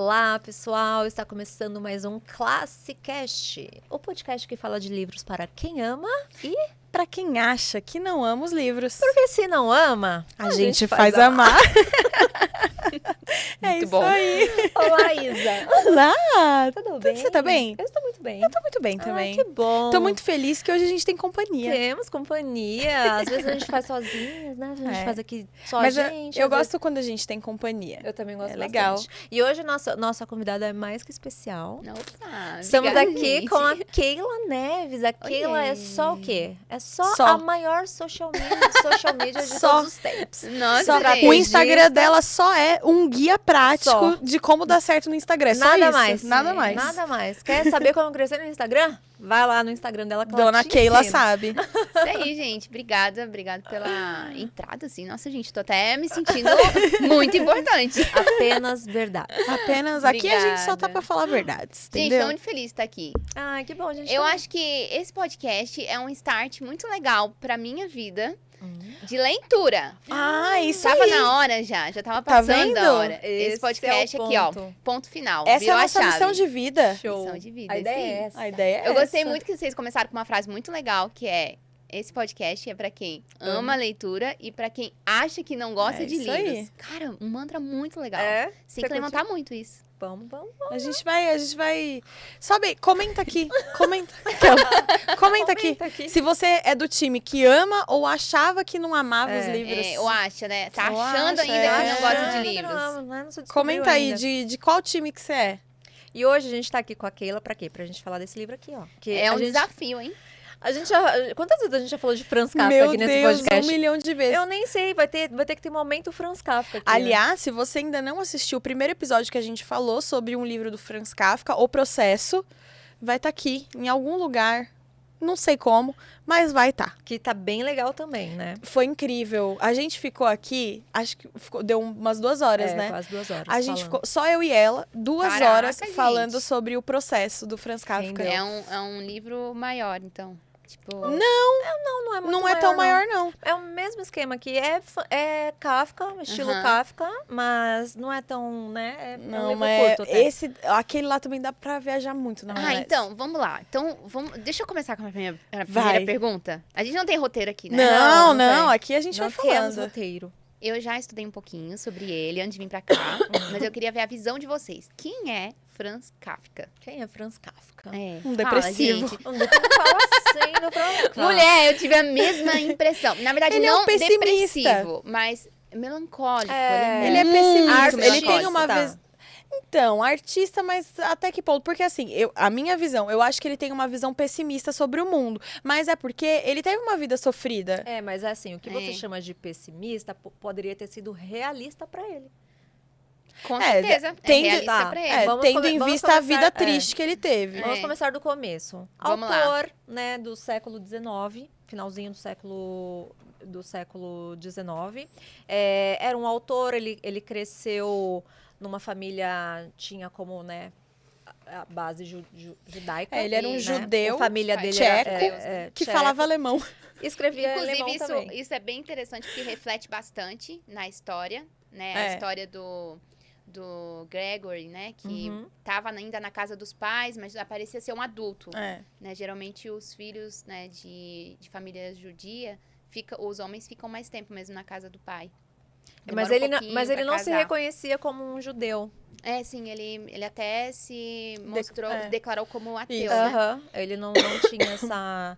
Olá, pessoal! Está começando mais um Classicast, o podcast que fala de livros para quem ama e para quem acha que não ama os livros. porque se não ama, a gente faz amar. É Muito isso bom. aí. Olá, Isa! Olá! Tudo bem? Você tá bem? Eu estou muito bem. Eu tô muito bem também. Que bom! Tô muito feliz que hoje a gente tem companhia. Temos companhia. Às vezes a gente faz sozinhas, né? A gente faz aqui só Mas a gente. eu às vezes- gosto quando a gente tem companhia. Eu também gosto É bastante. legal. E hoje nossa convidada é mais que especial. Opa, Estamos obrigada, aqui gente. com a Keila Neves. A Keila é só o quê? É só Só. a maior social media de Só. todos os tempos. Nossa, Só, gente. o Instagram dela só é um guia prático Só. de como dar certo no Instagram. É só Nada isso. mais. Nada mais. Nada mais. Quer saber como crescer no Instagram? Vai lá no Instagram dela que ela Dona te Keila ensina. sabe. Isso aí, gente. Obrigada pela entrada, assim. Nossa, gente, tô até me sentindo muito importante. Apenas verdade. Apenas aqui a gente só tá Obrigada. pra falar verdades, Gente, entendeu? tô muito feliz de estar aqui. Ai, que bom, gente. Eu acho que esse podcast é um start muito legal pra minha vida de leitura. Ah, isso Tava aí. na hora já tava Tá passando vendo? da hora. Esse Esse podcast é o aqui, ó, ponto. ponto final. Essa é Virou a nossa chave. missão de vida. Show. Missão de vida, A ideia sim. é essa. A ideia é Eu gostei essa. muito que vocês começaram com uma frase muito legal, que é: esse podcast é pra quem ama a leitura e pra quem acha que não gosta É de isso livros. aí. Cara, um mantra muito legal. É? Você tem que levantar muito isso. Vamos. A gente vai. Sobe, comenta aqui. Comenta aqui. aqui. Se você é do time que ama ou achava que não amava os livros. É, ou acha, né? Tá Ou achando acha, ainda que não é. gosta de Não, livros. não se descobriu Comenta aí ainda. de qual time que você é. E hoje a gente tá aqui com a Keila pra quê? Pra gente falar desse livro aqui, ó. Que É a um gente- desafio, hein? A gente já... Quantas vezes a gente já falou de Franz Kafka Meu aqui nesse Deus, podcast? 1 milhão de vezes. Eu nem sei, vai ter que ter momento Franz Kafka aqui. né? Aliás, se você ainda não assistiu o primeiro episódio que a gente falou sobre um livro do Franz Kafka, O Processo, vai estar aqui, em algum lugar. Não sei como, mas vai estar. Que tá bem legal também, né? Foi incrível. A gente ficou aqui, acho que deu umas 2 horas, né? Quase 2 horas. A gente falando. ficou, só eu e ela, 2 Caraca, horas gente. falando sobre o processo do Franz Kafka. Rendeu. É um livro maior, então. Tipo. Não é muito Não é tão maior, não. É o mesmo esquema que é Kafka, estilo Aham. Kafka, mas não é tão, né? É um Não, livro mas curto até. aquele lá também dá pra viajar muito, na Ah, verdade. então, vamos lá. Então, deixa eu começar com a primeira Vai. pergunta. A gente não tem roteiro aqui, né? Não, não tem. aqui a gente Não vai temos falando. roteiro. Eu já estudei um pouquinho sobre ele antes de vir pra cá, mas eu queria ver a visão de vocês. Quem é Franz Kafka? Quem é Franz Kafka? É, Um fala, depressivo. gente. Não fala assim do Franz Kafka. Mulher, eu tive a mesma impressão. Na verdade, Ele é um não pessimista. depressivo, mas melancólico. Ele é muito pessimista. Ele melancólico. tem uma vez. Então, artista, mas até que ponto? Porque assim, a minha visão, eu acho que ele tem uma visão pessimista sobre o mundo. Mas é porque ele teve uma vida sofrida. É, mas assim, o que você É. chama de pessimista poderia ter sido realista pra ele. Com É, certeza. tendo- é realista tá, pra É, ele. Vamos tendo come- em vamos vista a começar- vida é. triste que ele teve. Vamos É. começar do começo. Vamos lá. Autor, né, do século XIX, finalzinho do século XIX. Era um autor, ele cresceu numa família, tinha como, né, a base judaica. É, ele era um né? judeu A família dele tcheco que tcheco. falava alemão. Escrevia Inclusive, alemão também. isso é bem interessante, porque reflete bastante na história, né? É. A história do Gregory, né? Que Uhum. tava ainda na casa dos pais, mas já parecia ser um adulto. É. Né? Geralmente, os filhos, né, de família judia, os homens ficam mais tempo mesmo na casa do pai. Mas Demora um ele, pouquinho mas ele pra não se casar. reconhecia como um judeu. É, sim, ele até se mostrou, é. declarou como ateu, Isso. né? Aham, ele não tinha essa...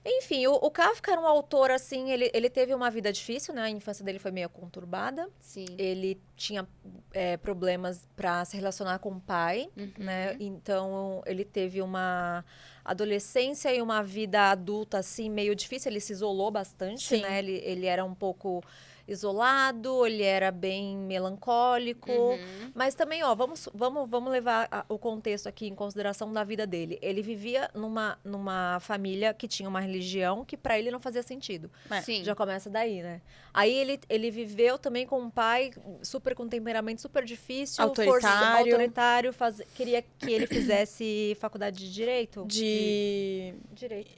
Enfim, o Kafka era um autor, assim, ele teve uma vida difícil, né? A infância dele foi meio conturbada. Sim. Ele tinha problemas para se relacionar com o pai, Uhum. né? Então, ele teve uma adolescência e uma vida adulta, assim, meio difícil. Ele se isolou bastante, Sim. né? Ele era um pouco isolado, ele era bem melancólico. Uhum. Mas também, ó, vamos levar o contexto aqui em consideração da vida dele. Ele vivia numa família que tinha uma religião que para ele não fazia sentido. É. Sim. Já começa daí, né? Aí ele viveu também com um pai super com temperamento super difícil, Autoritário. autoritário, queria que ele fizesse faculdade de direito. De... Direito.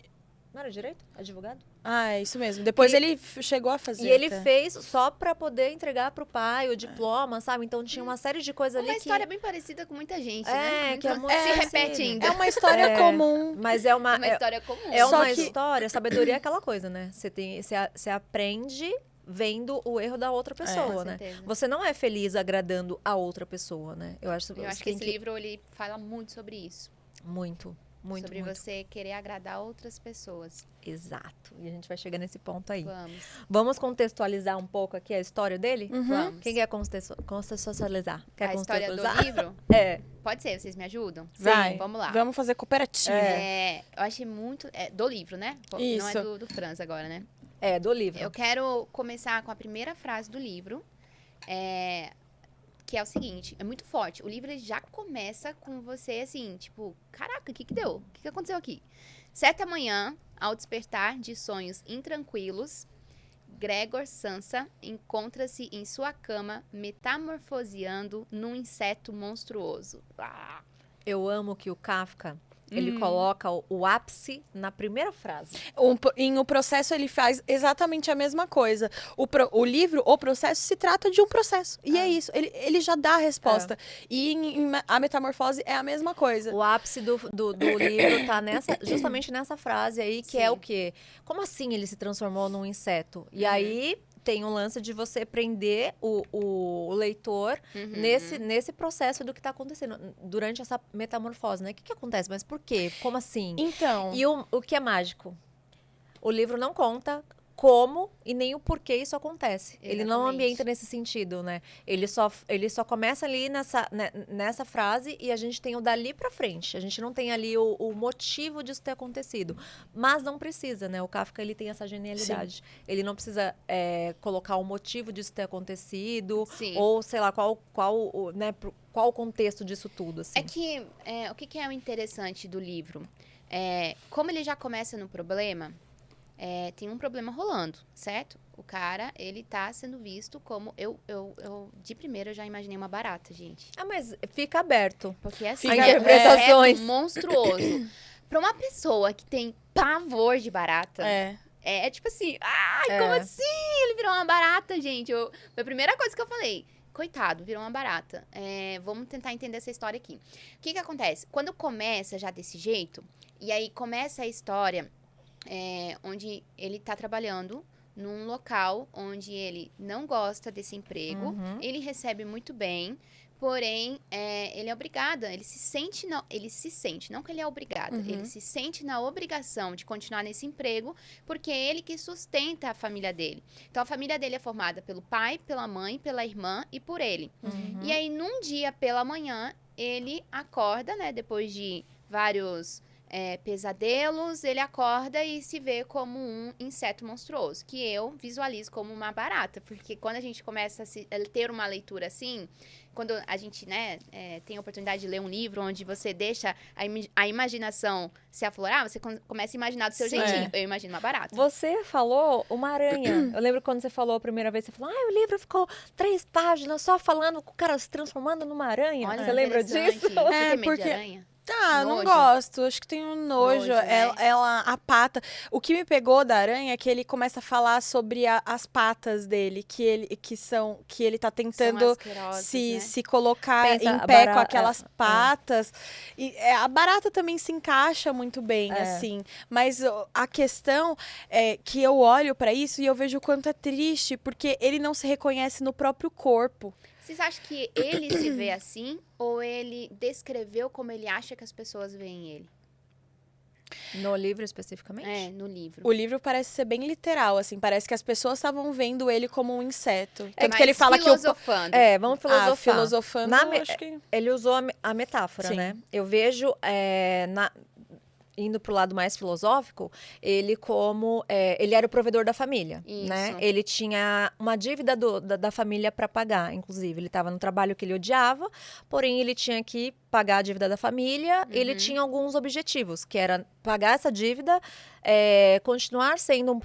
Não era direito? Advogado? Ah, é isso mesmo. Depois ele chegou a fazer. E ele até. fez só pra poder entregar pro pai o diploma, sabe? Então tinha uma série de coisas ali Uma que... história bem parecida com muita gente, né? que é muito se parecida. repete ainda. É uma história comum. Mas é uma... É uma história comum. É Só uma que- história, sabedoria é aquela coisa, né? Você aprende vendo o erro da outra pessoa, Com né? certeza. Você não é feliz agradando a outra pessoa, né? Eu acho, Eu você acho que tem esse livro, ele fala muito sobre isso. Muito, muito, sobre muito. você querer agradar outras pessoas. Exato. E a gente vai chegar nesse ponto aí. Vamos. Vamos contextualizar um pouco aqui a história dele? Vamos. Quem quer contextualizar? Quer A história do contextualizar? livro? É. Pode ser, vocês me ajudam? Vai. Vamos lá. Vamos fazer cooperativa. Eu achei muito... do livro, né? Não é Isso. do Franz agora, né? É, do livro. Eu quero começar com a primeira frase do livro, que é o seguinte, é muito forte. O livro ele já começa com você assim, tipo, caraca, o que deu? O que aconteceu aqui? Certa manhã, ao despertar de sonhos intranquilos, Gregor Samsa encontra-se em sua cama, metamorfoseando num inseto monstruoso. Ah! Eu amo que o Kafka, ele coloca o ápice na primeira frase. Em O Processo, ele faz exatamente a mesma coisa. O livro, O Processo, se trata de um processo. E é isso. Ele já dá a resposta. E A Metamorfose é a mesma coisa. O ápice do livro tá justamente nessa frase aí, que é Sim. o quê? Como assim ele se transformou num inseto? E aí tem um lance de você prender o leitor nesse processo do que tá acontecendo durante essa metamorfose, né? O que acontece? Mas por quê? Como assim? Então, E o que é mágico? O livro não conta como e nem o porquê isso acontece. Ele não Exatamente. ambienta nesse sentido, né? Ele só começa ali nessa frase e a gente tem o dali pra frente. A gente não tem ali o motivo disso ter acontecido. Mas não precisa, né? O Kafka, ele tem essa genialidade. Ele não precisa colocar o motivo disso ter acontecido Sim. ou, sei lá, qual o contexto disso tudo, assim. É que, o que é o interessante do livro? Como ele já começa no problema, tem um problema rolando, certo? O cara, ele tá sendo visto como... Eu de primeira, eu já imaginei uma barata, gente. Ah, mas fica aberto. Porque assim, Fica- é um interpretações. inseto monstruoso. Pra uma pessoa que tem pavor de barata, é tipo assim, ai, como assim? Ele virou uma barata, gente. Foi a primeira coisa que eu falei. Coitado, virou uma barata. Vamos tentar entender essa história aqui. O que acontece? Quando começa já desse jeito, e aí começa a história onde ele tá trabalhando num local onde ele não gosta desse emprego, ele recebe muito bem, porém, ele é obrigado, ele se sente, não que ele é obrigado, ele se sente na obrigação de continuar nesse emprego, porque é ele que sustenta a família dele. Então, a família dele é formada pelo pai, pela mãe, pela irmã e por ele. E aí, num dia pela manhã, ele acorda, né, depois de vários pesadelos, ele acorda e se vê como um inseto monstruoso, que eu visualizo como uma barata, porque quando a gente começa a ter uma leitura assim, quando a gente, né, tem a oportunidade de ler um livro onde você deixa a imaginação se aflorar, você começa a imaginar do seu Sim. jeitinho. Eu imagino uma barata. Você falou uma aranha. Eu lembro quando você falou a primeira vez, você falou, o livro ficou 3 páginas só falando com o cara se transformando numa aranha. Olha, Você lembra interessante. disso? Você tem medo porque- de aranha? não Nojo. gosto. Acho que tem um nojo. Nojo, né? Ela, a pata. O que me pegou da aranha é que ele começa a falar sobre as patas dele, que ele tá São tentando asquerosas, né? se colocar Pensa, em a pé com barata- aquelas patas. E a barata também se encaixa muito bem, assim. Mas a questão é que eu olho pra isso e eu vejo o quanto é triste, porque ele não se reconhece no próprio corpo. Vocês acham que ele se vê assim ou ele descreveu como ele acha que as pessoas veem ele? No livro especificamente? No livro. O livro parece ser bem literal, assim. Parece que as pessoas estavam vendo ele como um inseto. Tanto Mas que ele fala que o... filosofando. Vamos filosofar. filosofando, Na acho que... Ele usou a metáfora, Sim. né? Eu vejo, indo pro lado mais filosófico, ele como... ele era o provedor da família, né? Isso. Ele tinha uma dívida da família para pagar, inclusive. Ele estava no trabalho que ele odiava, porém ele tinha que pagar a dívida da família. Ele tinha alguns objetivos, que era pagar essa dívida, continuar sendo o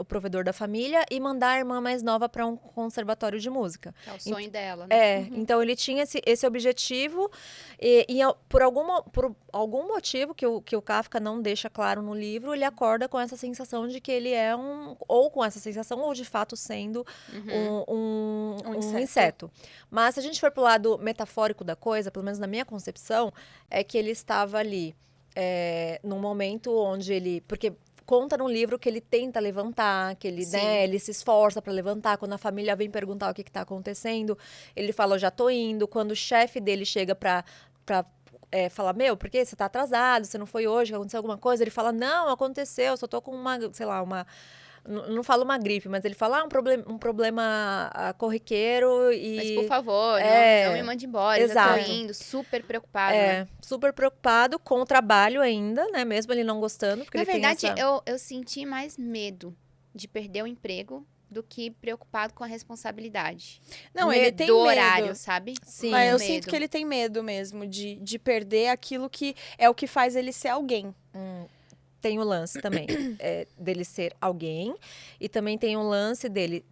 provedor da família e mandar a irmã mais nova para um conservatório de música. É o sonho dela, né? Então ele tinha esse objetivo e por algum motivo que o Kafka Kafka não deixa claro no livro, ele acorda com essa sensação de que ele é ou com essa sensação, ou de fato sendo um inseto. Mas se a gente for pro lado metafórico da coisa, pelo menos na minha concepção, é que ele estava ali num momento onde ele... Porque conta no livro que ele tenta levantar, que ele, né, ele se esforça para levantar. Quando a família vem perguntar o que está acontecendo, ele fala, eu já tô indo. Quando o chefe dele chega para falar, meu, por que você tá atrasado? Você não foi hoje? Aconteceu alguma coisa? Ele fala, não, aconteceu, só tô com uma, sei lá, não fala uma gripe, mas ele fala um problema corriqueiro e... Mas, por favor, não me mande embora. Exato. Eu já tô indo, super preocupado, né? Super preocupado com o trabalho ainda, né? Mesmo ele não gostando. Porque Na ele verdade, tem essa... eu senti mais medo de perder o emprego do que preocupado com a responsabilidade. Não, ele tem do medo. horário, sabe? Sim. Mas eu sinto que ele tem medo mesmo de perder aquilo que é o que faz ele ser alguém. Tem o lance também dele ser alguém. E também tem o lance dele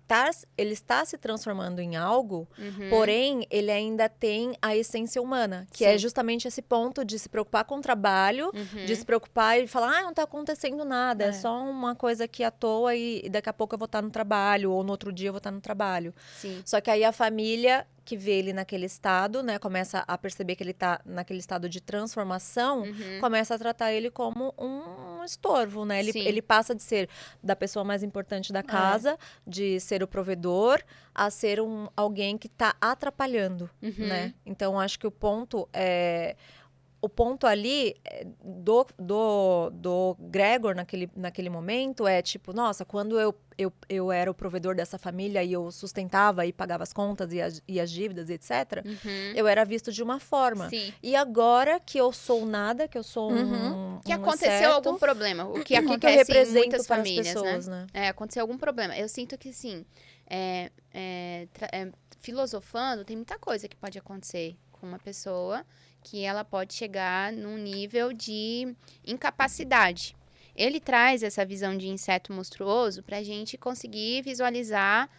ele está se transformando em algo, porém, ele ainda tem a essência humana. Que é justamente esse ponto de se preocupar com o trabalho, de se preocupar e falar, não tá acontecendo nada. É só uma coisa aqui à toa e daqui a pouco eu vou estar no trabalho. Ou no outro dia eu vou estar no trabalho. Sim. Só que aí a família... que vê ele naquele estado, né? Começa a perceber que ele tá naquele estado de transformação, começa a tratar ele como um estorvo, né? Ele passa de ser da pessoa mais importante da casa, de ser o provedor, a ser alguém que tá atrapalhando, né? Então, acho que o ponto ali do Gregor naquele momento é tipo, nossa, quando eu era o provedor dessa família e eu sustentava e pagava as contas e as dívidas, etc., eu era visto de uma forma. Sim. E agora que eu sou nada, que eu sou que aconteceu inseto, algum problema, o que eu acontece represento em muitas para as famílias, pessoas, né? né? Aconteceu algum problema. Eu sinto que, sim, filosofando, tem muita coisa que pode acontecer com uma pessoa que ela pode chegar num nível de incapacidade. Ele traz essa visão de inseto monstruoso para a gente conseguir visualizar.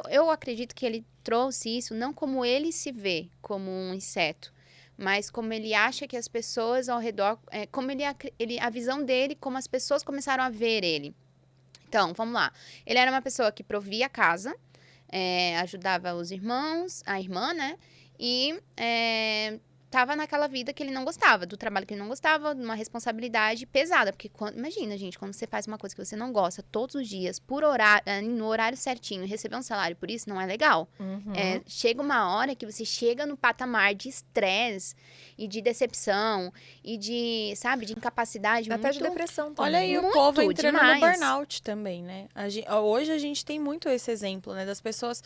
Eu acredito que ele trouxe isso não como ele se vê como um inseto, mas como ele acha que as pessoas ao redor, como a visão dele, como as pessoas começaram a ver ele. Então, vamos lá. Ele era uma pessoa que provia a casa, ajudava os irmãos, a irmã, né? E tava naquela vida que ele não gostava, do trabalho que ele não gostava, de uma responsabilidade pesada. Porque, imagina, gente, quando você faz uma coisa que você não gosta todos os dias, por horário, no horário certinho, e receber um salário por isso não é legal. Chega uma hora que você chega no patamar de estresse e de decepção e de, sabe, de incapacidade. Até de depressão também. Olha aí o povo entrando demais. no burnout também, né? Hoje a gente tem muito esse exemplo, né? Das pessoas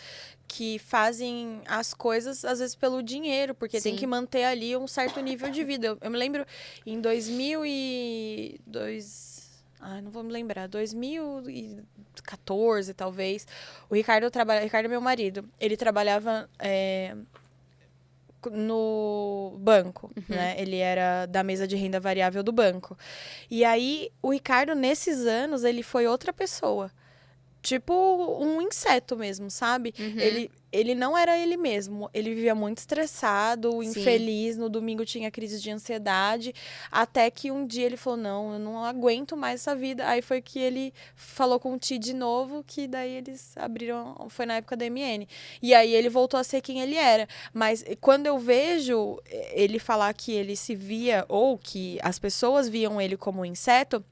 que fazem as coisas, às vezes, pelo dinheiro, porque tem que manter ali um certo nível de vida. Eu me lembro em 2002... não vou me lembrar. 2014, talvez. O Ricardo é meu marido. Ele trabalhava no banco, né? Ele era da mesa de renda variável do banco. E aí, o Ricardo, nesses anos, ele foi outra pessoa. Tipo um inseto mesmo, sabe? Ele não era ele mesmo. Ele vivia muito estressado, infeliz. No domingo tinha crise de ansiedade. Até que um dia ele falou, não, eu não aguento mais essa vida. Aí foi que ele falou com o Ti de novo, que daí eles abriram, foi na época da MN. E aí ele voltou a ser quem ele era. Mas quando eu vejo ele falar que ele se via, ou que as pessoas viam ele como um inseto,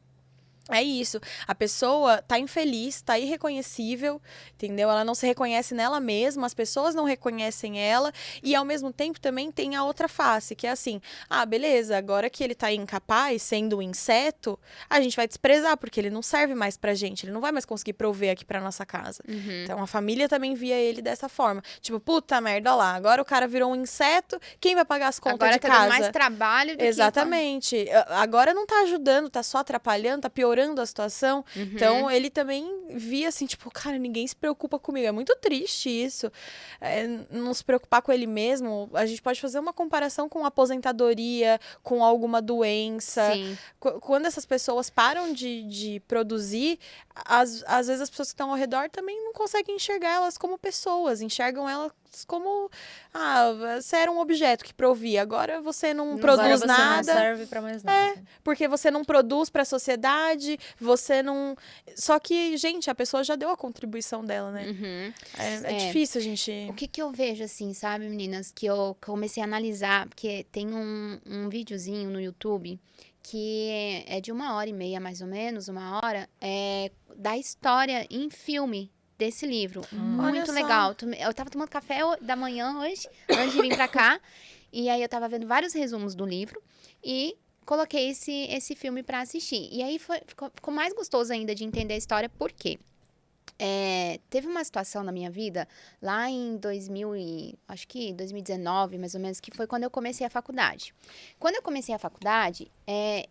é isso, a pessoa tá infeliz, tá irreconhecível, entendeu? Ela não se reconhece nela mesma, as pessoas não reconhecem ela, e ao mesmo tempo também tem a outra face, que é assim, beleza, agora que ele tá incapaz, sendo um inseto, a gente vai desprezar, porque ele não serve mais pra gente, ele não vai mais conseguir prover aqui pra nossa casa. Então a família também via ele dessa forma, tipo, puta merda, olha lá, agora o cara virou um inseto, quem vai pagar as contas de casa? Agora tá dando mais trabalho do Exatamente. Agora não tá ajudando, tá só atrapalhando, tá piorando a situação. Então, ele também via assim, tipo, cara, ninguém se preocupa comigo. É muito triste isso. Não se preocupar com ele mesmo. A gente pode fazer uma comparação com aposentadoria, com alguma doença. Sim. Quando essas pessoas param de produzir, às vezes as pessoas que estão ao redor também não conseguem enxergar elas como pessoas. Enxergam elas como... você era um objeto que provia, agora você não Agora produz você nada. não serve pra mais nada. Porque você não produz para a sociedade, você não... Só que, gente, a pessoa já deu a contribuição dela, né? Uhum. É difícil a gente... O que eu vejo, assim, sabe, meninas, que eu comecei a analisar, porque tem um videozinho no YouTube que é de 1h30, mais ou menos, 1 hora, da história em filme desse livro. Muito legal. Eu tava tomando café da manhã hoje, antes de vir pra cá, e aí eu tava vendo vários resumos do livro e coloquei esse filme pra assistir. E aí ficou mais gostoso ainda de entender a história, por quê? Teve uma situação na minha vida, lá em 2019, mais ou menos, que foi quando eu comecei a faculdade. Quando eu comecei a faculdade,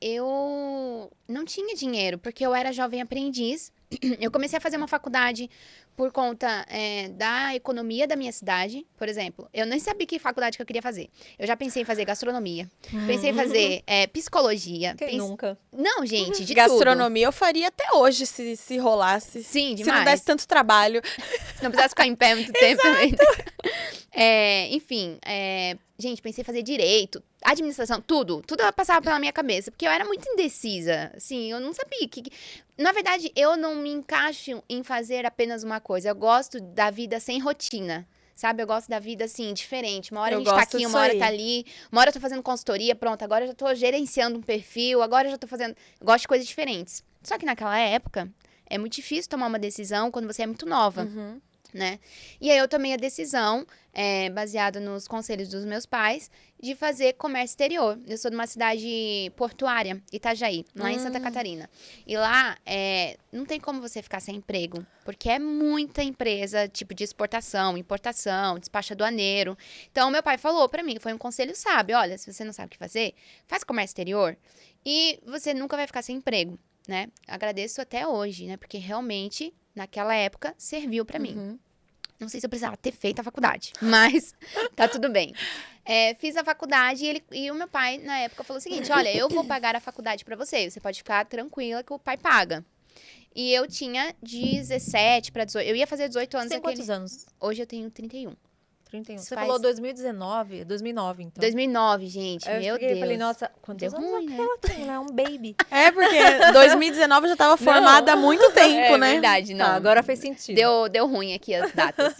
eu não tinha dinheiro, porque eu era jovem aprendiz. Eu comecei a fazer uma faculdade por conta da economia da minha cidade. Por exemplo, eu nem sabia que faculdade que eu queria fazer. Eu já pensei em fazer gastronomia, pensei em fazer psicologia. Quem nunca? Não, gente, de Gastronomia eu faria até hoje, se rolasse. Sim, Se demais. não desse tanto trabalho. Não precisasse ficar em pé muito tempo também. Enfim, gente, pensei em fazer direito, administração, tudo passava pela minha cabeça, porque eu era muito indecisa, assim, eu não sabia Na verdade, eu não me encaixo em fazer apenas uma coisa, eu gosto da vida sem rotina. Sabe, eu gosto da vida, assim, diferente. Uma hora a gente tá aqui, uma hora tá ali. Uma hora eu tô fazendo consultoria, pronto. Agora eu já tô gerenciando um perfil. Agora eu já tô fazendo... Eu gosto de coisas diferentes. Só que naquela época, é muito difícil tomar uma decisão quando você é muito nova. Uhum. Né? E aí eu tomei a decisão, baseada nos conselhos dos meus pais, de fazer comércio exterior. Eu sou de uma cidade portuária, Itajaí, lá em Santa Catarina. E lá, não tem como você ficar sem emprego, porque é muita empresa, tipo de exportação, importação, despacho aduaneiro. Então, meu pai falou pra mim, foi um conselho sábio, olha, se você não sabe o que fazer, faz comércio exterior e você nunca vai ficar sem emprego, né? Agradeço até hoje, né? Porque realmente... Naquela época, serviu pra mim. Não sei se eu precisava ter feito a faculdade, mas tá tudo bem. Fiz a faculdade e o meu pai, na época, falou o seguinte, olha, eu vou pagar a faculdade pra você pode ficar tranquila que o pai paga. E eu tinha 17 para 18, eu ia fazer 18 anos. Você tem quantos anos? Hoje eu tenho 31. 31. Você falou 2019, 2009, então. 2009, gente, meu Deus. Eu falei, nossa, quantos anos ruim, ela tem? Ela é um baby. Porque 2019 eu já tava formada há muito tempo, né? É verdade, não. Agora fez sentido. Deu ruim aqui as datas.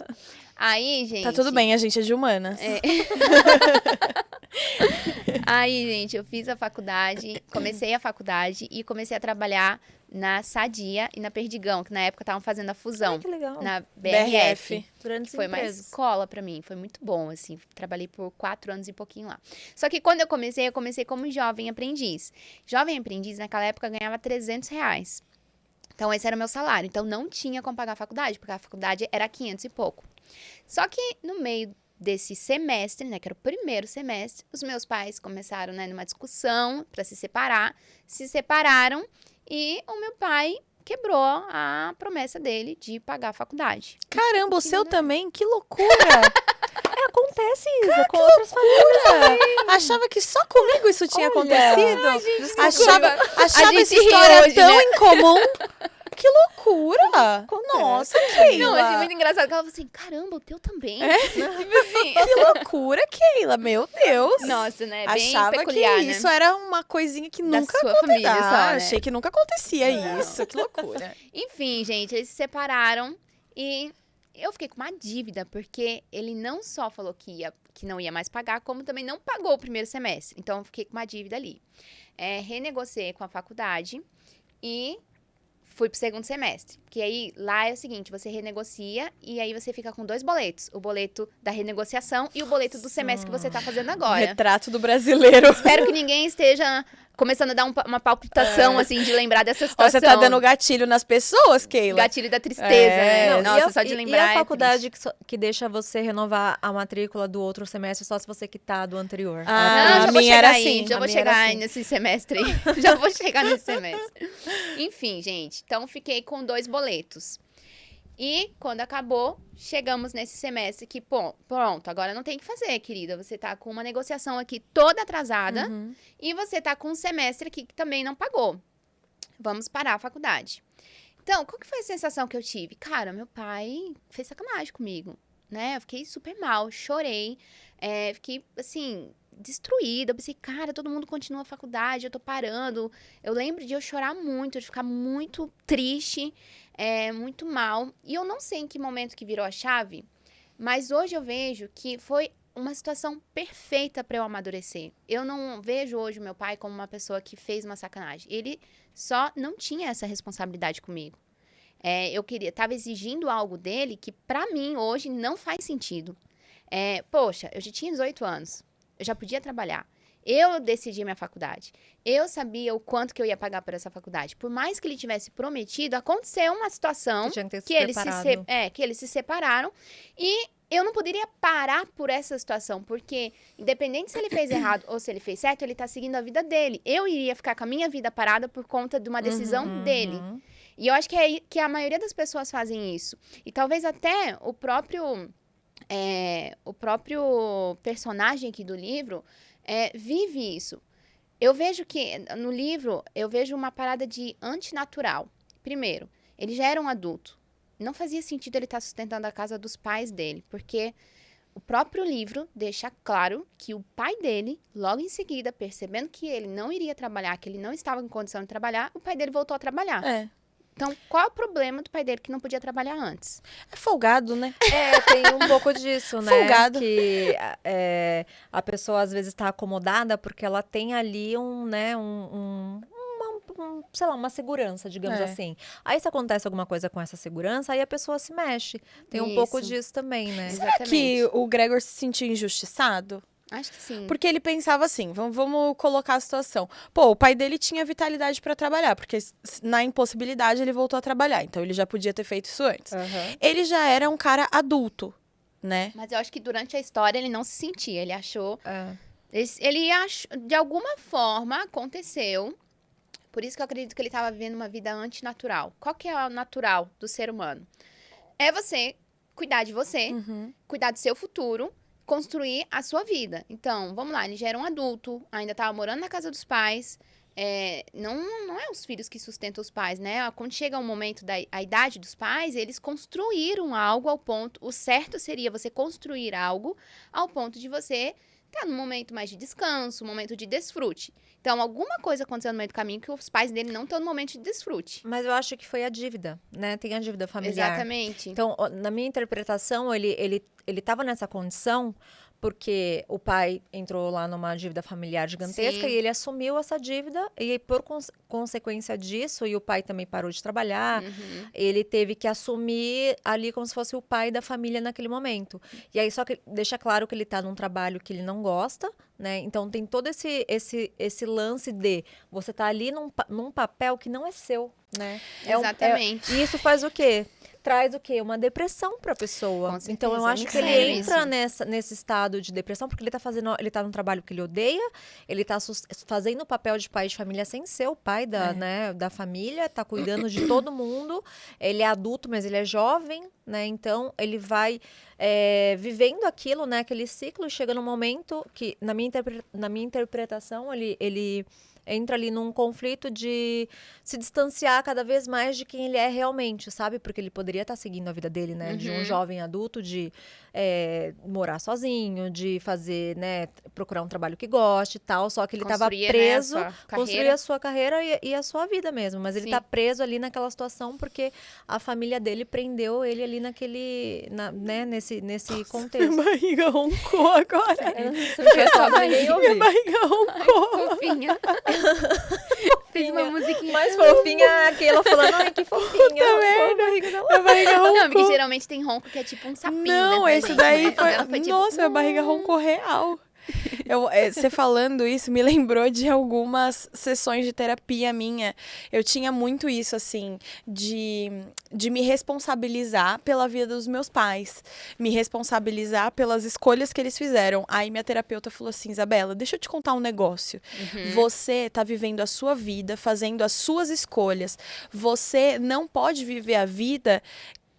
Aí, gente... Tá tudo bem, a gente é de humanas. Aí, gente, eu fiz a faculdade, comecei a faculdade e comecei a trabalhar na Sadia e na Perdigão, que na época estavam fazendo a fusão. Ai, que legal. Na BRF. Grandes Foi uma empresas. escola pra mim, foi muito bom, assim. Trabalhei por 4 anos e pouquinho lá. Só que quando eu comecei como jovem aprendiz. Jovem aprendiz, naquela época, ganhava R$300. Então, esse era o meu salário. Então, não tinha como pagar a faculdade, porque a faculdade era 500 e pouco. Só que, no meio desse semestre, né, que era o primeiro semestre, os meus pais começaram, né, numa discussão para se separar. Se separaram e o meu pai quebrou a promessa dele de pagar a faculdade. Caramba, o seu também? Que loucura! Acontece isso com outras famílias. Achava que só comigo isso tinha acontecido. Ai, gente, achava gente essa ri história hoje, tão né? incomum. Que loucura! Nossa, Keila! Não, achei muito engraçado que ela falou assim, caramba, o teu também? Tipo assim. Que loucura, Keila! Meu Deus! Nossa, né? Bem Achava peculiar, que né? isso era uma coisinha que Da nunca sua acontecia. família só, né? Achei que nunca acontecia isso. Que loucura. Enfim, gente, eles se separaram e eu fiquei com uma dívida, porque ele não só falou que não ia mais pagar, como também não pagou o primeiro semestre. Então, eu fiquei com uma dívida ali. Renegociei com a faculdade e fui pro segundo semestre. Porque aí, lá é o seguinte, você renegocia e aí você fica com 2 boletos. O boleto da renegociação e o boleto do semestre que você tá fazendo agora. Retrato do brasileiro. Espero que ninguém esteja começando a dar uma palpitação, assim, de lembrar dessa situação. Você tá dando gatilho nas pessoas, Keila? Gatilho da tristeza, né? Não, Nossa, só de lembrar. E a faculdade que deixa você renovar a matrícula do outro semestre só se você quitar do anterior? Não, a já vou minha chegar era aí, assim. já A vou minha era chegar assim. nesse semestre aí. Já vou chegar nesse semestre. Enfim, gente, então fiquei com 2 boletos. E quando acabou, chegamos nesse semestre que, pronto, agora não tem o que fazer, querida. Você tá com uma negociação aqui toda atrasada e você tá com um semestre aqui que também não pagou. Vamos parar a faculdade. Então, qual que foi a sensação que eu tive? Cara, meu pai fez sacanagem comigo. né? Eu fiquei super mal, chorei, fiquei, assim, destruída. Eu pensei, cara, todo mundo continua a faculdade, eu tô parando. Eu lembro de eu chorar muito, de ficar muito triste, muito mal. E eu não sei em que momento que virou a chave, mas hoje eu vejo que foi uma situação perfeita para eu amadurecer. Eu não vejo hoje o meu pai como uma pessoa que fez uma sacanagem. Ele só não tinha essa responsabilidade comigo. Tava exigindo algo dele que pra mim hoje não faz sentido. Poxa, eu já tinha 18 anos, eu já podia trabalhar. Eu decidi minha faculdade. Eu sabia o quanto que eu ia pagar por essa faculdade. Por mais que ele tivesse prometido, aconteceu uma situação que eles se separaram e eu não poderia parar por essa situação, porque independente se ele fez errado ou se ele fez certo, ele tá seguindo a vida dele. Eu iria ficar com a minha vida parada por conta de uma decisão dele. E eu acho que a maioria das pessoas fazem isso. E talvez até o próprio personagem aqui do livro vive isso. Eu vejo que, no livro, eu vejo uma parada de antinatural. Primeiro, ele já era um adulto. Não fazia sentido ele estar sustentando a casa dos pais dele, porque o próprio livro deixa claro que o pai dele, logo em seguida, percebendo que ele não iria trabalhar, que ele não estava em condição de trabalhar, o pai dele voltou a trabalhar. Então, qual é o problema do pai dele que não podia trabalhar antes? É folgado, né? Tem um pouco disso, né? Folgado. Que a pessoa, às vezes, está acomodada porque ela tem ali sei lá, uma segurança, digamos assim. Aí, se acontece alguma coisa com essa segurança, aí a pessoa se mexe. Tem um pouco disso também, né? Será que o Gregor se sentia injustiçado? Acho que sim. Porque ele pensava assim, vamos colocar a situação. Pô, o pai dele tinha vitalidade pra trabalhar, porque na impossibilidade ele voltou a trabalhar. Então ele já podia ter feito isso antes. Ele já era um cara adulto, né? Mas eu acho que durante a história ele não se sentia. Ele achou... Ele achou... De alguma forma aconteceu. Por isso que eu acredito que ele estava vivendo uma vida antinatural. Qual que é o natural do ser humano? É você cuidar de você, cuidar do seu futuro, construir a sua vida. Então, vamos lá, ele já era um adulto, ainda estava morando na casa dos pais. Não é os filhos que sustentam os pais, né? Quando chega o momento da idade dos pais, eles construíram algo ao ponto... O certo seria você construir algo ao ponto de você estar num momento mais de descanso, um momento de desfrute. Então, alguma coisa aconteceu no meio do caminho que os pais dele não estão no momento de desfrute. Mas eu acho que foi a dívida, né? Tem a dívida familiar. Exatamente. Então, na minha interpretação, ele estava nessa condição porque o pai entrou lá numa dívida familiar gigantesca. Sim. E ele assumiu essa dívida e por consequência disso, e o pai também parou de trabalhar, ele teve que assumir ali como se fosse o pai da família naquele momento. E aí só que deixa claro que ele tá num trabalho que ele não gosta, né? Então tem todo esse lance de você tá ali num papel que não é seu, né? Exatamente. E isso faz o quê? Traz o quê? Uma depressão para a pessoa. Com certeza, Então eu acho que ele entra nesse estado de depressão porque ele tá num trabalho que ele odeia, ele tá fazendo o papel de pai de família sem ser o pai da família, tá cuidando de todo mundo. Ele é adulto, mas ele é jovem, né? Então ele vai vivendo aquilo, né? Aquele ciclo, e chega num momento que, na minha interpretação, ele entra ali num conflito de se distanciar cada vez mais de quem ele é realmente, sabe? Porque ele poderia estar seguindo a vida dele, né? De um jovem adulto, de morar sozinho, de fazer, né? Procurar um trabalho que goste e tal. Só que ele estava preso, construir a sua carreira e a sua vida mesmo. Mas ele tá preso ali naquela situação porque a família dele prendeu ele ali nesse contexto. Minha barriga roncou agora. Minha barriga roncou. Fofinha. Fez uma musiquinha. Mais fofinha aquela falando, ai, que fofinha. Minha barriga roncou. Não, porque geralmente tem ronco que é tipo um sapinho, Não, né, esse daí foi... tipo, Nossa, minha barriga roncou real. Você falando isso me lembrou de algumas sessões de terapia minha. Eu tinha muito isso, assim, de me responsabilizar pela vida dos meus pais. Me responsabilizar pelas escolhas que eles fizeram. Aí minha terapeuta falou assim, Isabela, deixa eu te contar um negócio. Você tá vivendo a sua vida, fazendo as suas escolhas. Você não pode viver a vida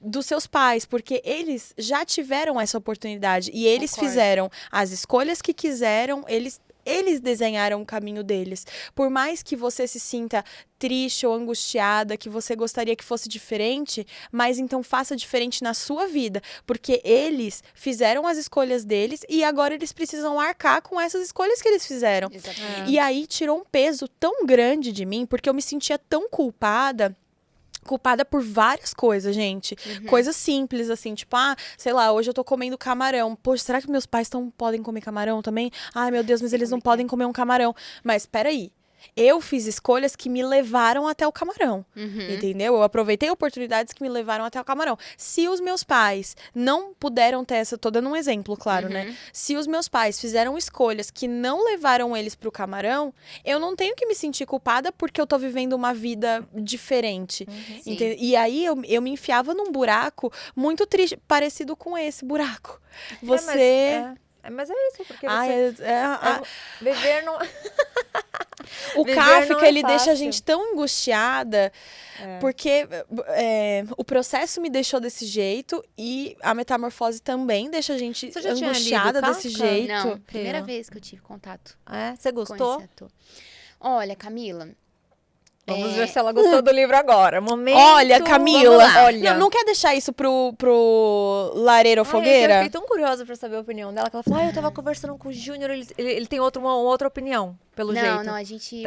dos seus pais, porque eles já tiveram essa oportunidade e eles fizeram as escolhas que quiseram, eles eles desenharam o caminho deles. Por mais que você se sinta triste ou angustiada, que você gostaria que fosse diferente, mas então faça diferente na sua vida, porque eles fizeram as escolhas deles e agora eles precisam arcar com essas escolhas que eles fizeram. Exatamente. E aí tirou um peso tão grande de mim, porque eu me sentia tão culpada por várias coisas, gente. Coisas simples, assim, tipo, sei lá, hoje eu tô comendo camarão. Poxa, será que meus pais podem comer camarão também? Ai, meu Deus, mas eles não podem comer um camarão. Mas peraí. Eu fiz escolhas que me levaram até o camarão, entendeu? Eu aproveitei oportunidades que me levaram até o camarão. Se os meus pais não puderam ter essa... Tô dando um exemplo, claro, né? Se os meus pais fizeram escolhas que não levaram eles pro camarão, eu não tenho que me sentir culpada porque eu tô vivendo uma vida diferente. E aí eu me enfiava num buraco muito triste, parecido com esse buraco. Mas é isso, porque viver não... O Kafka, ele deixa a gente tão angustiada, porque o processo me deixou desse jeito e a metamorfose também deixa a gente angustiada desse jeito. Não, primeira vez que eu tive contato. Você gostou? Olha, Camila... Vamos ver se ela gostou do livro agora. Momento. Olha, Camila, olha. Não quer deixar isso pro lareiro ou fogueira? Eu fiquei tão curiosa pra saber a opinião dela, que ela falou, eu tava conversando com o Júnior, ele tem uma outra opinião, pelo jeito. Não, a gente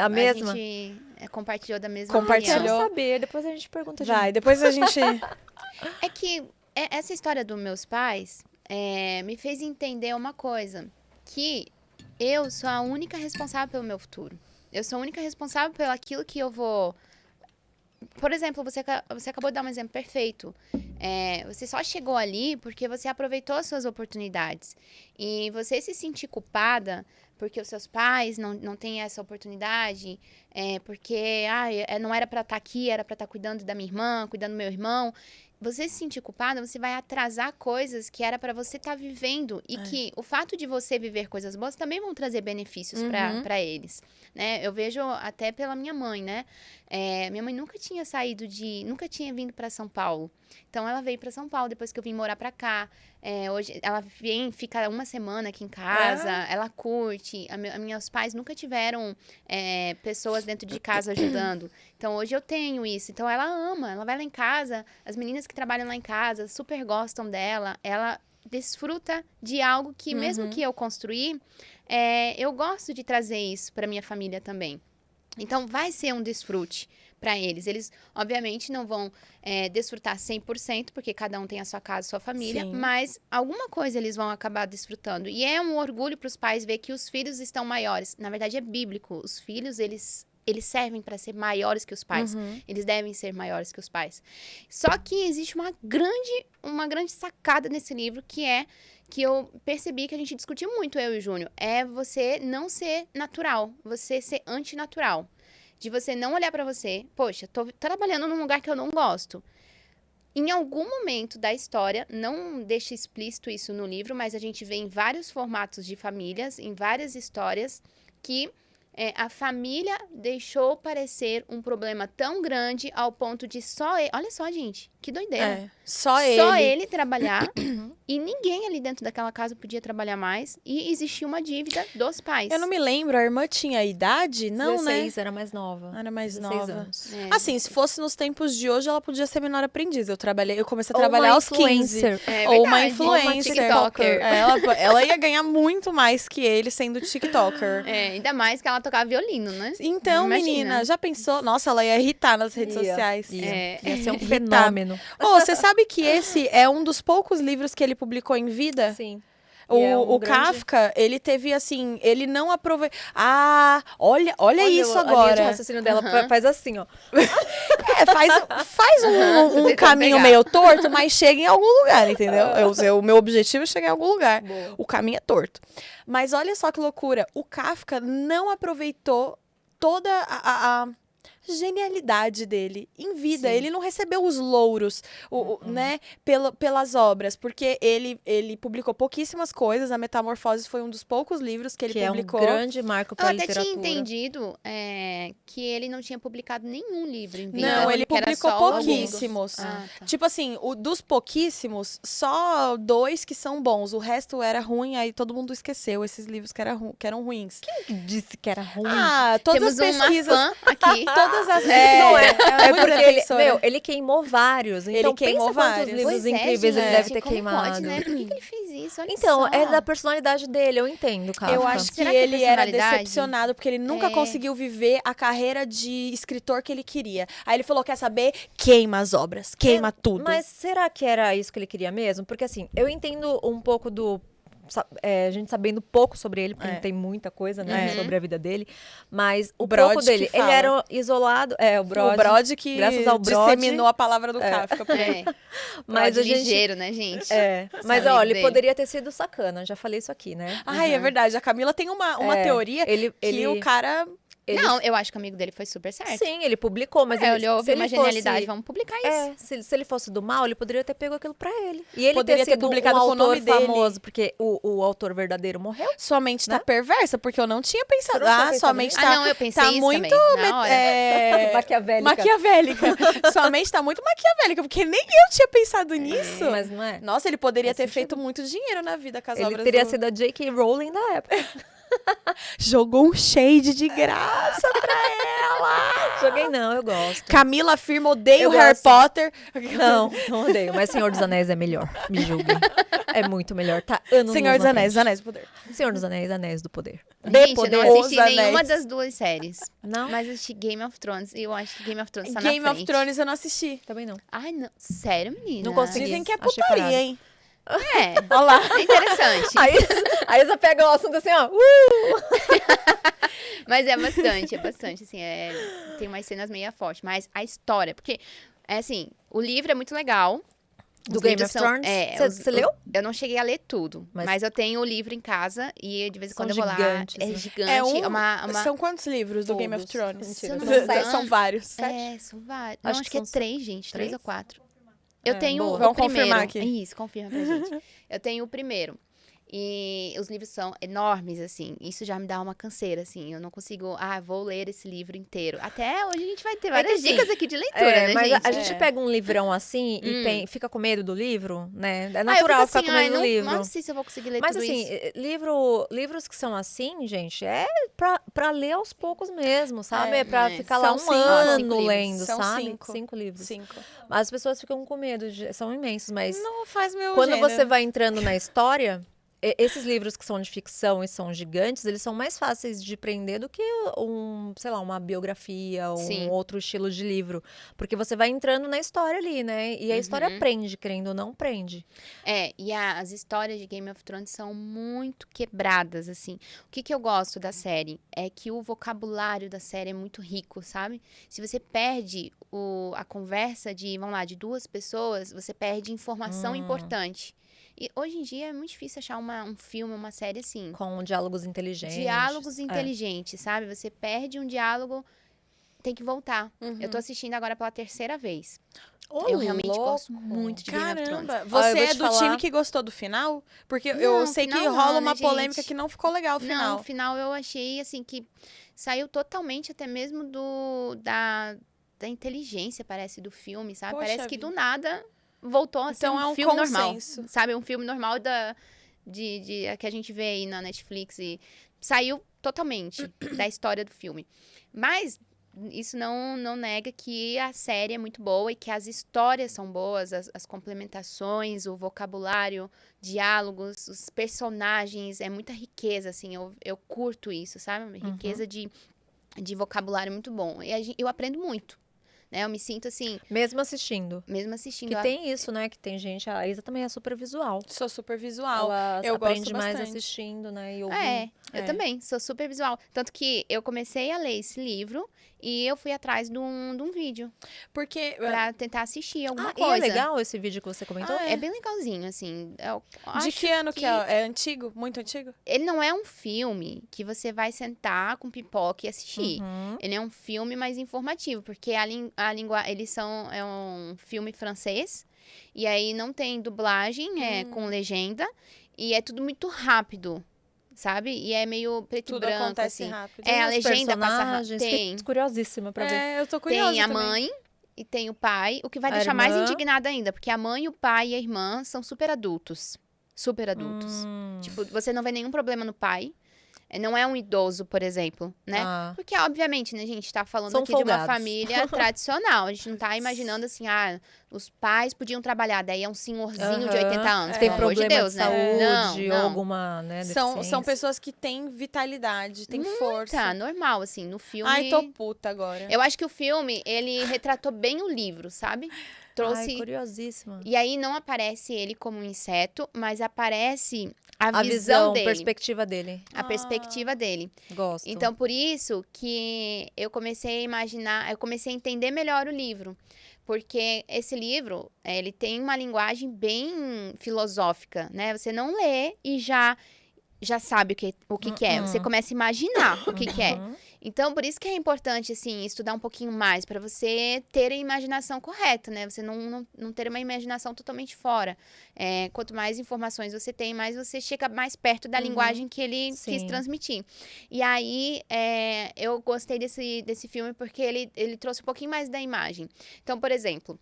compartilhou da mesma opinião. Quero saber, depois a gente pergunta. Depois a gente... É que essa história dos meus pais me fez entender uma coisa, que eu sou a única responsável pelo meu futuro. Eu sou a única responsável pelo aquilo que eu vou... Por exemplo, você acabou de dar um exemplo perfeito. Você só chegou ali porque você aproveitou as suas oportunidades. E você se sentir culpada porque os seus pais não têm essa oportunidade, porque não era para estar aqui, era para estar cuidando da minha irmã, cuidando do meu irmão. Você se sentir culpada, você vai atrasar coisas que era para você estar vivendo. E que o fato de você viver coisas boas também vão trazer benefícios para eles. Né? Eu vejo até pela minha mãe, né? Minha mãe nunca tinha nunca tinha vindo para São Paulo. Então, ela veio para São Paulo depois que eu vim morar para cá. Hoje, ela fica uma semana aqui em casa, ela curte. Meus pais nunca tiveram pessoas dentro de casa ajudando. Então, hoje eu tenho isso. Então, ela ama, ela vai lá em casa, as meninas que trabalham lá em casa super gostam dela, ela desfruta de algo que, mesmo que eu construí, eu gosto de trazer isso para minha família também. Então, vai ser um desfrute para eles. Eles, obviamente, não vão desfrutar 100%, porque cada um tem a sua casa, a sua família, mas alguma coisa eles vão acabar desfrutando. E é um orgulho para os pais ver que os filhos estão maiores. Na verdade, é bíblico. Os filhos, eles servem para ser maiores que os pais. Eles devem ser maiores que os pais. Só que existe uma grande sacada nesse livro, que eu percebi que a gente discutiu muito, eu e o Júnior. É você não ser natural, você ser antinatural. De você não olhar pra você, poxa, tô trabalhando num lugar que eu não gosto. Em algum momento da história, não deixa explícito isso no livro, mas a gente vê em vários formatos de famílias, em várias histórias, que a família deixou parecer um problema tão grande ao ponto de só ele... Olha só, gente, que doideira. Só ele trabalhar e ninguém ali dentro daquela casa podia trabalhar mais e existia uma dívida dos pais. Eu não me lembro, a irmã tinha idade? Não, 16, né? era mais nova. Era mais 16 nova. anos. Assim, se fosse nos tempos de hoje, ela podia ser menor aprendiz. Eu comecei a trabalhar aos 15. Ou uma influencer. Ou uma TikToker. Ela ia ganhar muito mais que ele sendo TikToker. Ainda mais que ela tocava violino, né? Então, menina, já pensou? Nossa, ela ia irritar nas redes sociais. Ia ser um fenômeno. Você sabe que esse é um dos poucos livros que ele publicou em vida? Sim. O Kafka, ele teve assim, ele não aproveitou. Olha isso agora. A linha de raciocínio dela faz assim, ó. Faz um caminho meio torto, mas chega em algum lugar, entendeu? O meu objetivo é chegar em algum lugar. Boa. O caminho é torto. Mas olha só que loucura. O Kafka não aproveitou toda genialidade dele em vida. Ele não recebeu os louros, né, pelas obras, porque ele publicou pouquíssimas coisas. A Metamorfose foi um dos poucos livros que ele publicou. É um grande marco para a literatura. Eu literatura. até tinha entendido que ele não tinha publicado nenhum livro em vida. Não, ele publicou pouquíssimos. Tá. Tipo assim, dos pouquíssimos, só 2 que são bons. O resto era ruim, aí todo mundo esqueceu esses livros que eram ruins. Quem disse que era ruim? Todas Temos as pesquisas... uma fã aqui. Todas as... É porque ele queimou vários. Então Ele queimou pensa quantos vários. livros Pois incríveis ele gente, deve ter como queimado. Pode, né? Por que ele fez isso? Olha Então, só. é da personalidade dele, eu entendo, Kafka. Eu acho que Será que é ele era personalidade? decepcionado, porque ele nunca conseguiu viver a carreira de escritor que ele queria. Aí ele falou, quer saber? Queima as obras, queima tudo. Mas será que era isso que ele queria mesmo? Porque assim, eu entendo um pouco a gente sabendo pouco sobre ele, porque não tem muita coisa, né, sobre a vida dele. Mas o pouco dele, ele era isolado. O Brod que graças ao Brod, disseminou a palavra do Kafka. Mas a gente... ligeiro, né, gente? Mas, olha, ele poderia ter sido sacana. Já falei isso aqui, né? É verdade. A Camila tem uma teoria que o cara... Não, eu acho que o amigo dele foi super certo. Sim, ele publicou, mas ele olhou, viu uma genialidade, vamos publicar isso. Se ele fosse do mal, ele poderia ter pego aquilo pra ele. E ele poderia ter publicado com o nome famoso, porque o autor verdadeiro morreu. Sua mente tá perversa, porque eu não tinha pensado. Sua mente tá... não, eu pensei isso muito também, na hora. Maquiavélica. Sua mente tá muito maquiavélica, porque nem eu tinha pensado nisso. Mas não é? Nossa, ele poderia ter feito muito dinheiro na vida com as obras. Ele teria sido a J.K. Rowling da época. Jogou um shade de graça pra ela. Joguei não, eu gosto. Camila afirma, odeio Harry Potter. Não odeio, mas Senhor dos Anéis é melhor. Me julguem. É muito melhor, tá anos Senhor dos Anéis, Anéis do Poder. Senhor dos Anéis, Anéis do Poder. Gente, eu não assisti nenhuma das duas séries. Não? Mas assisti Game of Thrones e eu acho que Game of Thrones tá Game na frente. of Thrones eu não assisti. Também não. Ai, não. Sério, menina? Não consegui. Dizem que é Achei putaria, parado. hein? Olha lá. É interessante. Aí você pega o assunto assim, ó. Mas é bastante, assim, tem umas cenas meio fortes, mas a história, porque, assim, o livro é muito legal. Do Game of Thrones? Você leu? Eu não cheguei a ler tudo, mas eu tenho o livro em casa e de vez em quando eu vou lá. É gigante. São quantos livros do Game of Thrones? Mentira, são vários. São vários. Acho que é 3, gente, 3 ou 4. Eu tenho boa. o Vamos primeiro. confirmar aqui. Isso, confirma pra gente. Eu tenho o primeiro. E os livros são enormes, assim. Isso já me dá uma canseira, assim. Eu não consigo... vou ler esse livro inteiro. Até hoje a gente vai ter várias dicas aqui de leitura, né, mas gente? a gente pega um livrão assim e fica com medo do livro, né? É natural ficar com medo do livro. Não sei se eu vou conseguir ler mas tudo assim, isso. livros que são assim, gente, é pra ler aos poucos mesmo, sabe? É pra ficar lá são um ano cinco lendo, são sabe? 5. 5 livros. 5. As pessoas ficam com medo, são imensos, mas... Não faz meu Quando gênero. você vai entrando na história... Esses livros que são de ficção e são gigantes, eles são mais fáceis de prender do que uma biografia, um outro estilo de livro. Porque você vai entrando na história ali, né? E a história prende, querendo ou não, prende. E as histórias de Game of Thrones são muito quebradas, assim. O que eu gosto da série é que o vocabulário da série é muito rico, sabe? Se você perde a conversa de 2 pessoas, você perde informação importante. E hoje em dia é muito difícil achar um filme, uma série assim. Com diálogos inteligentes. Diálogos inteligentes, sabe? Você perde um diálogo, tem que voltar. Eu tô assistindo agora pela 3ª vez. Eu realmente gosto muito de Game of Thrones. Você é do time que gostou do final? Porque eu sei que rola uma polêmica que não ficou legal o final. Não, o final eu achei, assim, que saiu totalmente até mesmo da inteligência, parece, do filme, sabe? Poxa parece que vida. do nada... voltou a ser um filme consenso. normal, sabe? Um filme normal que a gente vê aí na Netflix e saiu totalmente da história do filme. Mas isso não nega que a série é muito boa e que as histórias são boas, as complementações, o vocabulário, diálogos, os personagens, é muita riqueza, assim, eu curto isso, sabe? Uma riqueza de vocabulário muito bom. E eu aprendo muito. Eu me sinto assim... Mesmo assistindo. Que tem isso, né? Que tem gente... A Isa também é super visual. Sou super visual. Ela eu aprende gosto mais bastante. assistindo, né? E ouvindo. Eu também, sou super visual. Tanto que eu comecei a ler esse livro e eu fui atrás de um vídeo. Porque... Pra tentar assistir alguma E coisa. é legal esse vídeo que você comentou? É bem legalzinho, assim. De que ano que é? É antigo? Muito antigo? Ele não é um filme que você vai sentar com pipoca e assistir. Ele é um filme mais informativo, porque a língua... É um filme francês, e aí não tem dublagem, com legenda, e é tudo muito rápido. Sabe? E é meio preto e Tudo branco, acontece assim. rápido. A Os legenda passa rápido. personagens, fiquei curiosíssima pra ver. Eu tô curiosa Tem a também. mãe e tem o pai, o que vai A deixar mais irmã. indignada ainda, porque a mãe, o pai e a irmã são super adultos. Super adultos. Tipo, você não vê nenhum problema no pai. Não é um idoso, por exemplo, né? Ah. Porque, obviamente, né, a gente tá falando São aqui de uma folgados. família tradicional. A gente não tá imaginando assim, os pais podiam trabalhar, daí é um senhorzinho de 80 anos. Tem Pelo amor de problema Deus, de né? saúde Não, ou não. alguma, né, São deficiência. pessoas que têm vitalidade, têm força. Tá, normal, assim, no filme... Ai, tô puta agora. Eu acho que o filme, ele retratou bem o livro, sabe? Trouxe... Ai, curiosíssima. E aí não aparece ele como um inseto, mas aparece A visão dele. perspectiva dele. A perspectiva dele. Gosto. Então, por isso que eu comecei a imaginar, eu comecei a entender melhor o livro. Porque esse livro, ele tem uma linguagem bem filosófica, né? Você não lê e já sabe o que é. Você começa a imaginar o que é. Então, por isso que é importante, assim, estudar um pouquinho mais, para você ter a imaginação correta, né? Você não ter uma imaginação totalmente fora. Quanto mais informações você tem, mais você chega mais perto da linguagem que ele quis transmitir. E aí, eu gostei desse filme porque ele trouxe um pouquinho mais da imagem. Então, por exemplo,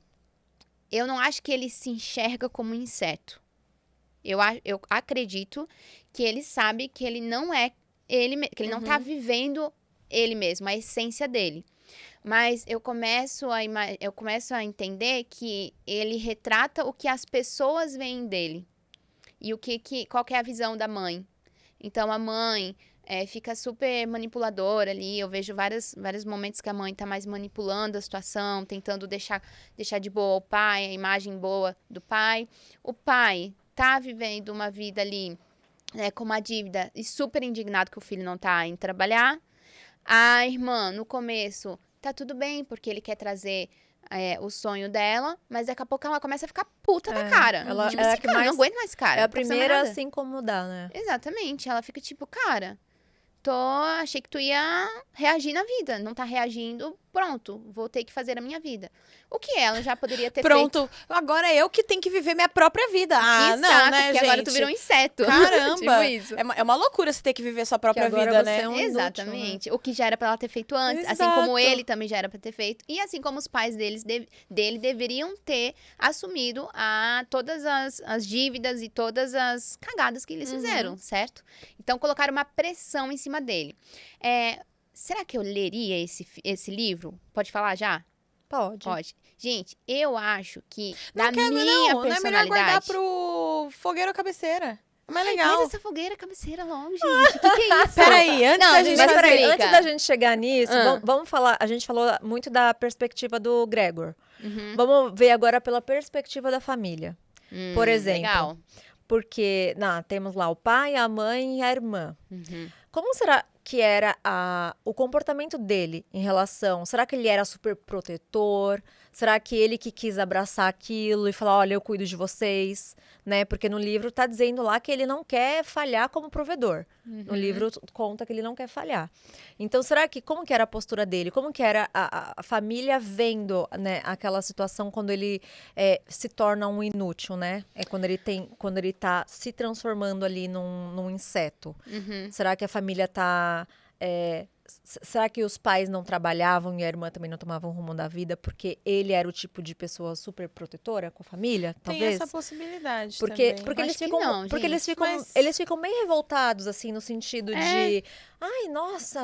eu não acho que ele se enxerga como um inseto. Eu acredito que ele sabe que ele não é ele, que ele não tá vivendo ele mesmo, a essência dele. Mas eu começo a entender que ele retrata o que as pessoas veem dele. E qual que é a visão da mãe. Então, a mãe fica super manipuladora ali. Eu vejo vários momentos que a mãe tá mais manipulando a situação, tentando deixar de boa o pai, a imagem boa do pai. O pai tá vivendo uma vida ali com uma dívida e super indignado que o filho não tá indo trabalhar. A irmã, no começo, tá tudo bem, porque ele quer trazer o sonho dela, mas daqui a pouco ela começa a ficar puta da cara. Ela Tipo é assim, a que cara, mais- não aguento mais, cara. É a não tá fazendo primeira a nada. se incomodar, né? Exatamente. Ela fica tipo, cara, achei que tu ia reagir na vida. Não tá reagindo, pronto, vou ter que fazer a minha vida. O que ela já poderia ter feito. Pronto, agora eu que tenho que viver minha própria vida. Que Não, saco, né, porque gente? agora tu virou um inseto. Caramba! Tipo isso. É uma loucura você ter que viver sua própria Que agora vida, você né? é um inútil, Exatamente. O que já era pra ela ter feito antes. Assim como Exato. ele também já era pra ter feito. E assim como os pais dele deveriam ter assumido todas as dívidas e todas as cagadas que eles fizeram, certo? Então, colocaram uma pressão em cima dele. Será que eu leria esse livro? Pode falar já? Pode. Pode. Gente, eu acho que Não na minha não é melhor personalidade... guardar pro fogueiro ou cabeceira. É mais Ai, legal. faz essa fogueira cabeceira logo, gente. O que é isso? Peraí, antes Não, da gente mas Mas fazer... peraí, explica. antes da gente chegar nisso, Ah. vamos falar. A gente falou muito da perspectiva do Gregor. Uhum. Vamos ver agora pela perspectiva da família. Por exemplo. Legal. Porque temos lá o pai, a mãe e a irmã. Uhum. Como será que era o comportamento dele em relação? Será que ele era super protetor? Será que ele que quis abraçar aquilo e falar, olha, eu cuido de vocês, né? Porque no livro tá dizendo lá que ele não quer falhar como provedor. No livro conta que ele não quer falhar. Então, como que era a postura dele? Como que era a família vendo, né, aquela situação quando ele se torna um inútil, né? Quando ele tá se transformando ali num inseto. Será que a família tá... será que os pais não trabalhavam e a irmã também não tomava um rumo da vida porque ele era o tipo de pessoa super protetora com a família, Tem talvez? essa possibilidade Porque também. eles Acho que ficam, não, porque eles gente, ficam, mas- eles ficam bem revoltados assim no sentido de, ai, nossa,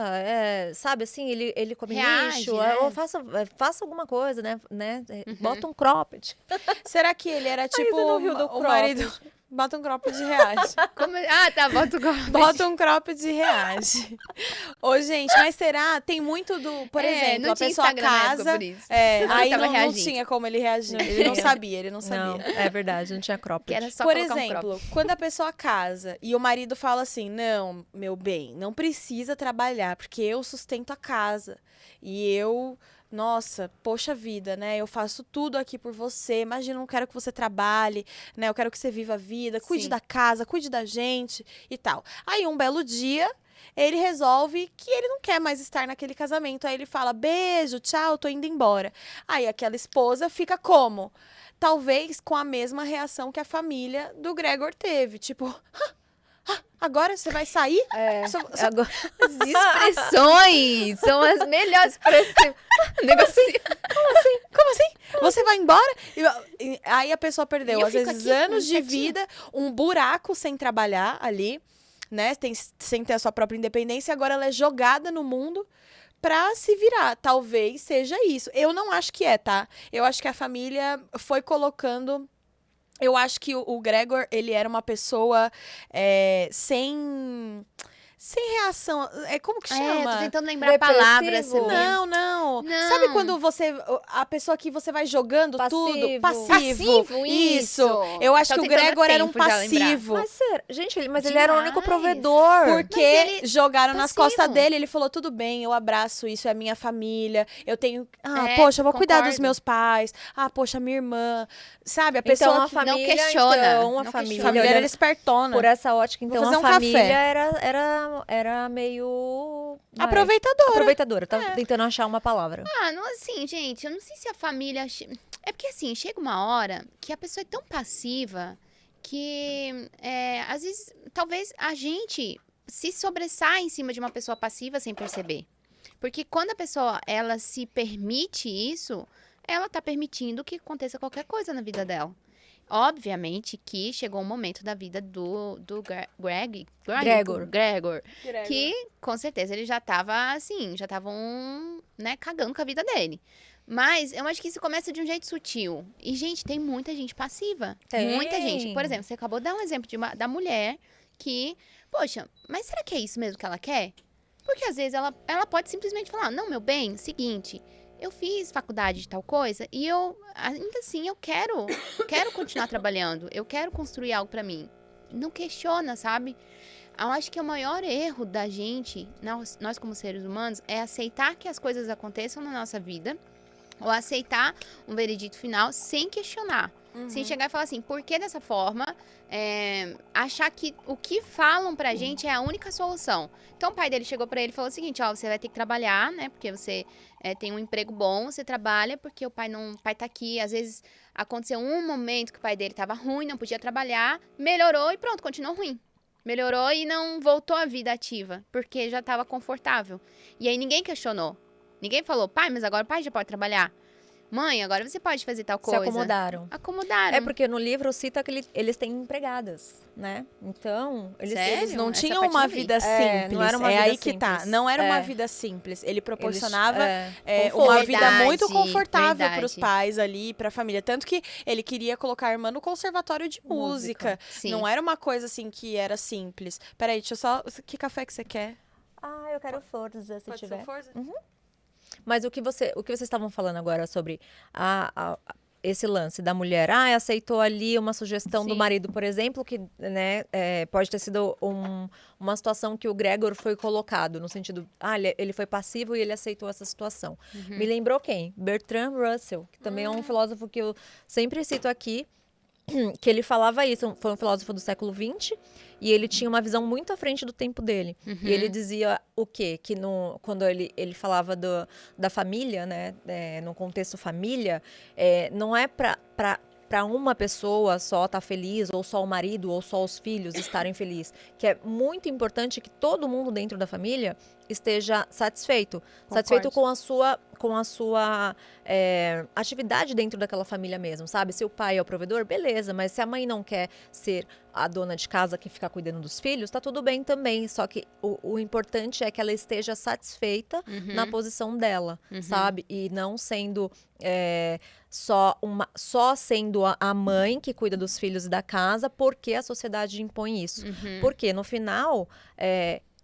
sabe assim, ele come Reage, lixo, né? ou faça alguma coisa, né? Bota um cropped. Será que ele era tipo você não viu do o marido... Bota um cropped e reage. Ah, tá, bota o cropped. Bota um cropped e reage. Ô, gente, mas será? Tem muito do... Por exemplo, não a tinha pessoa Instagram na época, casa... por isso. Aí tava não reagindo. tinha como ele reagir. Ele não sabia, ele não sabia. Não, é verdade, não tinha cropped. Que era só Por colocar um exemplo, cropped. quando a pessoa casa e o marido fala assim, não, meu bem, não precisa trabalhar, porque eu sustento a casa. E eu, nossa, poxa vida, né? Eu faço tudo aqui por você. Imagina, eu não quero que você trabalhe, né? Eu quero que você viva a vida, cuide Sim. da casa, cuide da gente e tal. Aí, um belo dia, ele resolve que ele não quer mais estar naquele casamento. Aí ele fala, beijo, tchau, tô indo embora. Aí aquela esposa fica como? Talvez com a mesma reação que a família do Gregor teve. Tipo, agora você vai sair? Agora, As expressões são as melhores expressões. Negocinho. Como assim? Você vai embora? Aí a pessoa perdeu, E eu às fico vezes, aqui anos de quietinha. vida, um buraco sem trabalhar ali, né? Sem ter a sua própria independência. Agora ela é jogada no mundo pra se virar. Talvez seja isso. Eu não acho que é, tá? Eu acho que a família foi colocando... Eu acho que o Gregor, ele era uma pessoa sem reação. Como que chama? Tô tentando lembrar a palavra. Depressivo? Celina. Não. Não. Sabe quando a pessoa que você vai jogando tudo? Passivo. Passivo, isso. Eu acho Tô que o tentando Gregor era um tempo já lembrar. passivo. Gente, ele era o único Demais. provedor. Porque Mas ele- jogaram nas passivo. costas dele, ele falou, tudo bem, eu abraço isso, é minha família, eu tenho... poxa, eu vou cuidar dos concordo. meus pais, poxa, minha irmã, sabe? A pessoa Então, a que... família, questiona, então, não a questiona. família, A família era olhando espertona. por essa ótica, então, fazer a um família café. era meio... Aproveitadora. Tava tentando achar uma palavra. Não, assim, gente, eu não sei se a família... É porque, assim, chega uma hora que a pessoa é tão passiva que, às vezes, talvez a gente se sobressai em cima de uma pessoa passiva sem perceber. Porque quando a pessoa, ela se permite isso, ela tá permitindo que aconteça qualquer coisa na vida dela. Obviamente que chegou um momento da vida do Gregor, que com certeza ele já tava assim, já estavam, né, cagando com a vida dele. Mas eu acho que isso começa de um jeito sutil. E, gente, tem muita gente passiva. Tem. Muita gente. Por exemplo, você acabou de dar um exemplo da mulher que, poxa, mas será que é isso mesmo que ela quer? Porque às vezes ela pode simplesmente falar, não, meu bem, seguinte, eu fiz faculdade de tal coisa e eu, ainda assim, eu quero continuar trabalhando, eu quero construir algo pra mim. Não questiona, sabe? Eu acho que o maior erro da gente, nós como seres humanos, é aceitar que as coisas aconteçam na nossa vida ou aceitar um veredito final sem questionar. Sem chegar e falar assim, por que dessa forma? Achar que o que falam pra gente é a única solução. Então o pai dele chegou pra ele e falou o seguinte, você vai ter que trabalhar, né? Porque você tem um emprego bom, você trabalha, porque o pai tá aqui. Às vezes aconteceu um momento que o pai dele tava ruim, não podia trabalhar, melhorou e pronto, continuou ruim. Melhorou e não voltou à vida ativa, porque já tava confortável. E aí ninguém questionou. Ninguém falou, pai, mas agora o pai já pode trabalhar. Mãe, agora você pode fazer tal coisa. Se acomodaram. Acomodaram. É porque no livro cita que eles têm empregadas, né? Então, Sério? Eles não Essa tinham parte uma eu não vi. vida simples. não era uma vida aí que tá. simples. Não era uma É. vida simples. Ele proporcionava conforto. uma vida Verdade, muito confortável verdade. para os pais ali, para a família. Tanto que ele queria colocar a irmã no conservatório de música. Sim. Não era uma coisa assim que era simples. Peraí, deixa eu só... Que café que você quer? Eu quero Forza, se tiver. Forza? Mas o que vocês estavam falando agora sobre esse lance da mulher, aceitou ali uma sugestão do Sim. marido, por exemplo, que, né, pode ter sido uma situação que o Gregor foi colocado, no sentido, ele foi passivo e ele aceitou essa situação. Me lembrou quem? Bertrand Russell, que também é um filósofo que eu sempre cito aqui, que ele falava isso, foi um filósofo do século XX, e ele tinha uma visão muito à frente do tempo dele. E ele dizia o quê? Que quando ele falava da família, né, no contexto família, não é para uma pessoa só estar feliz, ou só o marido, ou só os filhos estarem felizes. Que é muito importante que todo mundo dentro da família esteja satisfeito. Concordo. Satisfeito com a sua atividade dentro daquela família mesmo, sabe? Se o pai é o provedor, beleza, mas se a mãe não quer ser a dona de casa que fica cuidando dos filhos, tá tudo bem também. Só que o importante é que ela esteja satisfeita na posição dela, sabe? E não sendo só sendo a mãe que cuida dos filhos e da casa, porque a sociedade impõe isso. Porque no final,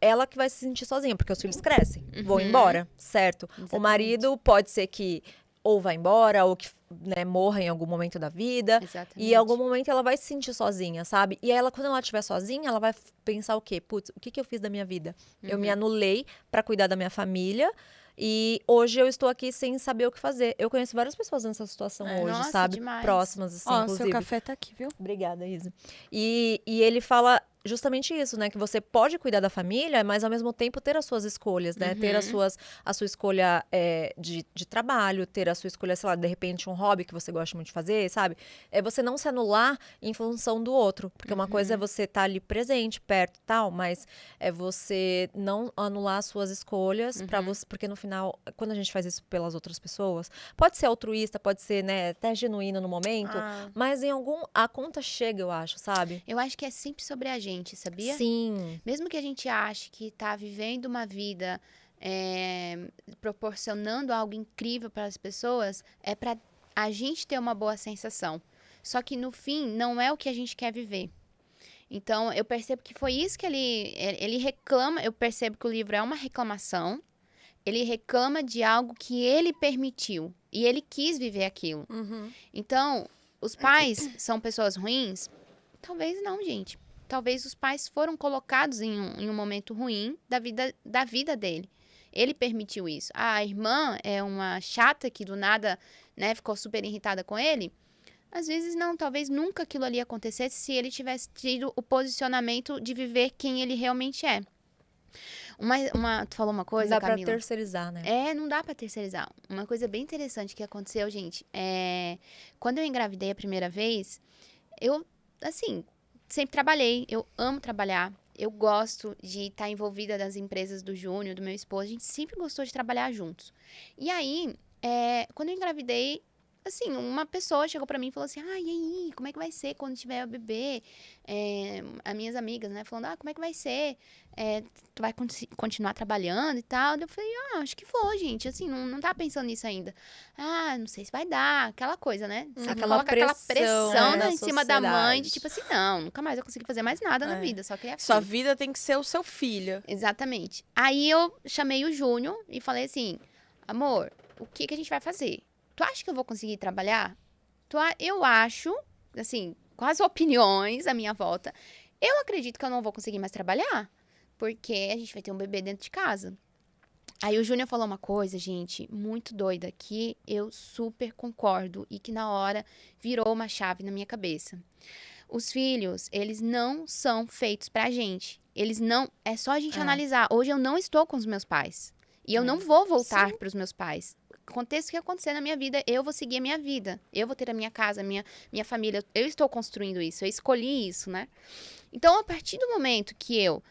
ela que vai se sentir sozinha, porque os filhos crescem, vão embora, certo? Exatamente. O marido pode ser que ou vá embora, ou que morra em algum momento da vida. Exatamente. E em algum momento ela vai se sentir sozinha, sabe? E ela, quando ela estiver sozinha, ela vai pensar o quê? Putz, o que eu fiz da minha vida? Eu me anulei pra cuidar da minha família. E hoje eu estou aqui sem saber o que fazer. Eu conheço várias pessoas nessa situação hoje, nossa, sabe? demais. Próximas, assim, inclusive. Seu café tá aqui, viu? Obrigada, Isa. E ele fala justamente isso, né? Que você pode cuidar da família, mas ao mesmo tempo ter as suas escolhas, né? Ter a sua escolha de trabalho, ter a sua escolha, sei lá, de repente um hobby que você gosta muito de fazer, sabe? É você não se anular em função do outro. Porque uma coisa é você estar ali presente, perto e tal, mas é você não anular as suas escolhas pra você. Porque no final, quando a gente faz isso pelas outras pessoas, pode ser altruísta, pode ser, né, até genuíno no momento, mas a conta chega, eu acho, sabe? Eu acho que é sempre sobre a gente, sabia? Sim. Mesmo que a gente ache que tá vivendo uma vida proporcionando algo incrível para as pessoas, é para a gente ter uma boa sensação. Só que no fim, não é o que a gente quer viver. Então, eu percebo que foi isso que ele reclama. Eu percebo que o livro é uma reclamação. Ele reclama de algo que ele permitiu. E ele quis viver aquilo. Então, os pais são pessoas ruins? Talvez não, gente. Talvez os pais foram colocados em um momento ruim da vida dele. Ele permitiu isso. A irmã é uma chata que do nada, né, ficou super irritada com ele. Às vezes não, talvez nunca aquilo ali acontecesse se ele tivesse tido o posicionamento de viver quem ele realmente é. Tu falou uma coisa, Não dá Camila? pra terceirizar, né? Não dá pra terceirizar. Uma coisa bem interessante que aconteceu, gente, quando eu engravidei a primeira vez, eu, assim, sempre trabalhei, eu amo trabalhar, eu gosto de estar envolvida nas empresas do Júnior, do meu esposo, a gente sempre gostou de trabalhar juntos. E aí, quando eu engravidei, assim, uma pessoa chegou pra mim e falou assim, e aí, como é que vai ser quando tiver o bebê? As minhas amigas, né, falando, como é que vai ser? Tu vai continuar trabalhando e tal? Eu falei, acho que vou, gente, assim, não tava pensando nisso ainda. Não sei se vai dar, aquela coisa, né? Você coloca aquela pressão em cima da mãe, de tipo assim, não, nunca mais eu consegui fazer mais nada na vida, só queria filho. Sua vida tem que ser o seu filho. Exatamente. Aí eu chamei o Júnior e falei assim, amor, o que a gente vai fazer? Tu acha que eu vou conseguir trabalhar? Eu acho, assim, com as opiniões à minha volta, eu acredito que eu não vou conseguir mais trabalhar, porque a gente vai ter um bebê dentro de casa. Aí o Júnior falou uma coisa, gente, muito doida, que eu super concordo e que na hora virou uma chave na minha cabeça. Os filhos, eles não são feitos pra gente. Eles não... É só a gente analisar. Hoje eu não estou com os meus pais. E eu não vou voltar pros meus pais. Aconteça o que acontecer na minha vida, eu vou seguir a minha vida. Eu vou ter a minha casa, a minha família. Eu estou construindo isso, eu escolhi isso, né? Então, a partir do momento que eu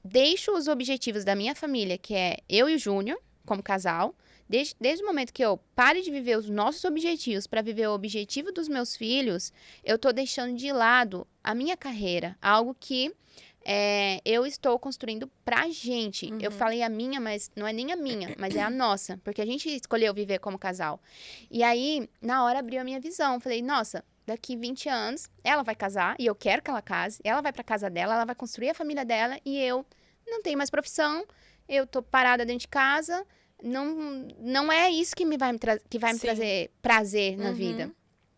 deixo os objetivos da minha família, que é eu e o Júnior, como casal, desde o momento que eu pare de viver os nossos objetivos para viver o objetivo dos meus filhos, eu tô deixando de lado a minha carreira, algo que eu estou construindo pra gente. Eu falei a minha, mas não é nem a minha, mas é a nossa. Porque a gente escolheu viver como casal. E aí, na hora, abriu a minha visão. Falei, nossa, daqui 20 anos, ela vai casar, e eu quero que ela case. Ela vai pra casa dela, ela vai construir a família dela, e eu não tenho mais profissão, eu tô parada dentro de casa. Não é isso que vai me trazer prazer na vida.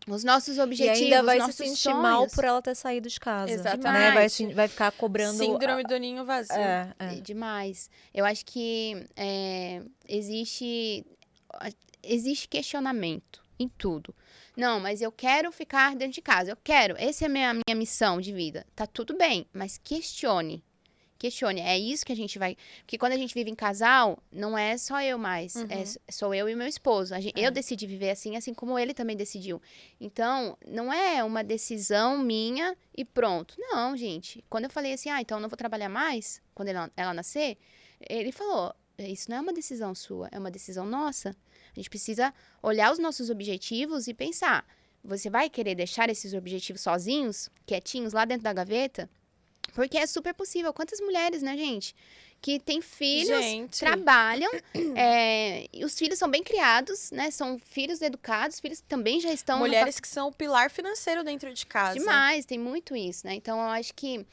Os nossos objetivos, e ainda vai nossos se sentir sonhos. mal por ela ter saído de casa. Exatamente. Né? Vai ficar cobrando... Síndrome do ninho vazio. Demais. Eu acho que existe questionamento em tudo. Não, mas eu quero ficar dentro de casa. Eu quero. Essa é a minha missão de vida. Tá tudo bem, mas questione. É isso que a gente vai... Porque quando a gente vive em casal, não é só eu mais. Sou eu e meu esposo. Eu decidi viver assim como ele também decidiu. Então, não é uma decisão minha e pronto. Não, gente. Quando eu falei assim, então eu não vou trabalhar mais, quando ela nascer, Ele falou, isso não é uma decisão sua, é uma decisão nossa. A gente precisa olhar os nossos objetivos e pensar, você vai querer deixar esses objetivos sozinhos, quietinhos, lá dentro da gaveta? Porque é super possível. Quantas mulheres, né, gente? Que têm filhos, trabalham, e os filhos são bem criados, né? São filhos educados, filhos que também já estão... Mulheres que são o pilar financeiro dentro de casa. Demais, tem muito isso, né? Então, eu acho que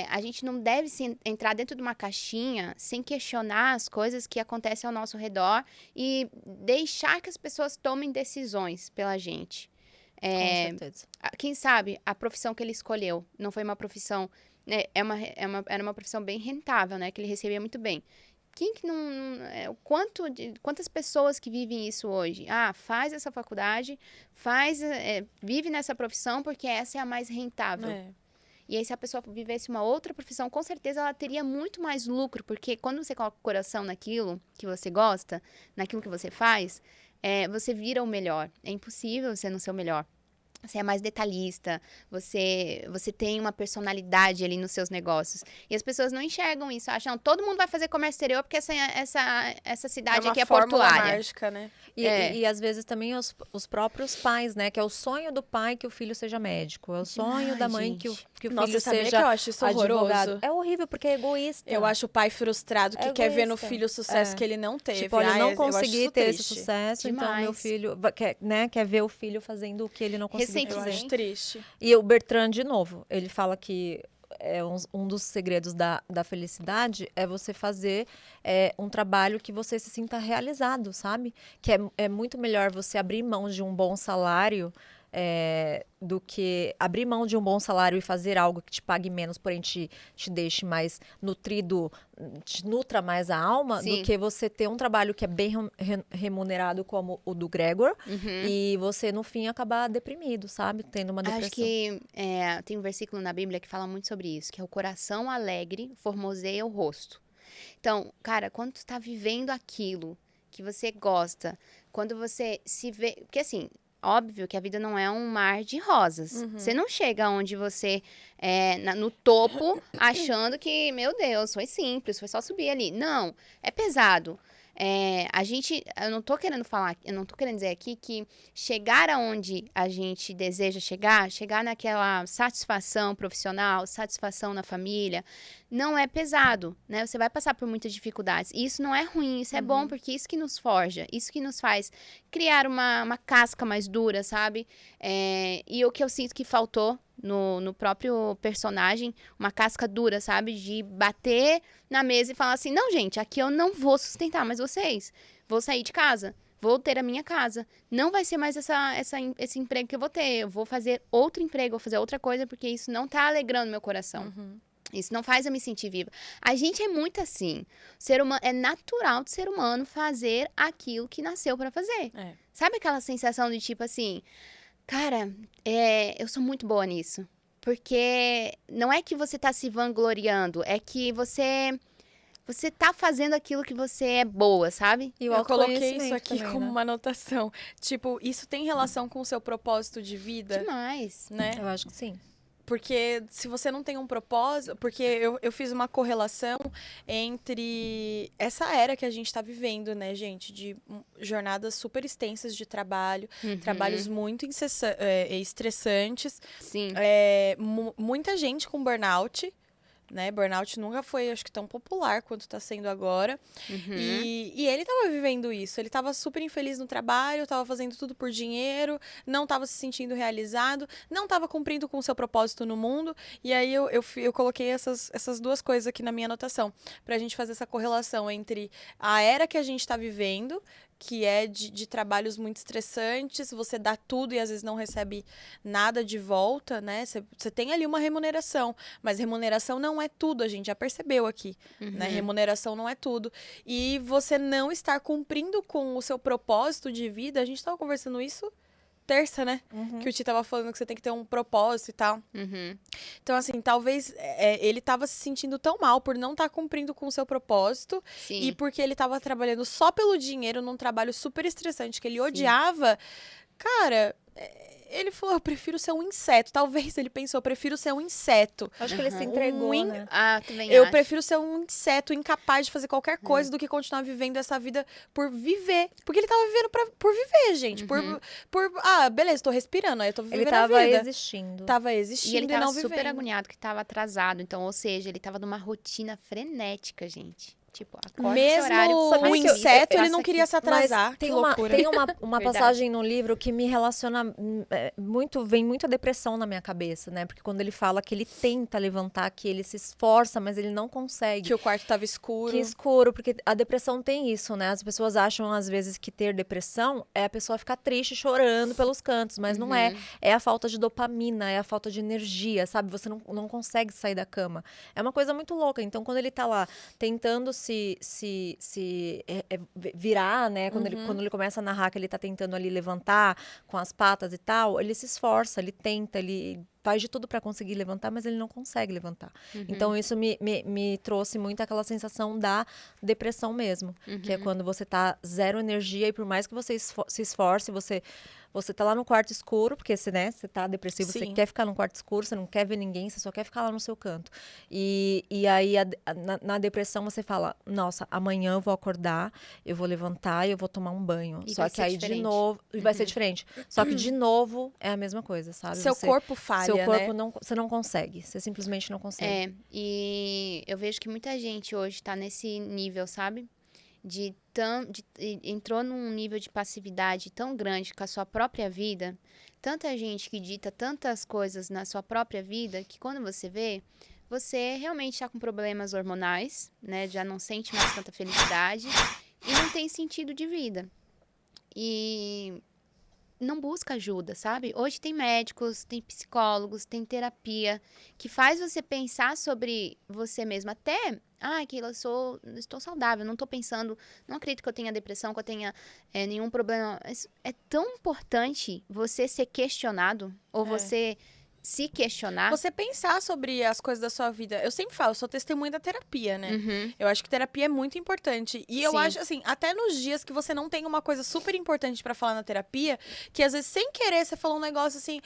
a gente não deve entrar dentro de uma caixinha sem questionar as coisas que acontecem ao nosso redor e deixar que as pessoas tomem decisões pela gente. Com certeza. Quem sabe a profissão que ele escolheu não foi uma profissão... era uma profissão bem rentável, né? Que ele recebia muito bem. Quem que não... quantas pessoas que vivem isso hoje? Faz essa faculdade, vive nessa profissão porque essa é a mais rentável. E aí, se a pessoa vivesse uma outra profissão, com certeza ela teria muito mais lucro, porque quando você coloca o coração naquilo que você gosta, naquilo que você faz, você vira o melhor. É impossível você não ser o melhor. Você é mais detalhista, você tem uma personalidade ali nos seus negócios. E as pessoas não enxergam isso, acham que todo mundo vai fazer comércio exterior porque essa cidade aqui é portuária. Mágica, né? E às vezes também os próprios pais, né? Que é o sonho do pai que o filho seja médico. É o sonho da mãe que o filho seja que eu acho isso advogado. horroroso? É horrível, porque é egoísta. Eu acho o pai frustrado que quer ver no filho o sucesso que ele não teve. Tipo, olha, eu não consegui ter esse triste. sucesso, Demais. então meu filho quer ver o filho fazendo o que ele não conseguiu Eu fazer. acho triste. E o Bertrand, de novo, ele fala que um dos segredos da felicidade é você fazer um trabalho que você se sinta realizado, sabe? Que é muito melhor você abrir mão de um bom salário do que abrir mão de um bom salário e fazer algo que te pague menos, porém te deixe mais nutrido, te nutra mais a alma, Sim. do que você ter um trabalho que é bem remunerado como o do Gregor e você, no fim, acabar deprimido, sabe? Tendo uma depressão. Acho que tem um versículo na Bíblia que fala muito sobre isso, que é o coração alegre formoseia o rosto. Então, cara, quando tu tá vivendo aquilo que você gosta, quando você se vê... Porque assim... Óbvio que a vida não é um mar de rosas. Você não chega onde você no topo achando que, meu Deus, foi simples, foi só subir ali. Não, é pesado. Eu não tô querendo dizer aqui que chegar aonde a gente deseja chegar naquela satisfação profissional, satisfação na família, não é pesado, né? Você vai passar por muitas dificuldades. E isso não é ruim, isso é bom, porque isso que nos forja, isso que nos faz criar uma casca mais dura, sabe? E o que eu sinto que faltou no próprio personagem, uma casca dura, sabe? De bater na mesa e falar assim, não, gente, aqui eu não vou sustentar mais vocês. Vou sair de casa. Vou ter a minha casa. Não vai ser mais esse emprego que eu vou ter. Eu vou fazer outro emprego, vou fazer outra coisa, porque isso não tá alegrando meu coração. Isso não faz eu me sentir viva. A gente é muito assim. É natural do ser humano fazer aquilo que nasceu pra fazer. Sabe aquela sensação de tipo assim... Cara, eu sou muito boa nisso. Porque não é que você tá se vangloriando, é que você tá fazendo aquilo que você é boa, sabe? E eu coloquei isso aqui também, como uma anotação. Tipo, isso tem relação com o seu propósito de vida? Demais. Né? Eu acho que sim. Porque se você não tem um propósito... Porque eu fiz uma correlação entre essa era que a gente tá vivendo, né, gente? De jornadas super extensas de trabalho. Trabalhos muito estressantes. Sim. Muita gente com burnout. Né? Burnout nunca foi, acho que, tão popular quanto tá sendo agora. E ele tava vivendo isso. Ele tava super infeliz no trabalho, tava fazendo tudo por dinheiro, não tava se sentindo realizado, não tava cumprindo com o seu propósito no mundo. E aí eu coloquei essas duas coisas aqui na minha anotação, pra gente fazer essa correlação entre a era que a gente tá vivendo, que é de trabalhos muito estressantes, você dá tudo e às vezes não recebe nada de volta, né? Você tem ali uma remuneração, mas remuneração não é tudo, a gente já percebeu aqui, né? Remuneração não é tudo. E você não estar cumprindo com o seu propósito de vida, a gente estava conversando isso terça, né? Que o Ti tava falando que você tem que ter um propósito e tal. Então, assim, talvez ele tava se sentindo tão mal por não estar cumprindo com o seu propósito. Sim. E porque ele tava trabalhando só pelo dinheiro num trabalho super estressante que ele odiava. cara, ele falou, eu prefiro ser um inseto. Talvez ele pensou, eu prefiro ser um inseto. Acho que ele se entregou, né? Também eu acho. prefiro ser um inseto incapaz de fazer qualquer coisa do que continuar vivendo essa vida por viver. Porque ele tava vivendo por viver, gente. Beleza, tô respirando, aí eu tô vivendo Ele tava a vida. existindo. Tava existindo E ele tava não super vivendo. agoniado, que tava atrasado. Então, ou seja, ele tava numa rotina frenética, gente. Tipo, acorda Mesmo esse horário. o inseto, ele não queria se atrasar. Mas tem que uma, loucura. tem uma passagem no livro que me relaciona muito, vem muita depressão na minha cabeça, né? Porque quando ele fala que ele tenta levantar, que ele se esforça, mas ele não consegue. Que o quarto tava escuro. Que escuro, porque a depressão tem isso, né? As pessoas acham, às vezes, que ter depressão é a pessoa ficar triste, chorando pelos cantos, mas não é. É a falta de dopamina, é a falta de energia, sabe? Você não consegue sair da cama. É uma coisa muito louca. Então, quando ele tá lá tentando se virar, né? Quando ele começa a narrar que ele tá tentando ali levantar com as patas e tal, ele se esforça, ele tenta, ele faz de tudo para conseguir levantar, mas ele não consegue levantar. Então, isso me trouxe muito aquela sensação da depressão mesmo, que é quando você tá zero energia e por mais que você se esforce, você tá lá no quarto escuro, porque você tá depressivo, Sim. você quer ficar no quarto escuro, você não quer ver ninguém, você só quer ficar lá no seu canto. E aí, na depressão, você fala, nossa, amanhã eu vou acordar, eu vou levantar e eu vou tomar um banho. E Só vai que ser aí, diferente. de novo, vai ser diferente. Só que, de novo, é a mesma coisa, sabe? Seu corpo falha, Seu corpo né? você não consegue, você simplesmente não consegue. E eu vejo que muita gente hoje tá nesse nível, sabe? Entrou num nível de passividade tão grande com a sua própria vida, tanta gente que dita tantas coisas na sua própria vida, que quando você vê, você realmente está com problemas hormonais, né? Já não sente mais tanta felicidade e não tem sentido de vida. E não busca ajuda, sabe? Hoje tem médicos, tem psicólogos, tem terapia que faz você pensar sobre você mesmo. Até, que eu estou saudável, não estou pensando, não acredito que eu tenha depressão, que eu tenha nenhum problema. É tão importante você ser questionado ou você se questionar. Você pensar sobre as coisas da sua vida. Eu sempre falo, eu sou testemunha da terapia, né? Eu acho que terapia é muito importante. E eu acho, assim, até nos dias que você não tem uma coisa super importante pra falar na terapia, que às vezes, sem querer, você falou um negócio assim,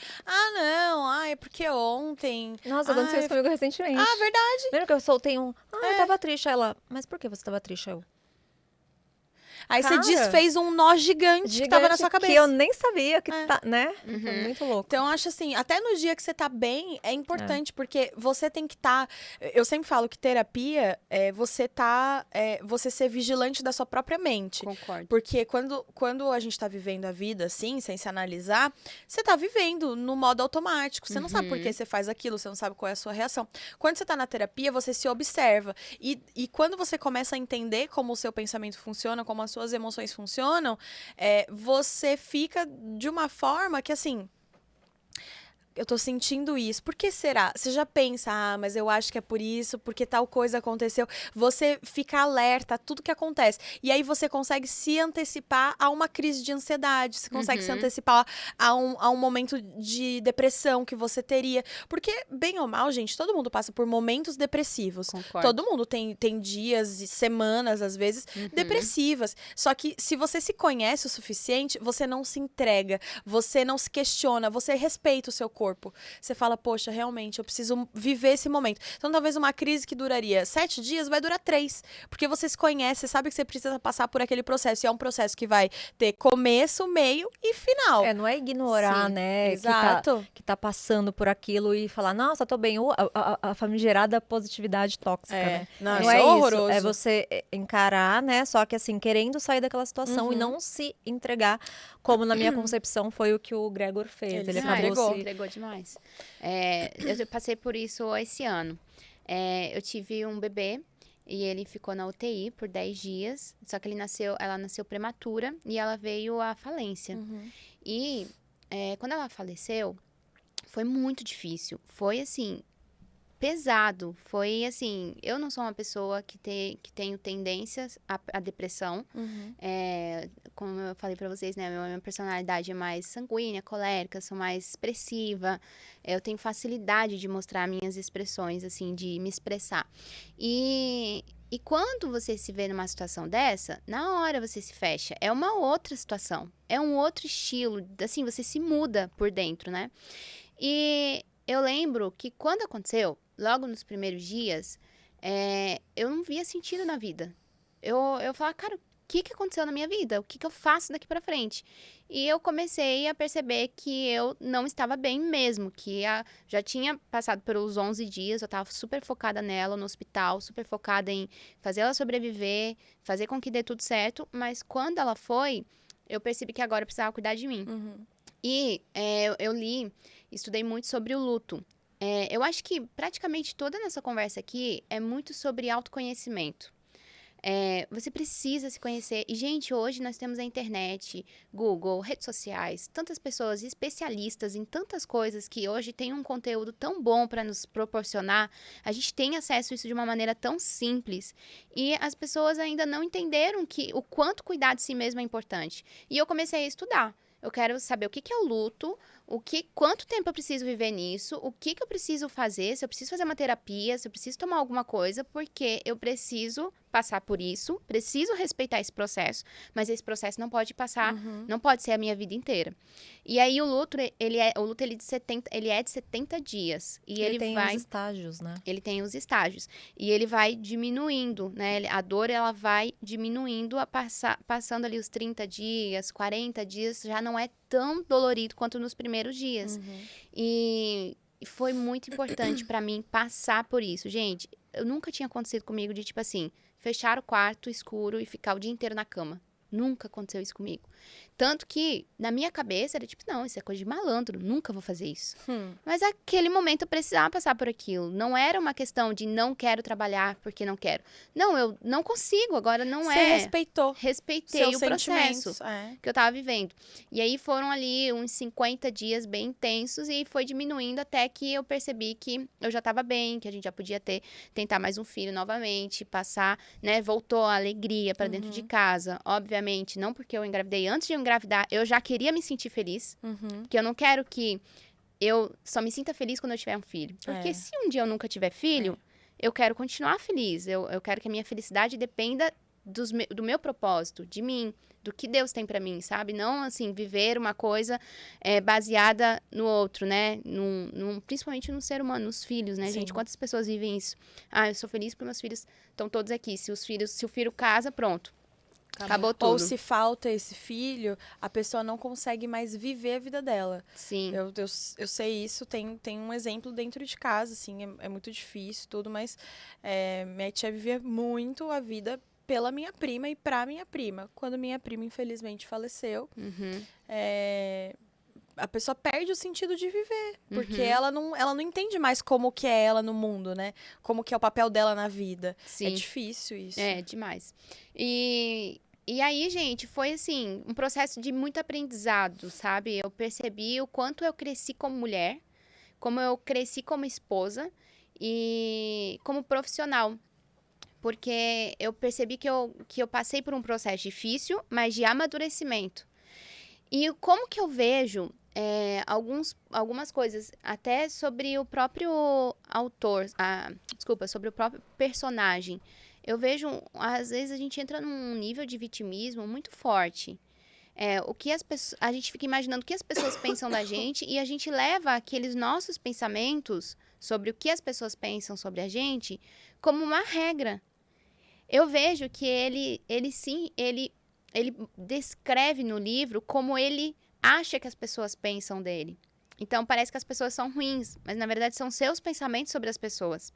é porque ontem... Nossa, aconteceu isso comigo recentemente. Verdade. Lembra que eu soltei eu tava triste. Aí ela, mas por que você tava triste? Aí você desfez um nó gigante que tava na sua cabeça. Que eu nem sabia que tá, né? Foi muito louco. Então, eu acho assim, até no dia que você tá bem, é importante, porque você tem que estar... Eu sempre falo que terapia é você ser vigilante da sua própria mente. Concordo. Porque quando a gente tá vivendo a vida assim, sem se analisar, você tá vivendo no modo automático. Você não sabe por que você faz aquilo, você não sabe qual é a sua reação. Quando você tá na terapia, você se observa. E quando você começa a entender como o seu pensamento funciona, como as suas emoções funcionam, você fica de uma forma que, assim, eu tô sentindo isso. Por que será? Você já pensa, mas eu acho que é por isso, porque tal coisa aconteceu. Você fica alerta a tudo que acontece. E aí você consegue se antecipar a uma crise de ansiedade, você consegue se antecipar a um momento de depressão que você teria. Porque, bem ou mal, gente, todo mundo passa por momentos depressivos. Concordo. Todo mundo tem dias e semanas, às vezes, depressivas. Só que se você se conhece o suficiente, você não se entrega, você não se questiona, você respeita o seu corpo. Você fala, poxa, realmente, eu preciso viver esse momento. Então, talvez uma crise que duraria 7 dias vai durar 3. Porque você se conhece, você sabe que você precisa passar por aquele processo. E é um processo que vai ter começo, meio e final. Não é ignorar, né? Exato. Que tá passando por aquilo e falar, nossa, tô bem. A famigerada positividade tóxica, né? Não é isso é horroroso. É você encarar, né? Só que assim, querendo sair daquela situação e não se entregar, como na minha concepção foi o que o Gregor fez. Ele acabou se... entregou demais. Eu passei por isso esse ano. Eu tive um bebê e ele ficou na UTI por 10 dias. Só que ela nasceu prematura e ela veio à falência. E quando ela faleceu, foi muito difícil. Foi assim, pesado. Foi assim, eu não sou uma pessoa que tenho tendências à depressão. Como eu falei pra vocês, né, minha personalidade é mais sanguínea, colérica, sou mais expressiva. Eu tenho facilidade de mostrar minhas expressões, assim, de me expressar. E E quando você se vê numa situação dessa, na hora você se fecha. É uma outra situação. É um outro estilo. Assim, você se muda por dentro, né? E eu lembro que quando aconteceu, logo nos primeiros dias, eu não via sentido na vida. Eu falava, cara, o que aconteceu na minha vida? O que eu faço daqui pra frente? E eu comecei a perceber que eu não estava bem mesmo, que já tinha passado pelos 11 dias, eu estava super focada nela no hospital, super focada em fazer ela sobreviver, fazer com que dê tudo certo, mas quando ela foi, eu percebi que agora eu precisava cuidar de mim. E eu estudei muito sobre o luto. Eu acho que praticamente toda nessa conversa aqui é muito sobre autoconhecimento. Você precisa se conhecer. E, gente, hoje nós temos a internet, Google, redes sociais, tantas pessoas especialistas em tantas coisas que hoje tem um conteúdo tão bom para nos proporcionar. A gente tem acesso a isso de uma maneira tão simples. E as pessoas ainda não entenderam o quanto cuidar de si mesmo é importante. E eu comecei a estudar. Eu quero saber o que é o luto, quanto tempo eu preciso viver nisso, o que eu preciso fazer, se eu preciso fazer uma terapia, se eu preciso tomar alguma coisa, porque eu preciso passar por isso, preciso respeitar esse processo, mas esse processo não pode passar, não pode ser a minha vida inteira. E aí o luto, ele é de 70 dias. E ele tem vai, os estágios, né? Ele tem os estágios. E ele vai diminuindo, né? A dor, ela vai diminuindo, passando ali os 30 dias, 40 dias, já não é tão dolorido quanto nos primeiros dias. E foi muito importante pra mim passar por isso. Gente, eu nunca tinha acontecido comigo de, tipo assim, fechar o quarto escuro e ficar o dia inteiro na cama. Nunca aconteceu isso comigo. Tanto que, na minha cabeça, era tipo, não, isso é coisa de malandro, nunca vou fazer isso. Mas naquele momento eu precisava passar por aquilo. Não era uma questão de não quero trabalhar porque não quero. Não, eu não consigo, agora não Você respeitou. Respeitei o processo sentimentos. que eu tava vivendo. E aí foram ali uns 50 dias bem intensos e foi diminuindo até que eu percebi que eu já tava bem, que a gente já podia tentar mais um filho novamente, passar, né, voltou a alegria pra dentro de casa. Obviamente, não porque eu engravidei antes de eu engravidar, eu já queria me sentir feliz, porque eu não quero que eu só me sinta feliz quando eu tiver um filho. Porque se um dia eu nunca tiver filho, eu quero continuar feliz. Eu quero que a minha felicidade dependa do meu propósito, de mim, do que Deus tem pra mim, sabe? Não, assim, viver uma coisa baseada no outro, né? Principalmente no ser humano, nos filhos, né, Sim. gente? Quantas pessoas vivem isso? Ah, eu sou feliz porque meus filhos estão todos aqui. Se o filho casa, pronto. Acabou tudo. Ou se falta esse filho, a pessoa não consegue mais viver a vida dela. Sim. Eu sei isso, tem um exemplo dentro de casa, assim, é muito difícil tudo, mas minha tia vivia muito a vida pela minha prima e pra minha prima. Quando minha prima, infelizmente, faleceu, a pessoa perde o sentido de viver, porque ela não entende mais como que é ela no mundo, né? Como que é o papel dela na vida. Sim. É difícil isso. É, demais. E aí, gente, foi assim, um processo de muito aprendizado, sabe? Eu percebi o quanto eu cresci como mulher, como eu cresci como esposa e como profissional. Porque eu percebi que eu passei por um processo difícil, mas de amadurecimento. E como que eu vejo algumas coisas, até sobre o próprio autor, sobre o próprio personagem. Eu vejo, às vezes, a gente entra num nível de vitimismo muito forte. A gente fica imaginando o que as pessoas pensam da gente e a gente leva aqueles nossos pensamentos sobre o que as pessoas pensam sobre a gente como uma regra. Eu vejo que ele descreve no livro como ele acha que as pessoas pensam dele. Então, parece que as pessoas são ruins, mas na verdade são seus pensamentos sobre as pessoas.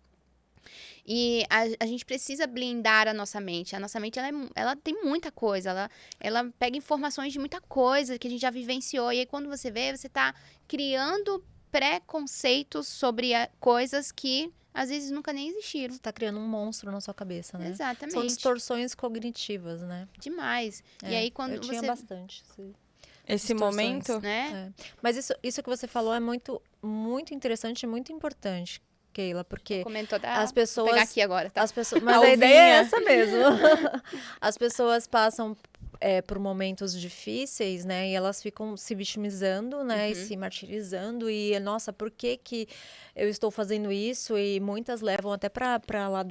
E a gente precisa blindar a nossa mente. A nossa mente, ela tem muita coisa. Ela pega informações de muita coisa que a gente já vivenciou. E aí, quando você vê, você tá criando preconceitos sobre coisas que, às vezes, nunca nem existiram. Você tá criando um monstro na sua cabeça, né? Exatamente. São distorções cognitivas, né? Demais. E aí, quando eu tinha bastante. Esse momento, né? Mas isso que você falou é muito, muito interessante e muito importante, Keila, porque as pessoas... Vou pegar aqui agora, tá? Mas a ideia é essa mesmo. As pessoas passam por momentos difíceis, né? E elas ficam se vitimizando, né? E se martirizando. E, nossa, por que que eu estou fazendo isso? E muitas levam até para lá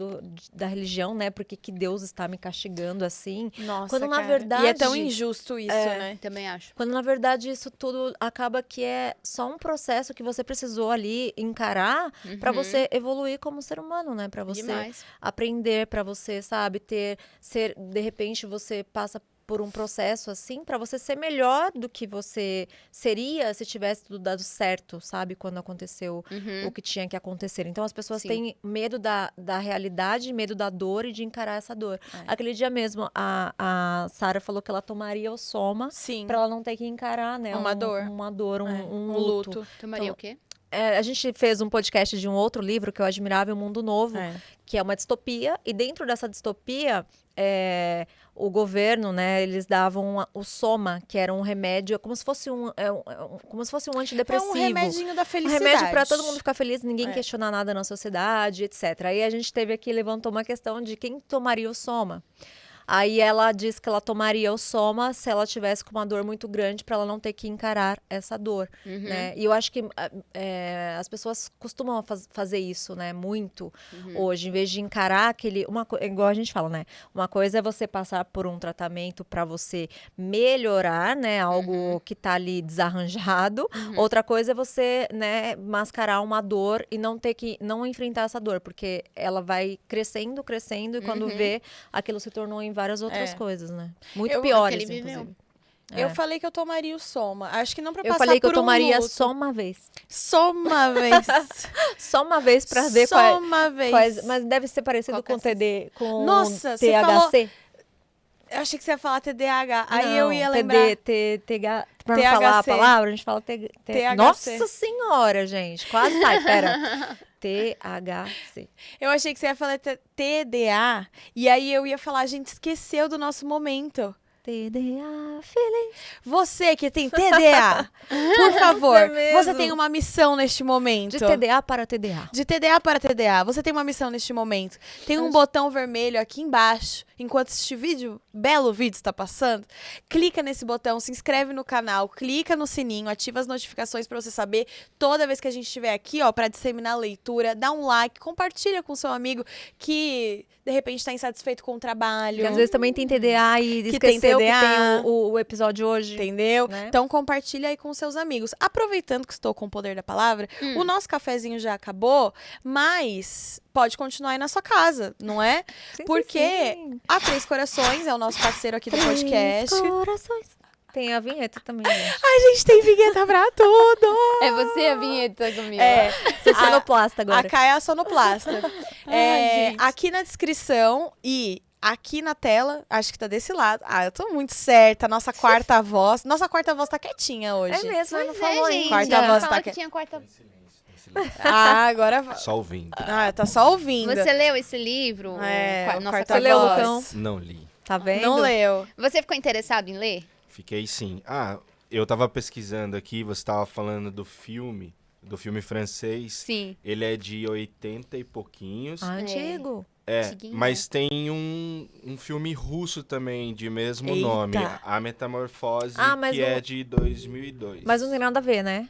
da religião, né? Por que que Deus está me castigando assim? Nossa, quando na cara. verdade... E é tão injusto isso, né? Também acho. Quando, na verdade, isso tudo acaba que é só um processo que você precisou ali encarar para você evoluir como ser humano, né? Para você aprender, para você, sabe, de repente você passa por um processo assim, para você ser melhor do que você seria se tivesse tudo dado certo, sabe? Quando aconteceu o que tinha que acontecer. Então, as pessoas têm medo da realidade, medo da dor e de encarar essa dor. Aquele dia mesmo, a Sara falou que ela tomaria o Soma para ela não ter que encarar, né? Uma dor, um luto. Tomaria então, o quê? A gente fez um podcast de um outro livro que eu admirava, O Mundo Novo, que é uma distopia. E dentro dessa distopia, o governo, né, eles davam o Soma, que era um remédio, como se fosse como se fosse um antidepressivo. É um remedinho da felicidade. Um remédio para todo mundo ficar feliz, ninguém questionar nada na sociedade, etc. Aí a gente teve aqui, levantou uma questão de quem tomaria o Soma. Aí ela disse que ela tomaria o Soma se ela tivesse com uma dor muito grande para ela não ter que encarar essa dor, né? E eu acho que as pessoas costumam fazer isso, né? Muito hoje, em vez de encarar igual a gente fala, né? Uma coisa é você passar por um tratamento para você melhorar, né? Algo que tá ali desarranjado. Outra coisa é você, né? Mascarar uma dor e não enfrentar essa dor, porque ela vai crescendo e quando vê, aquilo se tornou em várias outras coisas, né? Muito piores, inclusive. Eu falei que eu tomaria o Soma. Acho que não pra Eu passar falei que por eu tomaria luto. só uma vez. Só uma vez. Só uma vez pra ver Só uma vez. mas deve ser parecido com com Nossa, THC. você falou... Eu achei que você ia falar TDAH. Aí eu ia lembrar... Pra não falar a palavra, a gente fala THC. Nossa senhora, gente. Quase sai, pera. THC. Eu achei que você ia falar TDA. E aí eu ia falar, a gente esqueceu do nosso momento. TDA, feeling. Você que tem TDA, por favor, mesmo. você tem uma missão neste momento. De TDA para TDA. De TDA para TDA, você tem uma missão neste momento. Tem um botão vermelho aqui embaixo, enquanto este belo vídeo está passando. Clica nesse botão, se inscreve no canal, clica no sininho, ativa as notificações para você saber toda vez que a gente estiver aqui, ó, para disseminar a leitura. Dá um like, compartilha com seu amigo que de repente está insatisfeito com o trabalho. Que às vezes também tem TDA e esqueceu que tem o episódio hoje. Entendeu? Né? Então compartilha aí com seus amigos. Aproveitando que estou com o poder da palavra, o nosso cafezinho já acabou, mas pode continuar aí na sua casa, não é? Sim, Porque sim. a Três Corações é o nosso parceiro aqui do podcast. Três Corações. Tem a vinheta também, gente. A gente tem vinheta pra tudo! É você a vinheta comigo. Sou sonoplasta agora. A Kai é a sonoplasta. Ai, aqui na descrição e aqui na tela, acho que tá desse lado. Eu tô muito certa. Nossa quarta voz. Nossa quarta voz tá quietinha hoje. É mesmo, eu não Pois falou gente. ainda. Quarta voz Fala tá que tinha quarta... Agora... Só ouvindo. tá só ouvindo. Você leu esse livro? Quarta Nossa Você leu, voz. Lucão? Não li. Tá vendo? Não leu. Você ficou interessado em ler? Fiquei sim. Eu tava pesquisando aqui, você tava falando do filme francês. Sim. Ele é de 80 e pouquinhos. Antigo. antiguinho, Mas tem um filme russo também, de mesmo Eita. nome. A Metamorfose, mas que não- é de 2002. Mas não tem nada a ver, né?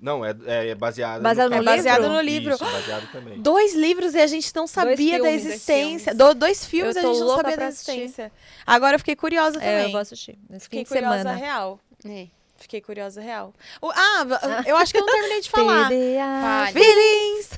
Não, é baseado Baseado no caso. livro? Baseado no livro. Isso, baseado também. 2 livros e a gente não sabia da filmes. existência. 2 filmes e Eu a tô gente não louca sabia da pra assistir. existência. Agora eu fiquei curiosa Eu também. vou assistir. Nesse Fiquei fim de curiosa semana. real. É. Fiquei curiosa real. Eu acho que eu não terminei de falar. TDA. Fale. Feelings!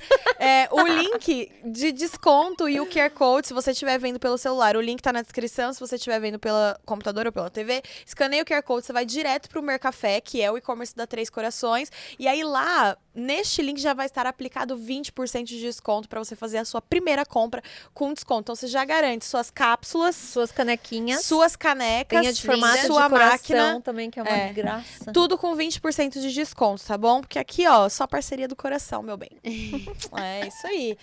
O link de desconto e o QR Code, se você estiver vendo pelo celular, o link tá na descrição. Se você estiver vendo pelo computador ou pela TV, escaneia o QR Code, você vai direto pro Mercafé, que é o e-commerce da Três Corações. E aí lá, neste link já vai estar aplicado 20% de desconto pra você fazer a sua primeira compra com desconto. Então você já garante suas cápsulas, Suas canequinhas. suas canecas, Tem a de formato sua de coração máquina. também, que é uma É. graça. Tudo com 20% de desconto, tá bom? Porque aqui, ó, só parceria do coração, meu bem. É isso aí.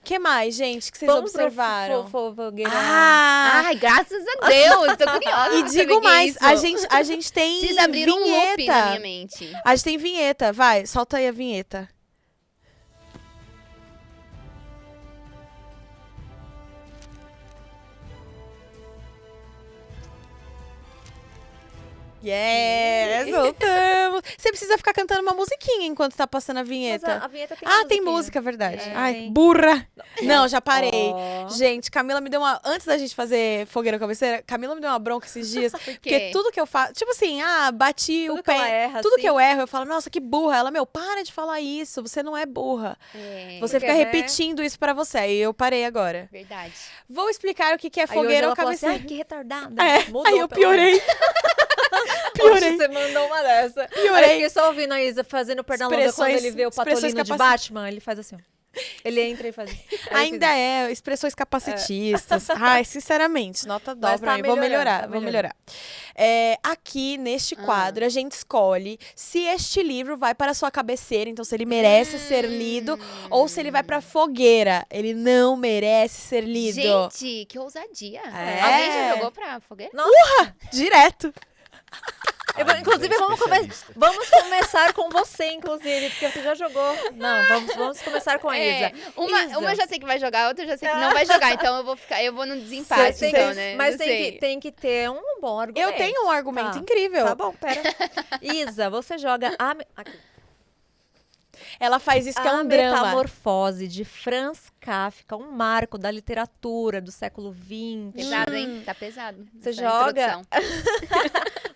Que mais, gente, que vocês Vamos pro observaram? fofogueira. Ai, graças a Deus, tô curiosa. E pra saber digo o que é mais, isso. a gente tem Vocês abriram um loop na minha vinheta. mente. A gente tem vinheta, vai, solta aí a vinheta. Yes, voltamos. Você precisa ficar cantando uma musiquinha enquanto tá passando a vinheta. Mas a vinheta tem tem musiquinha. música, verdade. É, Ai, tem. burra. Não, já parei. Ó. Gente, Camila me deu uma... Antes da gente fazer fogueira cabeceira, Camila me deu uma bronca esses dias. Por quê? Porque tudo que eu faço... Tipo assim, bati Tudo o que ela pé. erra, Tudo assim. que eu erro, eu falo, nossa, que burra. Ela, para de falar isso. Você não é burra. Você Porque, fica né? repetindo isso pra você. Aí eu parei agora. Verdade. Vou explicar o que é Aí hoje fogueira ou ela falou assim, cabeceira. ai, que retardada. Mudou, Aí eu pelo piorei. menos. Piorei. Hoje você mandou uma dessa. Piorei. Aí eu fiquei só ouvindo a Isa fazendo perna longa quando Expressões- ele vê o expressões Patolino de capaci- Batman. Ele faz assim, ó. Ele entra e faz assim. Aí eu Ainda fiz é, expressões capacitistas. Ai, sinceramente, nota dó Mas pra tá mim. Vou melhorando, melhorar, tá vou melhorando. melhorar. Aqui, neste quadro, a gente escolhe se este livro vai para a sua cabeceira, então se ele merece ser lido, ou se ele vai pra fogueira. Ele não merece ser lido. Gente, que ousadia. É. Alguém já jogou pra fogueira? Nossa, Direto. inclusive vamos começar com você, inclusive, porque você já jogou. Não, vamos começar com a Isa. Isa. Uma eu já sei que vai jogar, outra eu já sei que não vai jogar. Então eu vou no desempate, Você então, né? Mas Não sei. tem que ter um bom argumento. Eu tenho um argumento Tá. incrível. Tá bom, pera. Isa, você joga aqui. Ela faz isso que é A um drama. Metamorfose de Franz Kafka, um marco da literatura do século XX. Pesado, hein? Tá pesado. Você essa joga? introdução.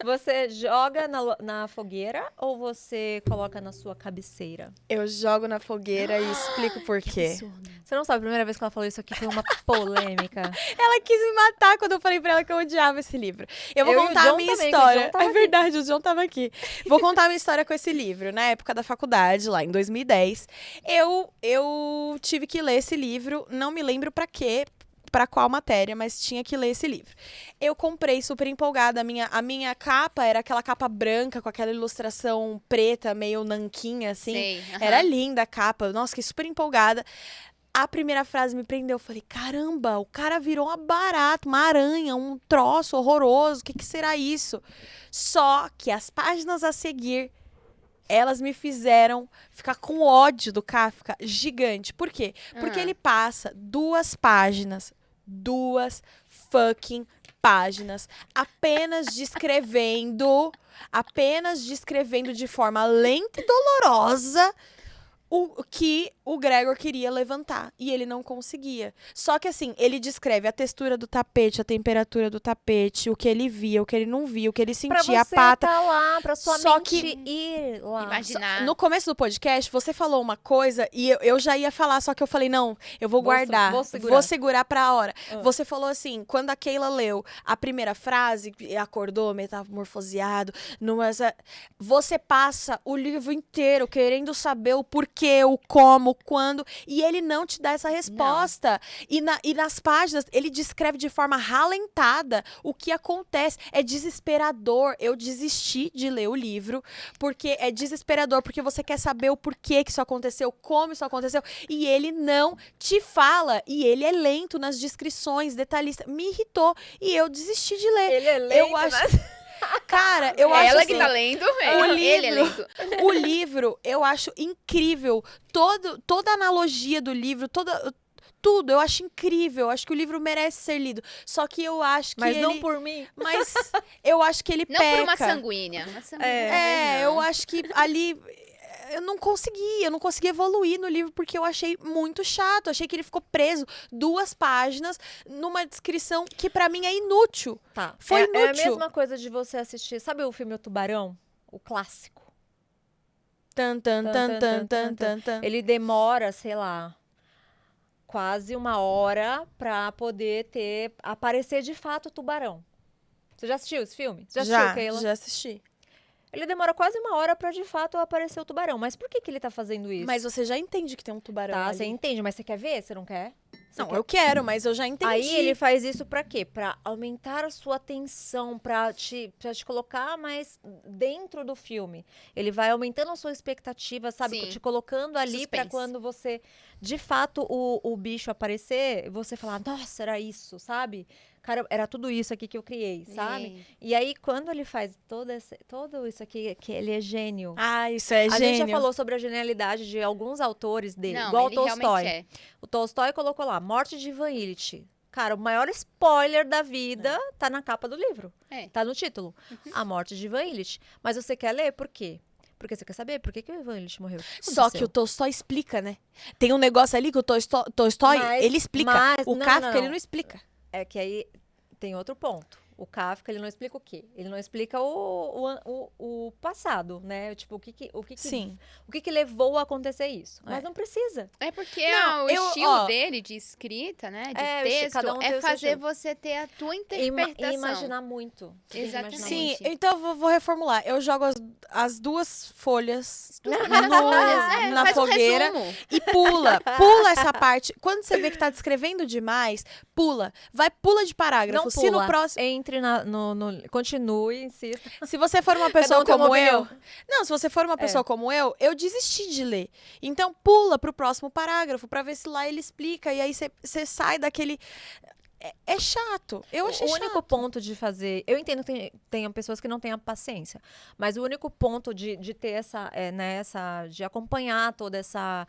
Você joga na fogueira ou você coloca na sua cabeceira? Eu jogo na fogueira e explico por quê. Absurdo. Você não sabe, a primeira vez que ela falou isso aqui foi uma polêmica. Ela quis me matar quando eu falei pra ela que eu odiava esse livro. Eu vou Eu e o contar a John minha também, que o John história. tava É aqui. verdade, o John tava aqui. Vou contar a minha história com esse livro. Na época da faculdade, lá em 2010, eu tive que ler esse livro, não me lembro pra quê, pra qual matéria, mas tinha que ler esse livro. Eu comprei super empolgada, a minha capa era aquela capa branca com aquela ilustração preta, meio nanquinha, assim. Sei, aham. Era linda a capa, nossa, fiquei super empolgada. A primeira frase me prendeu, eu falei, caramba, o cara virou uma barata, uma aranha, um troço horroroso, o que será isso? Só que as páginas a seguir, elas me fizeram ficar com ódio do Kafka gigante. Por quê? Porque ele passa 2 páginas, 2 fucking páginas, apenas descrevendo de forma lenta e dolorosa o que o Gregor queria levantar. E ele não conseguia. Só que assim, ele descreve a textura do tapete, a temperatura do tapete, o que ele via, o que ele não via, o que ele Pra sentia, a você pata. tá lá, pra sua Só mente que- ir lá. Imaginar. No começo do podcast, você falou uma coisa e eu já ia falar, só que eu falei, não, eu vou Vou guardar. vou segurar. segurar pra hora. Ah. Você falou assim, quando a Keila leu a primeira frase, e acordou metamorfoseado, você passa o livro inteiro querendo saber o porquê, o como, o quando, e ele não te dá essa resposta. E nas páginas, ele descreve de forma ralentada o que acontece. É desesperador. Eu desisti de ler o livro, porque é desesperador, porque você quer saber o porquê que isso aconteceu, como isso aconteceu, e ele não te fala, e ele é lento nas descrições, detalhista. Me irritou, e eu desisti de ler. Ele é lento, Eu acho... Cara, eu É acho ela assim, que tá lendo, ele é lento. o livro, eu acho incrível. Toda a analogia do livro, tudo, eu acho incrível. Eu acho que o livro merece ser lido. Só que eu acho que Mas ele... não por mim. Mas eu acho que ele Não peca. por uma sanguínea. Uma sanguínea É, não. eu acho que ali... Eu não consegui evoluir no livro porque eu achei muito chato. Achei que ele ficou preso 2 páginas numa descrição que pra mim é inútil. Tá. Foi É a inútil. mesma coisa de você assistir. Sabe o filme O Tubarão? O clássico. Tan, tan, tan, tan, tan, tan, tan. Ele demora, sei lá, quase 1 hora pra poder aparecer de fato o tubarão. Você já assistiu esse filme? Você já assistiu, Keila? Já assisti. Ele demora quase 1 hora pra de fato aparecer o tubarão. Mas por que ele tá fazendo isso? Mas você já entende que tem um tubarão Tá, ali. você entende, mas você quer ver? Você não quer? Você Não, quer? eu quero, mas eu já entendi. Aí ele faz isso pra quê? Pra aumentar a sua atenção, pra te colocar mais dentro do filme. Ele vai aumentando a sua expectativa, sabe? Sim. Te colocando ali pra Suspense. quando você, de fato, o bicho aparecer, você falar, nossa, era isso, sabe? Cara, era tudo isso aqui que eu criei, sabe? E aí, quando ele faz todo isso aqui, que ele é gênio. Ah, isso é A gênio. gente já falou sobre a genialidade de alguns autores dele, Não, igual o ele Tolstói. realmente é. O Tolstói colocou lá, Morte de Ivan Ilitch. Cara, o maior spoiler da vida tá na capa do livro. Tá no título. A morte de Ivan Ilitch. Mas você quer ler por quê? Porque você quer saber por que o Ivan Ilitch morreu. Só que o Tolstói explica, né? Tem um negócio ali que o Tolstói, ele explica. O Kafka, ele não explica. É que aí tem outro ponto. O Kafka, ele não explica o quê? Ele não explica o passado, né? Tipo, o que levou a acontecer isso. Mas não precisa. É porque o estilo dele de escrita, né? De texto, cada um tem o seu fazer estilo. você ter a tua interpretação. E imaginar muito. Exatamente. Sim, então eu vou reformular. Eu jogo as duas folhas na fogueira e pula essa parte. Quando você vê que tá descrevendo demais, pula de parágrafo. Não Se pula. no próximo... Entre continue, insista. Se você for uma pessoa como eu... opinião. Não, se você for uma pessoa como eu desisti de ler. Então pula pro próximo parágrafo pra ver se lá ele explica. E aí você sai daquele... É chato. Eu achei chato. O único ponto de fazer... Eu entendo que tem pessoas que não têm a paciência. Mas o único ponto de ter de acompanhar toda essa...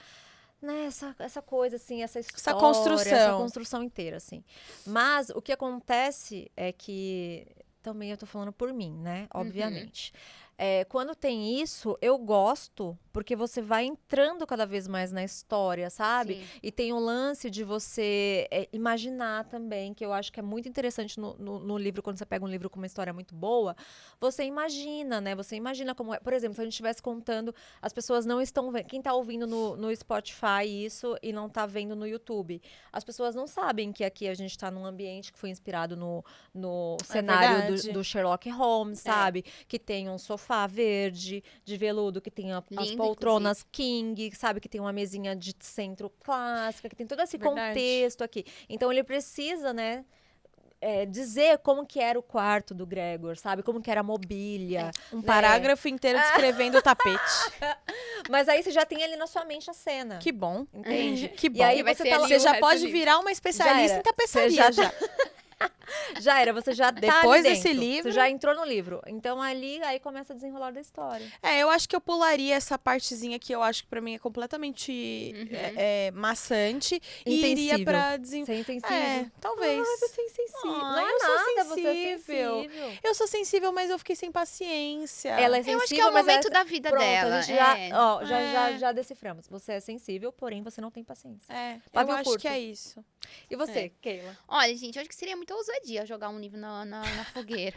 Né, essa coisa, assim, essa história, essa construção inteira, assim. Mas o que acontece é que, também eu tô falando por mim, né, obviamente. Quando tem isso, eu gosto, porque você vai entrando cada vez mais na história, sabe? Sim. E tem o lance de você imaginar também, que eu acho que é muito interessante no livro, quando você pega um livro com uma história muito boa, você imagina, né? Você imagina como é. Por exemplo, se a gente estivesse contando, as pessoas não estão vendo. Quem tá ouvindo no Spotify isso e não tá vendo no YouTube, as pessoas não sabem que aqui a gente tá num ambiente que foi inspirado no cenário do Sherlock Holmes, sabe? Que tem um sofá verde, de veludo, que tem as poltronas King, sabe? Que tem uma mesinha de centro clássica, que tem todo esse contexto aqui. Então, ele precisa, né, dizer como que era o quarto do Gregor, sabe? Como que era a mobília. Um parágrafo inteiro descrevendo o tapete. Mas aí você já tem ali na sua mente a cena. Que bom. Entende? Que bom. E aí você já pode virar uma especialista em tapeçaria. Já era, você já tá depois ali desse dentro, livro. você já entrou no livro. Então aí começa a desenrolar da história. Eu acho que eu pularia essa partezinha que eu acho que pra mim é completamente maçante. E iria pra Ser insensível. Talvez. Você é insensível. Não é eu sou nada, sensível. você é sensível. Eu sou sensível, mas eu fiquei sem paciência. Ela é sensível, eu acho que é o mas momento da vida pronto, dela. A gente já deciframos. Você é sensível, porém você não tem paciência. Eu acho que é isso. E você, Keila? Olha, gente, eu acho que seria muita ousadia jogar um livro na fogueira.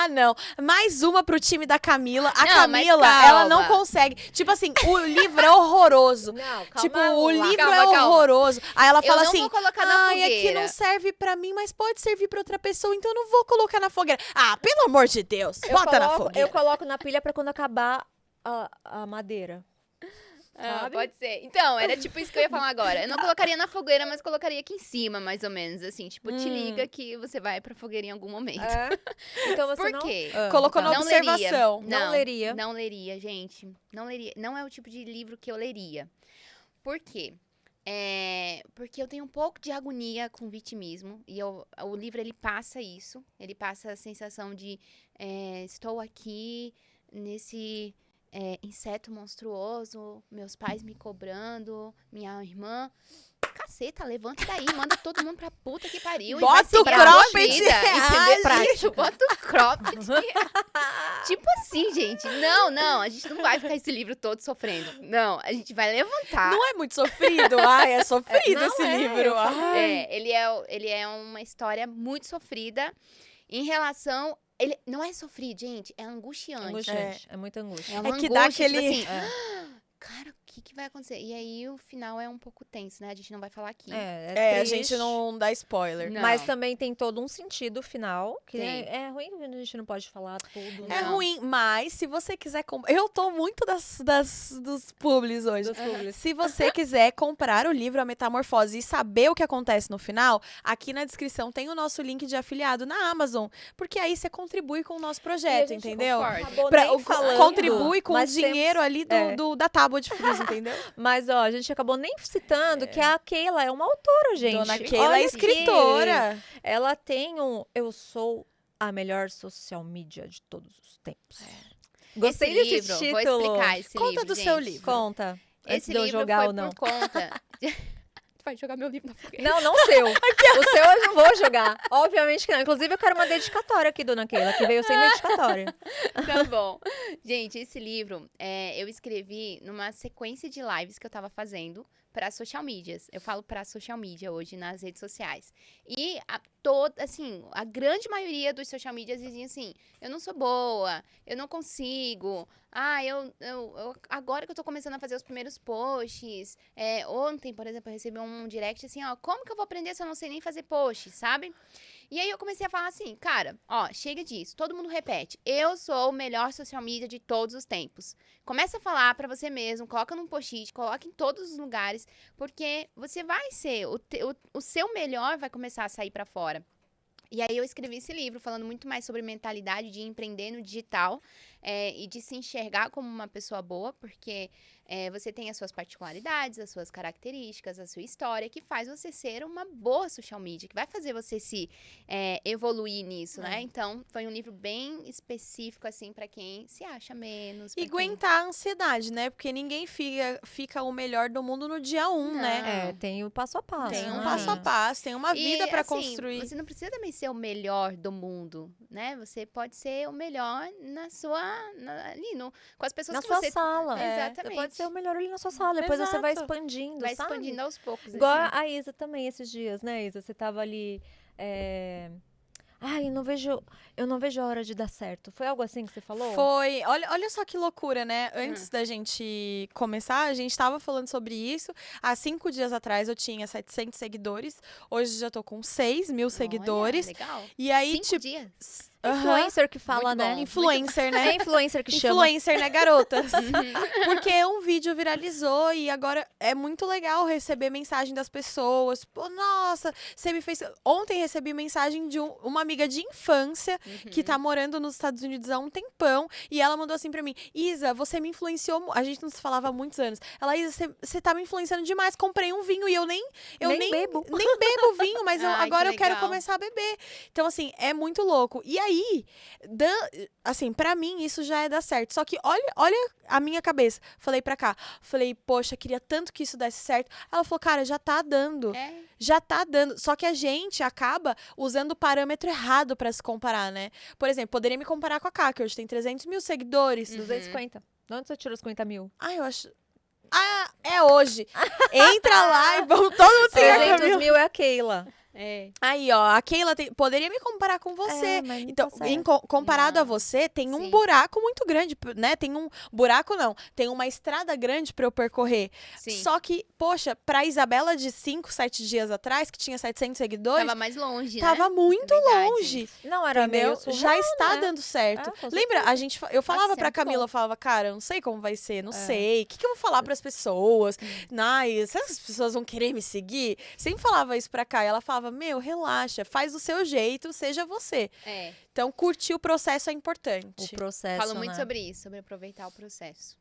Não. Mais uma pro time da Camila. A Não, Camila, mas calma. ela não consegue. Tipo assim, o livro é horroroso. Não, calma. Tipo, o livro Calma. horroroso. Aí ela fala eu não assim, vou colocar na fogueira. é que não serve pra mim, mas pode servir pra outra pessoa, então eu não vou colocar na fogueira. Pelo amor de Deus, bota na fogueira. Eu coloco na pilha pra quando acabar a madeira. Sabe? Pode ser. Então, era tipo isso que eu ia falar agora. Eu não colocaria na fogueira, mas colocaria aqui em cima, mais ou menos, assim. Tipo, te liga que você vai pra fogueira em algum momento. Então você Por não... quê? Colocou na Não observação. Não leria. Não leria, gente. Não leria. Não é o tipo de livro que eu leria. Por quê? Porque eu tenho um pouco de agonia com vitimismo. E o livro, ele passa isso. Ele passa a sensação de estou aqui nesse... inseto monstruoso, meus pais me cobrando, minha irmã. Caceta, levanta daí, manda todo mundo pra puta que pariu. Bota o cropped reais. Prático, bota o cropped. Tipo assim, gente. Não, a gente não vai ficar esse livro todo sofrendo. Não, a gente vai levantar. Não é muito sofrido? É sofrido esse livro. Ele é uma história muito sofrida em relação... Ele não é sofrido, gente, é angustiante. É muita angústia. É uma que angústia, dá aquele... tipo assim, cara, o que vai acontecer? E aí, o final é um pouco tenso, né? A gente não vai falar aqui. a triste, gente não dá spoiler. Não. Mas também tem todo um sentido final, que Tem. é ruim, a gente não pode falar tudo. É Não. ruim, mas se você quiser... Eu tô muito dos publis hoje. Dos publis. Se você quiser comprar o livro A Metamorfose e saber o que acontece no final, aqui na descrição tem o nosso link de afiliado na Amazon. Porque aí você contribui com o nosso projeto, entendeu? Contribui com o dinheiro ali da tábua de frios, entendeu? Mas, a gente acabou nem citando que a Keila é uma autora, gente. Dona Keila é Olha escritora. aqui. Ela tem eu sou a melhor social media de todos os tempos. Gostei Esse desse livro, título. vou explicar esse Conta livro, do seu gente. livro. Conta. Esse Antes de eu livro jogar foi ou não. por conta... vai jogar meu livro na fogueira. Não o seu. O seu eu não vou jogar. Obviamente que não. Inclusive, eu quero uma dedicatória aqui, dona Keila, que veio sem dedicatória. Tá bom. Gente, esse livro eu escrevi numa sequência de lives que eu tava fazendo para social medias. Eu falo para social media hoje nas redes sociais. E a grande maioria dos social medias diziam assim: eu não sou boa, eu não consigo. Agora que eu tô começando a fazer os primeiros posts. Ontem, por exemplo, eu recebi um direct assim, ó, como que eu vou aprender se eu não sei nem fazer post, sabe? E aí eu comecei a falar assim, cara, ó, chega disso. Todo mundo repete. Eu sou o melhor social media de todos os tempos. Começa a falar pra você mesmo, coloca num post-it, coloca em todos os lugares, porque você vai ser, o seu melhor vai começar a sair pra fora. E aí eu escrevi esse livro falando muito mais sobre mentalidade de empreender no digital e de se enxergar como uma pessoa boa, porque você tem as suas particularidades, as suas características, a sua história, que faz você ser uma boa social media, que vai fazer você se evoluir nisso, né? Então, foi um livro bem específico, assim, pra quem se acha menos. E aguentar a ansiedade, né? Porque ninguém fica o melhor do mundo no dia 1, né? Tem o passo a passo. Tem um passo a passo, tem uma vida pra assim, construir. Você não precisa também ser o melhor do mundo, né? Você pode ser o melhor na sua... com as pessoas na que sua você... sala. Exatamente. Você pode ser o melhor ali na sua sala. Depois você vai Exato. expandindo, Vai sabe? expandindo aos poucos. Igual assim. a Isa também, esses dias, né, Isa? Você tava ali... Ai, eu não vejo a hora de dar certo. Foi algo assim que você falou? Foi. Olha só que loucura, né? Antes da gente começar, a gente tava falando sobre isso. Há 5 dias atrás eu tinha 700 seguidores. Hoje já tô com 6 mil seguidores. Olha, legal. E aí, 5 tipo. dias. Influencer que fala, Muito né? bom. Influencer, né? É influencer que chama. Influencer, né, garotas? Porque um vídeo viralizou e agora é muito legal receber mensagem das pessoas. Pô, nossa, você me fez... Ontem recebi mensagem de uma amiga de infância que tá morando nos Estados Unidos há um tempão e ela mandou assim pra mim: Isa, você me influenciou... A gente não se falava há muitos anos. Ela: Isa, você tá me influenciando demais. Comprei um vinho e eu nem bebo. nem bebo vinho, mas Ai, agora que eu quero legal. começar a beber. Então, assim, é muito louco. E aí, assim, pra mim, isso já é dar certo. Só que olha a minha cabeça. Falei pra cá. Falei, poxa, queria tanto que isso desse certo. Ela falou, cara, já tá dando. Já tá dando. Só que a gente acaba usando o parâmetro errado pra se comparar, né? Por exemplo, poderia me comparar com a Ká, que hoje tem 300 mil seguidores. 250. De onde você tirou os 50 mil? Eu acho... é hoje. Entra lá e vamos todo mundo seguir a 300 Camila. mil é a Keila. Aí, ó, a Keila poderia me comparar com você. Mas não Então, tá certo. comparado Não. a você, tem um Sim. buraco muito grande, né? Tem um buraco, não. Tem uma estrada grande pra eu percorrer. Sim. Só que, poxa, pra Isabela de 5, 7 dias atrás, que tinha 700 seguidores, Tava mais longe, tava né? muito Verdade. longe. Não, era Entendeu? meio surreal, Já está né? dando certo. Com Lembra? Eu falava Nossa, pra muito Camila, bom. eu falava, cara, eu não sei como vai ser, não sei. O que eu vou falar pras pessoas? Ai, será que as pessoas vão querer me seguir? Sempre falava isso pra cá. E ela falava, relaxa, faz do seu jeito, seja você. Então, curtir o processo é importante. O processo, Falo muito né? sobre isso, sobre aproveitar o processo.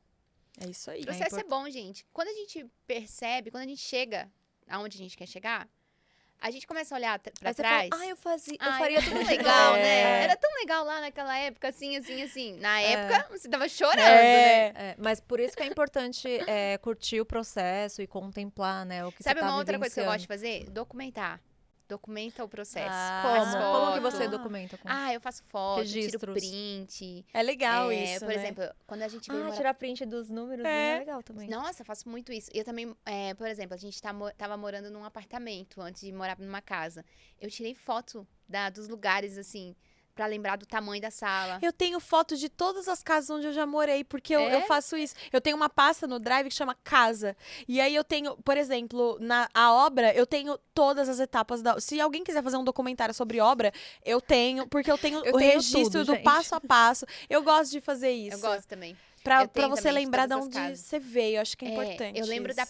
É isso aí. O processo é bom, gente. Quando a gente percebe, quando a gente chega aonde a gente quer chegar, a gente começa a olhar pra Aí você trás. fala, eu Ai, faria era tudo tão legal, né? É. Era tão legal lá naquela época, assim, assim, assim. Na época, você tava chorando, né? Mas por isso que é importante curtir o processo e contemplar, né, o que Sabe você tá uma outra coisa que eu gosto de vivenciando. fazer? Documentar. Documenta o processo. Como? Faz Como que foto. você documenta? Eu faço foto, tiro Registros. print. É legal isso, Por né? exemplo, quando a gente veio morar... tirar print dos números é legal também. Nossa, eu faço muito isso. Eu também, por exemplo, a gente tava morando num apartamento antes de morar numa casa. Eu tirei foto dos lugares, assim, pra lembrar do tamanho da sala. Eu tenho fotos de todas as casas onde eu já morei, porque eu faço isso. Eu tenho uma pasta no Drive que chama Casa. E aí eu tenho, por exemplo, a obra, eu tenho todas as etapas da... Se alguém quiser fazer um documentário sobre obra, eu tenho, porque eu tenho Eu o tenho registro tudo, do gente. passo a passo. Eu gosto de fazer isso. Eu gosto também. Pra Eu tenho você também de lembrar de todas as onde casas. você veio. Eu acho que é importante Eu lembro isso.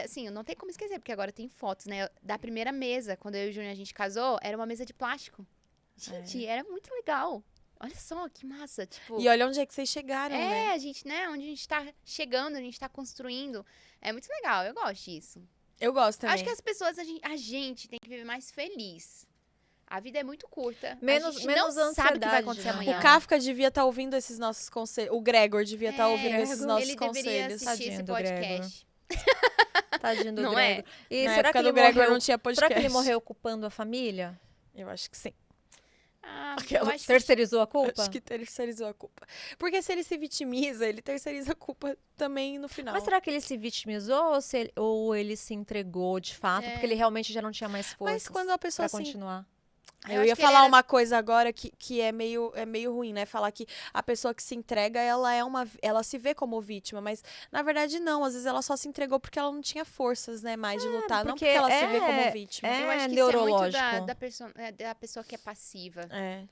assim, não tem como esquecer, porque agora tem fotos, né? Da primeira mesa, quando eu e o Júnior a gente casou, era uma mesa de plástico. Gente, era muito legal. Olha só, que massa, tipo... E olha onde é que vocês chegaram, né? a gente, né? Onde a gente tá chegando, a gente tá construindo. É muito legal, eu gosto disso. Eu gosto também. Acho que as pessoas, a gente tem que viver mais feliz. A vida é muito curta. Menos- a gente menos não sabe o que vai ansiedade, acontecer né? amanhã. O Kafka devia estar ouvindo esses nossos conselhos. O Gregor devia estar ouvindo esses nossos Ele deveria conselhos. assistir esse Tadinho do Gregor. podcast. Tadinho do Não Gregor. E Na será que época ele do Gregor morreu? não tinha podcast. Será que ele morreu culpando a família? Eu acho que sim. Eu acho que Terceirizou a culpa? Acho que terceirizou a culpa. Porque se ele se vitimiza, ele terceiriza a culpa também no final. Mas será que ele se vitimizou ou ele se entregou de fato? Porque ele realmente já não tinha mais forças Mas quando a pessoa pra assim, continuar. eu ia falar uma coisa agora que é meio ruim, né? Falar que a pessoa que se entrega, ela se vê como vítima, mas na verdade não. Às vezes ela só se entregou porque ela não tinha forças, né, mais de lutar, não porque ela se vê como vítima. Eu acho que neurológico. isso é muito da pessoa que é passiva. É.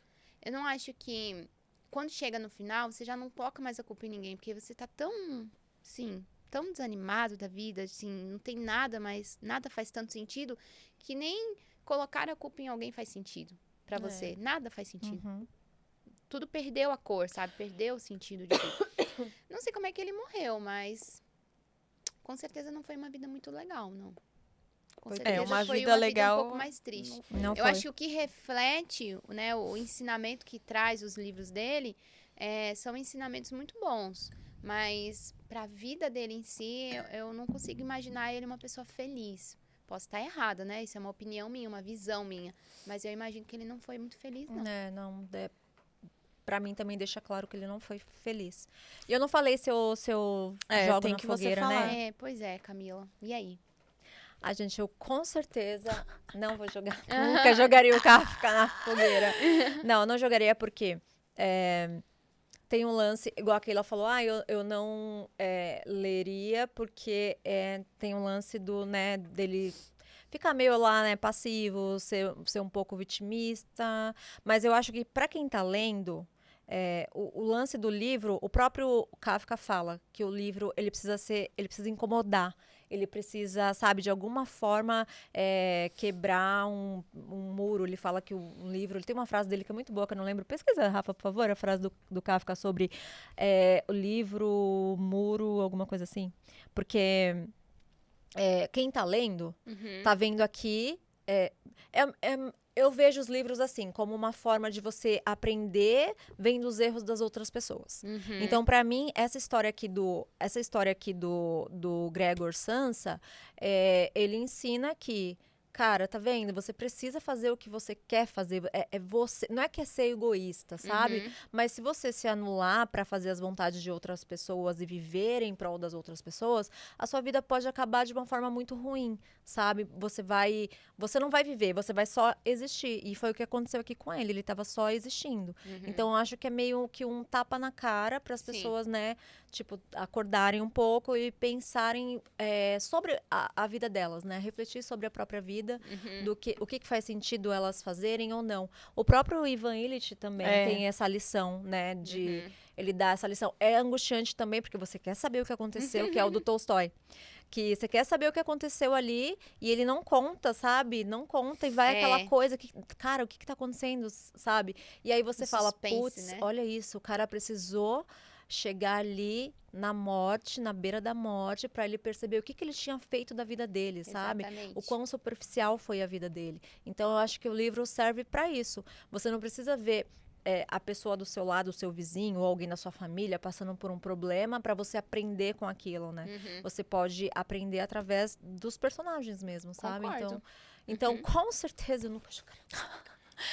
Eu não acho que quando chega no final, você já não coloca mais a culpa em ninguém, porque você tá tão, assim, tão desanimado da vida, assim, não tem nada mais, nada faz tanto sentido, que nem colocar a culpa em alguém faz sentido pra você. Nada faz sentido. Uhum. Tudo perdeu a cor, sabe? Perdeu o sentido de tudo. Não sei como é que ele morreu, mas com certeza não foi uma vida muito legal, não. Com certeza uma foi vida uma legal, vida um pouco mais triste. Não Eu foi. acho que o que reflete, né, o ensinamento que traz os livros dele são ensinamentos muito bons. Mas para a vida dele em si, eu não consigo imaginar ele uma pessoa feliz. Posso estar errada, né? Isso é uma opinião minha, uma visão minha. Mas eu imagino que ele não foi muito feliz, não. Pra mim também deixa claro que ele não foi feliz. E eu não falei se eu jogo tem na que você fogueira, falar. né? Pois é, Camila. E aí? Gente, eu com certeza não vou jogar. Nunca jogaria o Kafka na fogueira. Não, eu não jogaria porque tem um lance, igual a Keila falou, eu não leria porque tem um lance dele ficar meio lá, né, passivo, ser um pouco vitimista. Mas eu acho que pra quem tá lendo, o lance do livro, o próprio Kafka fala que o livro ele precisa incomodar. Ele precisa, sabe, de alguma forma quebrar um muro. Ele fala que um livro... Ele tem uma frase dele que é muito boa, que eu não lembro. Pesquisa, Rafa, por favor, a frase do Kafka sobre o livro, muro, alguma coisa assim. Porque quem tá lendo, tá vendo aqui... eu vejo os livros assim, como uma forma de você aprender vendo os erros das outras pessoas. Então, pra mim, essa história aqui do Gregor Samsa, ele ensina que, cara, tá vendo? Você precisa fazer o que você quer fazer. Você, não é que é ser egoísta, sabe? Mas se você se anular pra fazer as vontades de outras pessoas e viver em prol das outras pessoas, a sua vida pode acabar de uma forma muito ruim, sabe? Você não vai viver, você vai só existir. E foi o que aconteceu aqui com ele. Ele tava só existindo. Então, eu acho que é meio que um tapa na cara para as pessoas, né? Tipo, acordarem um pouco e pensarem sobre a vida delas, né? Refletir sobre a própria vida. O que faz sentido elas fazerem ou não. O próprio Ivan Illich também tem essa lição, né? Ele dá essa lição. É angustiante também, porque você quer saber o que aconteceu, que é o do Tolstói. Que você quer saber o que aconteceu ali e ele não conta, sabe? Não conta e vai aquela coisa que, cara, o que tá acontecendo, sabe? E aí você fala, putz, né? Olha isso, o cara precisou chegar ali na morte, na beira da morte, para ele perceber o que ele tinha feito da vida dele, sabe? O quão superficial foi a vida dele. Então, eu acho que o livro serve para isso. Você não precisa ver a pessoa do seu lado, o seu vizinho ou alguém da sua família passando por um problema para você aprender com aquilo, né? Você pode aprender através dos personagens mesmo, sabe? Então, com certeza eu nunca jogaria.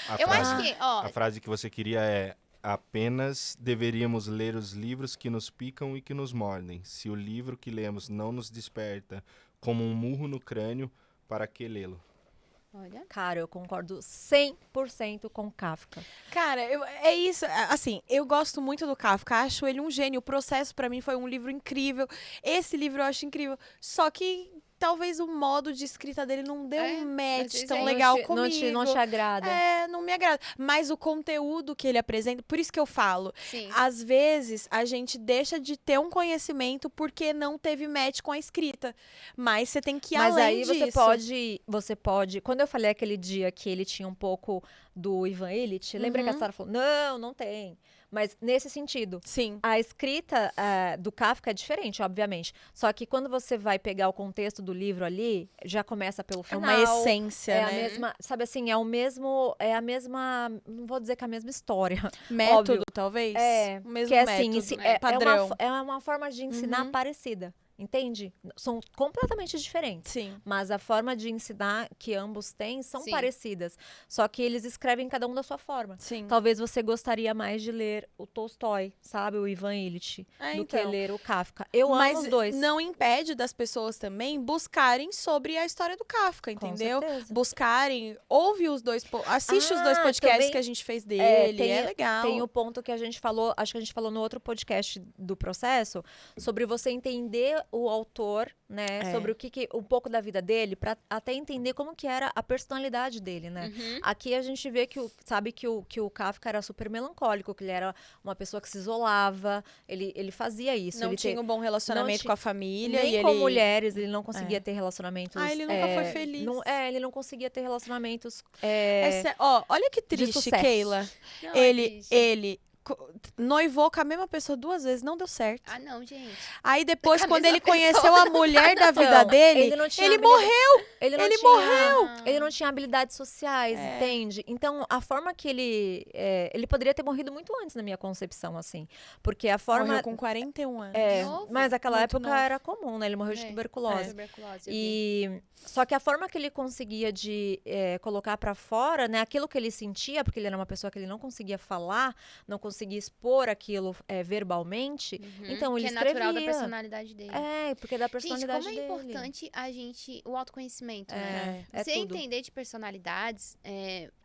Acho que, a frase que você queria é: apenas deveríamos ler os livros que nos picam e que nos mordem. Se o livro que lemos não nos desperta como um murro no crânio, para que lê-lo? Olha. Cara, eu concordo 100% com Kafka. Cara, é isso. Assim, eu gosto muito do Kafka. Acho ele um gênio. O Processo, pra mim, foi um livro incrível. Esse livro eu acho incrível. Só que talvez o modo de escrita dele não deu um match tão legal comigo. Não te agrada. Não me agrada. Mas o conteúdo que ele apresenta, por isso que eu falo, Sim. às vezes a gente deixa de ter um conhecimento porque não teve match com a escrita. Mas você tem que ir além disso. Mas aí você pode... Quando eu falei aquele dia que ele tinha um pouco do Ivan Illich, lembra que a Sarah falou, não tem. Mas nesse sentido. Sim. A escrita do Kafka é diferente, obviamente. Só que quando você vai pegar o contexto do livro ali, já começa pelo final. É uma essência, né? A mesma, sabe assim, é a mesma, não vou dizer que é a mesma história. Método, óbvio. talvez? O mesmo que é assim, método, é padrão. É uma forma de ensinar parecida. entende? São completamente diferentes. Sim. Mas a forma de ensinar que ambos têm são parecidas. Só que eles escrevem cada um da sua forma. Sim. Talvez você gostaria mais de ler o Tolstói, sabe? O Ivan Illich, do que ler o Kafka. Eu amo os dois. Mas não impede das pessoas também buscarem sobre a história do Kafka, entendeu? Com certeza. Buscarem, ouve os dois, assiste os dois podcasts também, que a gente fez dele, é legal. Tem o ponto que a gente falou, acho que a gente falou no outro podcast do processo, sobre você entender o autor, né? Sobre o que um pouco da vida dele, pra até entender como que era a personalidade dele, né? Aqui a gente vê que o Kafka era super melancólico, que ele era uma pessoa que se isolava, ele fazia isso. Não tinha um bom relacionamento com a família. Nem e com ele... mulheres, ele não conseguia ter relacionamentos. Ele nunca foi feliz. Ele não conseguia ter relacionamentos. Olha que triste, Keila. Não, Ele noivou com a mesma pessoa 2 vezes, não deu certo. Ah, não, gente. Aí depois, Com a quando mesma ele conheceu a mulher da vida dele, ele morreu. morreu. Ele não tinha habilidades sociais, entende? Então, a forma que ele poderia ter morrido muito antes, na minha concepção, assim. Porque a forma... Morreu com 41 anos. Mas naquela Muito época novo. era comum, né? Ele morreu de tuberculose. Tuberculose, Só que a forma que ele conseguia de colocar pra fora, né? Aquilo que ele sentia, porque ele era uma pessoa que ele não conseguia falar, não conseguia expor aquilo verbalmente. Então, ele que é escrevia. natural da personalidade dele. Porque é da personalidade gente, como é dele. importante o autoconhecimento, né? Você tudo. entender de personalidades,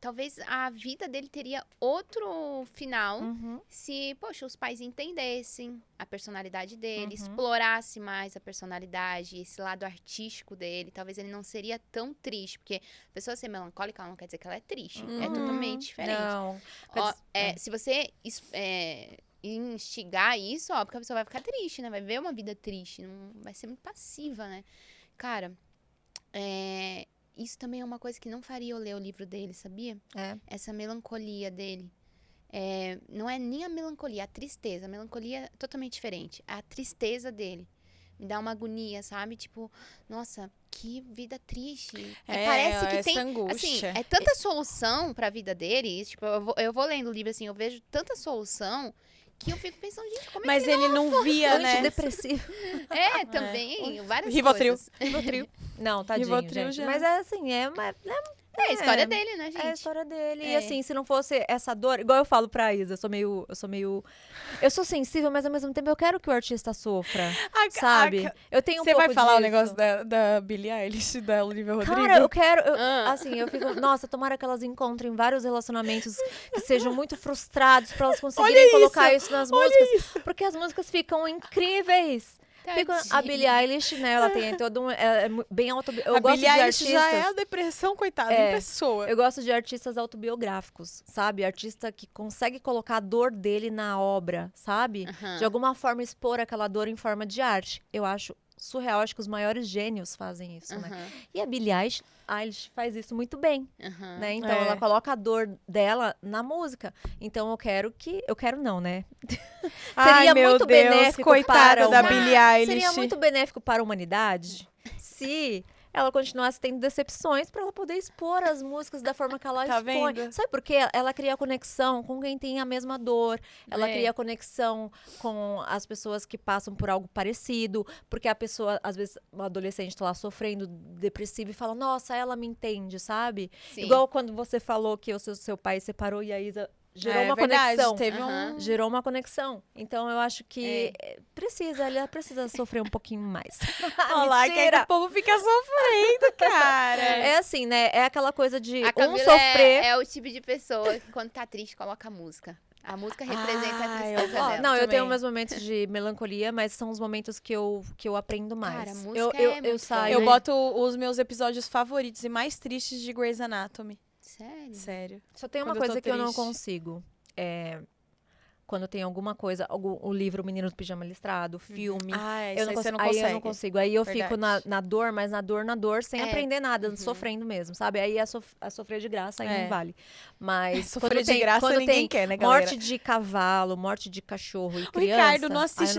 talvez a vida dele teria outro final se, poxa, os pais entendessem a personalidade dele, explorasse mais a personalidade, esse lado artístico dele. Talvez ele não seria tão triste, porque a pessoa ser melancólica, ela não quer dizer que ela é triste. É totalmente diferente. Não. Se você instigar isso, porque a pessoa vai ficar triste, né? Vai ver uma vida triste, não vai ser muito passiva, né? Cara, isso também é uma coisa que não faria eu ler o livro dele, sabia? Essa melancolia dele. Não é nem a melancolia, a tristeza. A melancolia é totalmente diferente. A tristeza dele me dá uma agonia, sabe? Tipo, nossa, que vida triste. Parece que tem, angústia. assim, tanta solução pra vida dele. Tipo, eu vou lendo o livro, assim, eu vejo tanta solução que eu fico pensando, gente, como é Mas que ele não via, né? Depressivo. Também, várias Rivotril. coisas. Não, tadinho, Rivotril gente. já. Mas é assim, É a história dele, né, gente? É a história dele. E assim, se não fosse essa dor, igual eu falo pra Isa, eu sou sensível, mas ao mesmo tempo eu quero que o artista sofra, sabe? Eu tenho um Você pouco vai falar o disso. negócio da Billie Eilish, da Olivia Rodrigo? Cara, eu quero, assim, eu fico, nossa, tomara que elas encontrem vários relacionamentos que sejam muito frustrados pra elas conseguirem colocar isso nas músicas, porque as músicas ficam incríveis. A Billie Eilish, né, ela tem todo um... bem autobiográfico. Eu gosto de artistas... já é a depressão, coitada, em pessoa. Eu gosto de artistas autobiográficos, sabe? Artista que consegue colocar a dor dele na obra, sabe? De alguma forma expor aquela dor em forma de arte. Eu acho surreal, acho que os maiores gênios fazem isso, né? E a Billie Eilish faz isso muito bem, né? Então, ela coloca a dor dela na música. Então, eu quero não, né? Seria muito benéfico coitada da Billie Eilish. Seria muito benéfico para a humanidade se ela continuasse tendo decepções para ela poder expor as músicas da forma que ela expõe. Vendo? Sabe por quê? Ela cria conexão com quem tem a mesma dor. Ela cria conexão com as pessoas que passam por algo parecido. Porque a pessoa, às vezes, uma adolescente tá lá sofrendo, depressiva, e fala, nossa, ela me entende, sabe? Sim. Igual quando você falou que o seu pai separou e a Isa... Gerou uma verdade, conexão. teve Gerou uma conexão. Então, eu acho que ela precisa sofrer um pouquinho mais. Olha lá, que o povo fica sofrendo, cara. É assim, né? É aquela coisa de A Camila sofrer... é o tipo de pessoa que quando tá triste, coloca a música. A música representa a tristeza dela. Não, eu também. tenho meus momentos de melancolia, mas são os momentos que eu aprendo mais. Cara, a música é muito saio... Eu boto os meus episódios favoritos e mais tristes de Grey's Anatomy. Sério. Só tem uma coisa que eu não consigo. Quando tem alguma coisa, o livro O Menino do Pijama Listrado, o filme. Eu não consigo. Aí eu não consigo. Aí eu fico na dor, mas na dor, sem aprender nada, sofrendo mesmo, sabe? Aí a sofrer de graça aí não vale. Mas sofrer de graça ninguém quer, né, galera? Morte de cavalo, morte de cachorro e O criança. Ricardo não assiste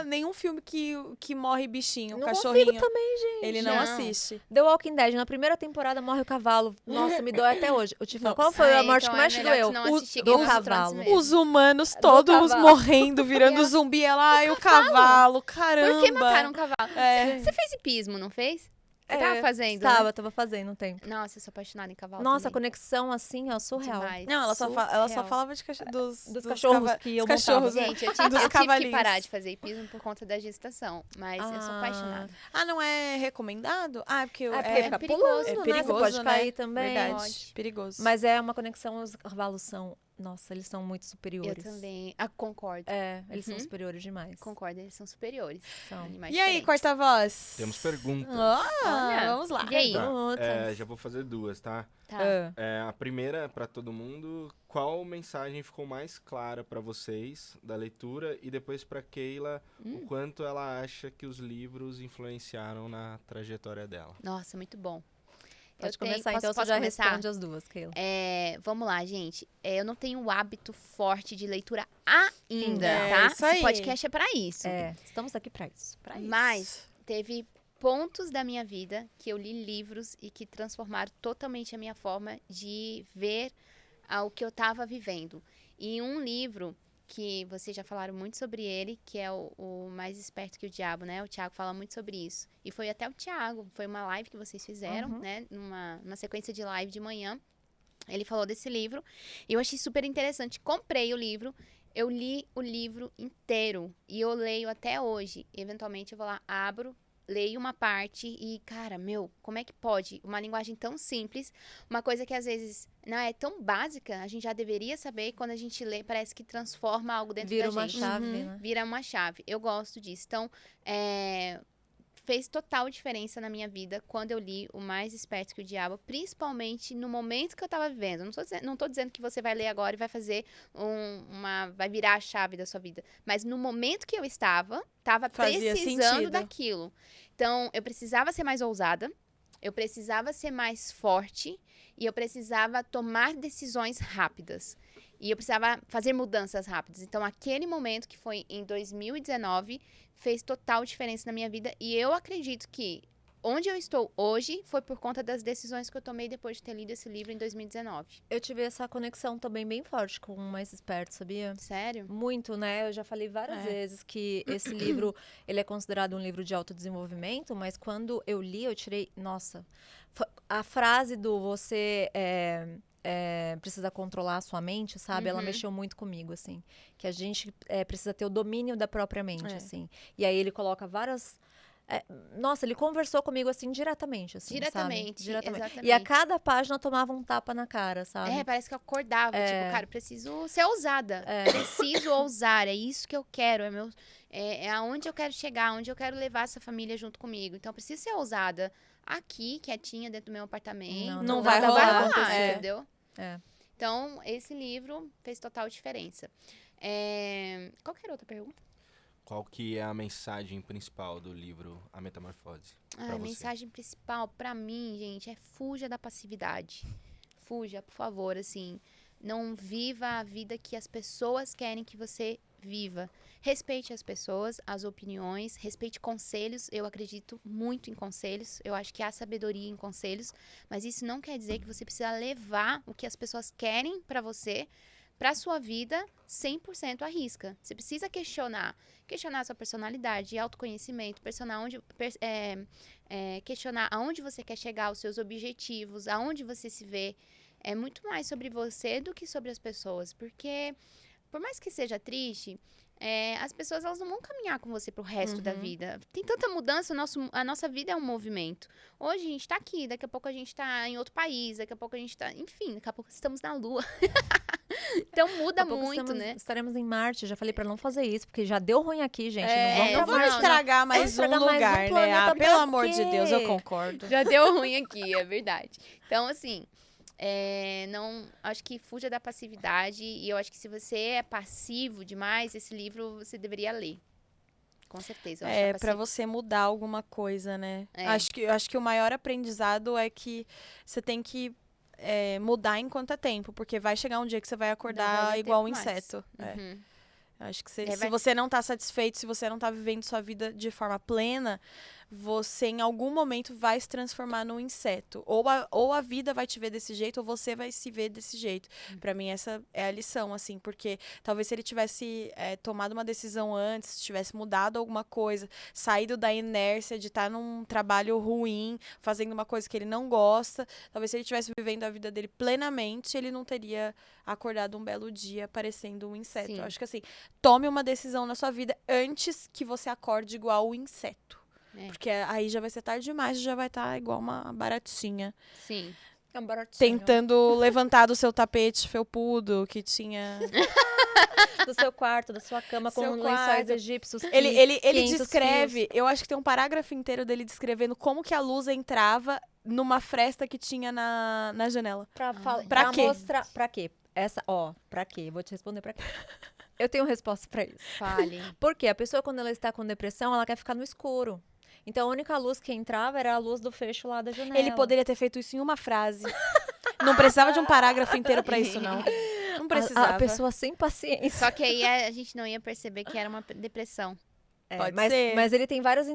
nenhum filme que morre bichinho, não cachorrinho. Consigo também, gente. Ele não assiste. The Walking Dead, na primeira temporada morre o cavalo. Nossa, me dói até hoje. Eu te falo, qual foi a morte que mais te doeu? O cavalo. Os humanos todos morrendo, virando zumbi. Ela, ai, o cavalo, caramba. Por que mataram um cavalo? É. Você fez hipismo, não fez? Você tava fazendo, Tava fazendo um tempo. Nossa, eu sou apaixonada em cavalo Nossa, a também. conexão assim, ó, surreal. Demais. Não, ela só Surreal. falava Dos cachorros que eu cachorros, montava. Gente, eu tive que cavalinhos. parar de fazer hipismo por conta da gestação. Mas eu sou apaixonada. Ah, não é recomendado? Ah, é porque É perigoso, fica pulando, né? Você perigoso, pode né? cair também. Verdade, Pode. perigoso. Mas é uma conexão, os cavalos são... Nossa, eles são muito Eu superiores. também. Concordo. Eles são superiores demais. Concordo, eles são superiores. São. Animais E aí, diferentes. quarta-voz? Temos perguntas. Olha, Vamos lá. E aí? Tá, já vou fazer 2, tá? Tá. A primeira, pra todo mundo, qual mensagem ficou mais clara pra vocês da leitura? E depois pra Keila, o quanto ela acha que os livros influenciaram na trajetória dela. Nossa, muito bom. Pode Eu tenho- começar, posso- então você posso já começar? responde as duas, Keila. Vamos lá, gente. Eu não tenho o hábito forte de leitura ainda, É, tá? isso aí. Esse podcast é pra isso. Estamos aqui pra isso. Mas teve pontos da minha vida que eu li livros e que transformaram totalmente a minha forma de ver o que eu estava vivendo. E um livro que vocês já falaram muito sobre ele, que é o Mais Esperto que o Diabo, né? O Thiago fala muito sobre isso. E foi até o Thiago, foi uma live que vocês fizeram, né? Numa sequência de live de manhã. Ele falou desse livro. E eu achei super interessante. Comprei o livro. Eu li o livro inteiro. E eu leio até hoje. Eventualmente eu vou lá, abro, leio uma parte e, cara, como é que pode? Uma linguagem tão simples, uma coisa que às vezes não é tão básica, a gente já deveria saber, e quando a gente lê, parece que transforma algo dentro Vira da uma gente. chave, né? Vira uma chave. Eu gosto disso. Então, fez total diferença na minha vida quando eu li O Mais Esperto que o Diabo, principalmente no momento que eu tava vivendo. Não tô dizendo que você vai ler agora e vai fazer vai virar a chave da sua vida. Mas no momento que eu tava Fazia precisando sentido. daquilo. Então, eu precisava ser mais ousada, eu precisava ser mais forte e eu precisava tomar decisões rápidas. E eu precisava fazer mudanças rápidas. Então, aquele momento que foi em 2019 fez total diferença na minha vida. E eu acredito que onde eu estou hoje foi por conta das decisões que eu tomei depois de ter lido esse livro em 2019. Eu tive essa conexão também bem forte com o Mais Esperto, sabia? Sério? Muito, né? Eu já falei várias vezes que esse livro, ele é considerado um livro de autodesenvolvimento, mas quando eu li, eu tirei... Nossa, a frase do você... precisa controlar a sua mente, sabe? Ela mexeu muito comigo, assim. Que a gente precisa ter o domínio da própria mente, assim. E aí ele coloca várias... nossa, ele conversou comigo, assim, diretamente, assim, Diretamente, sabe? Diretamente. exatamente. E a cada página eu tomava um tapa na cara, sabe? Parece que eu acordava, tipo, cara, eu preciso ser ousada. Preciso ousar, é isso que eu quero, é aonde eu quero chegar, aonde eu quero levar essa família junto comigo. Então, eu preciso ser ousada aqui, quietinha, dentro do meu apartamento. Não vai rolar, entendeu? Então, esse livro fez total diferença. Qual que era a outra pergunta? Qual que é a mensagem principal do livro A Metamorfose? A mensagem principal, pra mim, gente, é fuja da passividade. Fuja, por favor, assim. Não viva a vida que as pessoas querem que você viva. Respeite as pessoas, as opiniões, respeite conselhos. Eu acredito muito em conselhos. Eu acho que há sabedoria em conselhos. Mas isso não quer dizer que você precisa levar o que as pessoas querem pra você, pra sua vida, 100% à risca. Você precisa questionar a sua personalidade, autoconhecimento, questionar aonde você quer chegar, os seus objetivos, aonde você se vê. É muito mais sobre você do que sobre as pessoas, porque por mais que seja triste, as pessoas elas não vão caminhar com você pro resto da vida. Tem tanta mudança, a nossa vida é um movimento. Hoje a gente tá aqui, daqui a pouco a gente tá em outro país, daqui a pouco a gente tá... Enfim, daqui a pouco estamos na Lua. Então muda muito, né? Estaremos em Marte, já falei pra não fazer isso, porque já deu ruim aqui, gente. Não vamos estragar mais um lugar, né? Pelo amor de Deus, eu concordo. Já deu ruim aqui, é verdade. Então, assim... acho que fuja da passividade, e eu acho que se você é passivo demais, esse livro você deveria ler. Com certeza. Pra você mudar alguma coisa, né? Acho que o maior aprendizado é que você tem que mudar enquanto é tempo, porque vai chegar um dia que você vai acordar igual um inseto. Acho que se você não tá satisfeito, se você não tá vivendo sua vida de forma plena, você em algum momento vai se transformar num inseto. Ou a vida vai te ver desse jeito, ou você vai se ver desse jeito. Pra mim, essa é a lição, assim, porque talvez se ele tivesse tomado uma decisão antes, tivesse mudado alguma coisa, saído da inércia de estar num trabalho ruim, fazendo uma coisa que ele não gosta, talvez se ele estivesse vivendo a vida dele plenamente, ele não teria acordado um belo dia parecendo um inseto. Sim. Eu acho que assim, tome uma decisão na sua vida antes que você acorde igual o inseto. Porque aí já vai ser tarde demais, já vai estar igual uma baratinha. Sim. É um baratinho. Tentando levantar do seu tapete felpudo que tinha... Do seu quarto, da sua cama, com Seu lençóis quarto. egípcios. Ele 500 descreve, fios. eu acho que tem um parágrafo inteiro dele descrevendo como que a luz entrava numa fresta que tinha na janela. Pra quê? Mostrar. Pra quê? Pra quê? Vou te responder pra quê. Eu tenho resposta pra isso. Fale. Porque a pessoa, quando ela está com depressão, ela quer ficar no escuro. Então, a única luz que entrava era a luz do fecho lá da janela. Ele poderia ter feito isso em uma frase. Não precisava de um parágrafo inteiro pra isso, não. Não precisava. A pessoa sem paciência. Só que aí a gente não ia perceber que era uma depressão. Pode mas, ser. mas ele tem várias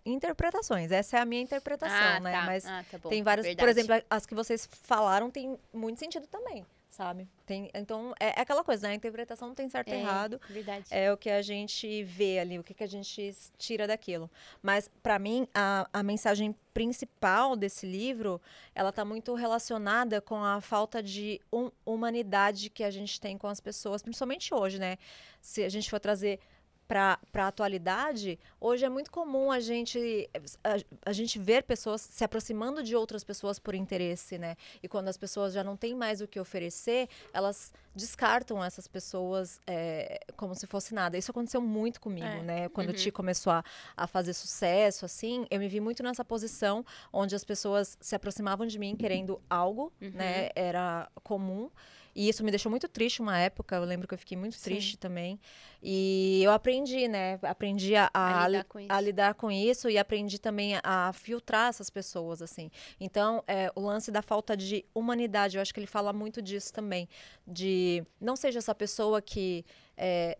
interpretações. Essa é a minha interpretação, né? Tá. Mas Tá bom. tem várias. Verdade. Por exemplo, as que vocês falaram tem muito sentido também, sabe? Então, é aquela coisa, né? A interpretação não tem certo e errado. Verdade. É o que a gente vê ali, o que a gente tira daquilo. Mas, para mim, a mensagem principal desse livro, ela tá muito relacionada com a falta de humanidade que a gente tem com as pessoas, principalmente hoje, né? Se a gente for trazer para a atualidade, hoje é muito comum a gente ver pessoas se aproximando de outras pessoas por interesse, né? E quando as pessoas já não têm mais o que oferecer, elas descartam essas pessoas como se fosse nada. Isso aconteceu muito comigo, né? Quando o Ti começou a fazer sucesso, assim, eu me vi muito nessa posição onde as pessoas se aproximavam de mim querendo algo, né? Era comum. E isso me deixou muito triste uma época. Eu lembro que eu fiquei muito triste também. E eu aprendi, né? Aprendi a lidar com isso e aprendi também a filtrar essas pessoas, assim. Então, o lance da falta de humanidade, eu acho que ele fala muito disso também. De não seja essa pessoa que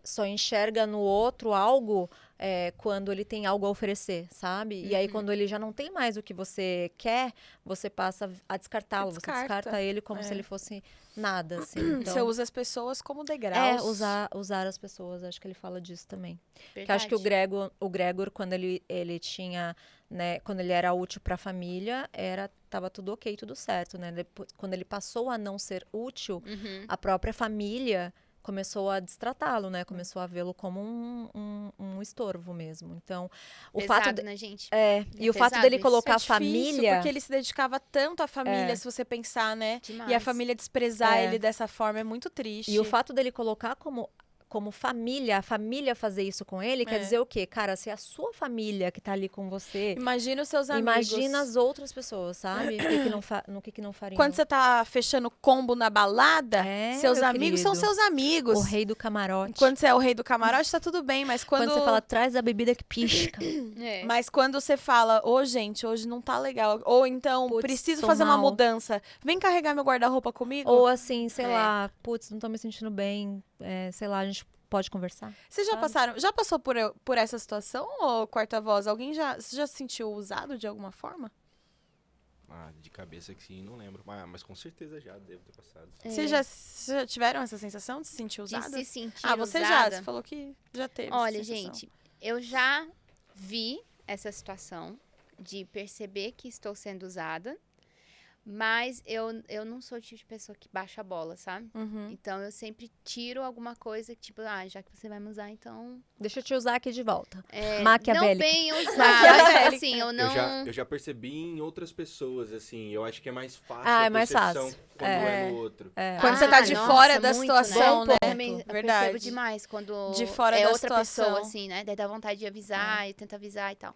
só enxerga no outro algo quando ele tem algo a oferecer, sabe? E aí, quando ele já não tem mais o que você quer, você passa a descartá-lo. Você descarta ele como se ele fosse nada, assim. Então, você usa as pessoas como degraus. usar as pessoas. Acho que ele fala disso também. Verdade. Que acho que o Gregor, quando ele tinha, né, quando ele era útil para a família, tava tudo ok, tudo certo, né? Depois, quando ele passou a não ser útil, a própria família começou a destratá-lo, né? Começou a vê-lo como um estorvo mesmo. Então, o Pesado, fato né, gente? e o fato dele colocar a difícil, família, porque ele se dedicava tanto à família, se você pensar, né? Demais. E a família desprezar ele dessa forma é muito triste. e o fato dele colocar como família, a família fazer isso com ele, quer dizer o quê? Cara, se é a sua família que tá ali com você, Imagina os seus amigos. imagina as outras pessoas, sabe? O que não fariam. Quando você tá fechando combo na balada, seus meu amigos são querido. seus amigos. O rei do camarote. Quando você é o rei do camarote, tá tudo bem, mas quando Quando você fala, traz a bebida que pisca. Mas quando você fala, gente, hoje não tá legal. Ou então, Putz, preciso tô fazer uma mal. mudança. Vem carregar meu guarda-roupa comigo? Ou assim, sei lá, putz, não tô me sentindo bem, sei lá, a gente pode conversar. Vocês já passou por essa situação, ô quarta voz? Você já se sentiu usado de alguma forma? De cabeça que sim, não lembro. Mas com certeza já devo ter passado. Vocês já tiveram essa sensação de se sentir De usada? se sentir você usada. você falou que já teve Olha, essa sensação. gente, eu já vi essa situação de perceber que estou sendo usada, mas eu não sou o tipo de pessoa que baixa a bola, sabe? Então, eu sempre tiro alguma coisa, tipo, já que você vai me usar, então... Deixa eu te usar aqui de volta. Não Maquiavélica. bem usar, assim, eu não... Eu já percebi em outras pessoas, assim. Eu acho que é mais fácil é mais percepção fácil. quando é no outro. Quando você tá de nossa, fora da muito, situação, né? Eu também Verdade. percebo demais quando De fora é da outra situação. pessoa, assim, né? Daí dá vontade de avisar e tenta avisar e tal.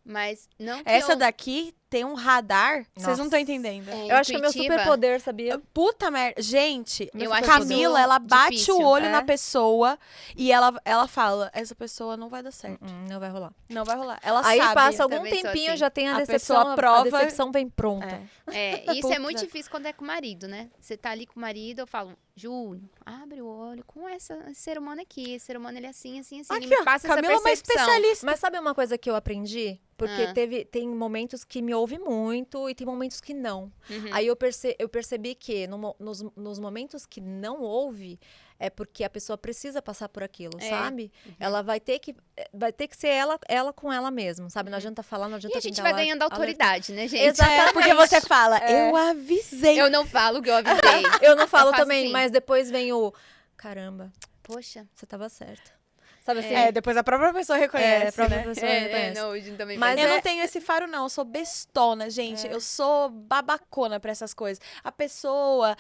Mas não que Essa daqui ter um radar, vocês não estão Nossa. entendendo. Eu acho que é meu superpoder, sabia? Puta merda. Gente, Eu acho Camila, isso ela bate difícil. o olho É. na pessoa e ela fala, essa pessoa não vai dar certo. Não vai rolar. Não vai rolar. Ela Aí sabe. passa algum Também sou tempinho, assim. já tem a A decepção. pessoa prova- A decepção vem pronta. Isso é muito Puta. difícil quando é com o marido, né? Você tá ali com o marido, eu falo, Júnior, abre o olho com esse ser humano aqui. Esse ser humano, ele é assim, assim, assim. Aqui, ele me ó, passa Camila é essa uma percepção. especialista. Mas sabe uma coisa que eu aprendi? Porque Ah. tem momentos que me ouve muito e tem momentos que não. Uhum. Aí eu percebi que nos momentos que não ouve, é porque a pessoa precisa passar por aquilo, É. sabe? Ela vai ter que ser ela com ela mesma, sabe? Não adianta falar, não adianta E a gente tentar vai lá- ganhando autoridade, né, gente? Exatamente. Porque você fala, É. eu avisei. Eu não falo o que eu avisei. Eu não falo faço também, assim. mas depois vem o caramba, Poxa. você tava certa. Sabe assim? É, depois a própria pessoa reconhece, a própria né? pessoa reconhece. não, hoje também Mas Eu é- não tenho esse faro, não. Eu sou bestona, gente. Eu sou babacona pra essas coisas. A pessoa,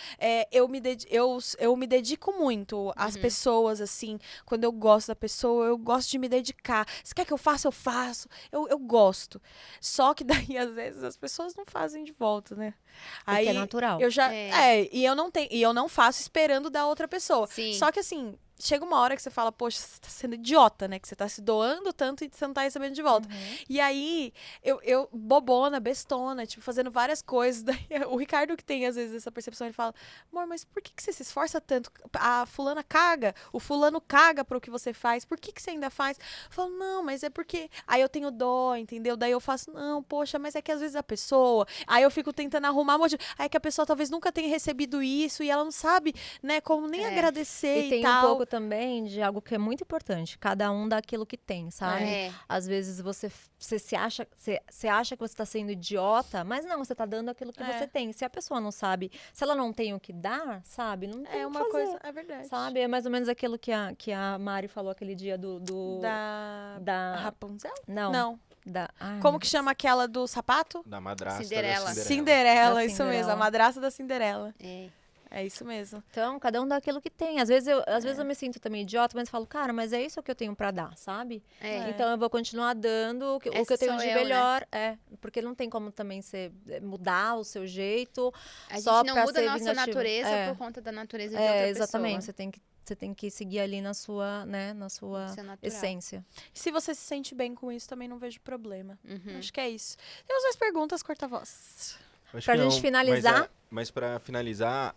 eu me dedico muito às pessoas, assim. Quando eu gosto da pessoa, eu gosto de me dedicar. Se quer que eu faça, eu faço. Eu gosto. Só que daí, às vezes, as pessoas não fazem de volta, né? Porque é natural. Eu já. É. E eu não faço esperando da outra pessoa. Sim. Só que assim. Chega uma hora que você fala, poxa, você tá sendo idiota, né? Que você tá se doando tanto e você não tá recebendo de volta. E aí, eu bobona, bestona, tipo, fazendo várias coisas. Daí, o Ricardo que tem, às vezes, essa percepção, ele fala, amor, mas por que você se esforça tanto? A fulana caga, o fulano caga pro que você faz, por que você ainda faz? Eu falo, não, mas é porque... Aí eu tenho dó, entendeu? Daí eu faço, não, poxa, mas é que às vezes a pessoa... Aí eu fico tentando arrumar motivo. Aí é que a pessoa talvez nunca tenha recebido isso e ela não sabe, né, como nem agradecer E tem tal. um pouco também de algo que é muito importante. Cada um dá aquilo que tem, sabe? É. Às vezes você se acha que você está sendo idiota, mas não, você está dando aquilo que você tem. Se a pessoa não sabe, se ela não tem o que dar, sabe? Não tem É o que uma fazer, coisa, é verdade. sabe? É mais ou menos aquilo que a Mari falou aquele dia do Da Rapunzel? não. Não. Ai, Como meu que Deus. chama aquela do sapato? Da madrasta Cinderela. da Cinderela, Da isso mesmo. Cinderela. A madrasta da Cinderela. É. É isso mesmo. Então, cada um dá aquilo que tem. Às vezes eu me sinto também idiota, mas falo, cara, mas é isso que eu tenho pra dar, sabe? É. Então eu vou continuar dando o que Essa eu tenho sou de eu, melhor. Porque não tem como também mudar o seu jeito. A Só gente não pra muda a ser nossa vingativo. natureza É. por conta da natureza de outra Exatamente. pessoa. Você tem que seguir ali na sua, né, na sua Isso é natural. essência. Se você se sente bem com isso, também não vejo problema. Uhum. Acho que é isso. Temos mais perguntas, corta-voz. Acho Pra que gente finalizar- Mas pra finalizar,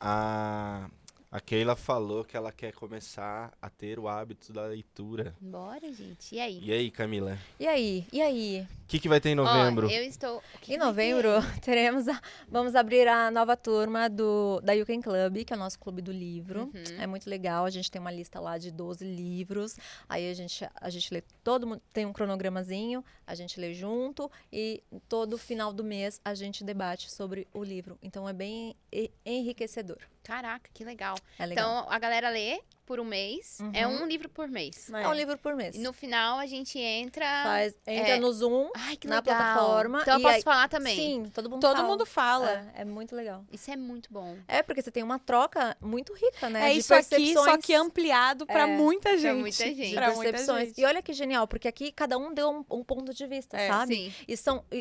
a Keila falou que ela quer começar a ter o hábito da leitura. Bora, gente. E aí? E aí, Camila? E aí? O que vai ter em novembro? Ó, eu estou... o que Em vai novembro, vamos abrir a nova turma da You Can Club, que é o nosso clube do livro. Uhum. É muito legal, a gente tem uma lista lá de 12 livros. Aí a gente lê todo mundo, tem um cronogramazinho, a gente lê junto e todo final do mês a gente debate sobre o livro. Então é bem enriquecedor. Caraca, que legal. É legal. Então, a galera lê por um mês. É um livro por mês. É um livro por mês. E no final, a gente entra... Entra no Zoom, Ai, que na legal. plataforma. Então, eu e posso aí- falar também. Sim, todo mundo fala. É muito legal. Isso é muito bom. É, porque você tem uma troca muito rica, né? É de isso aqui, percepções. só que ampliado pra muita gente. muita gente. De Pra muita percepções. gente. E olha que genial, porque aqui cada um deu um ponto de vista, sabe? Sim.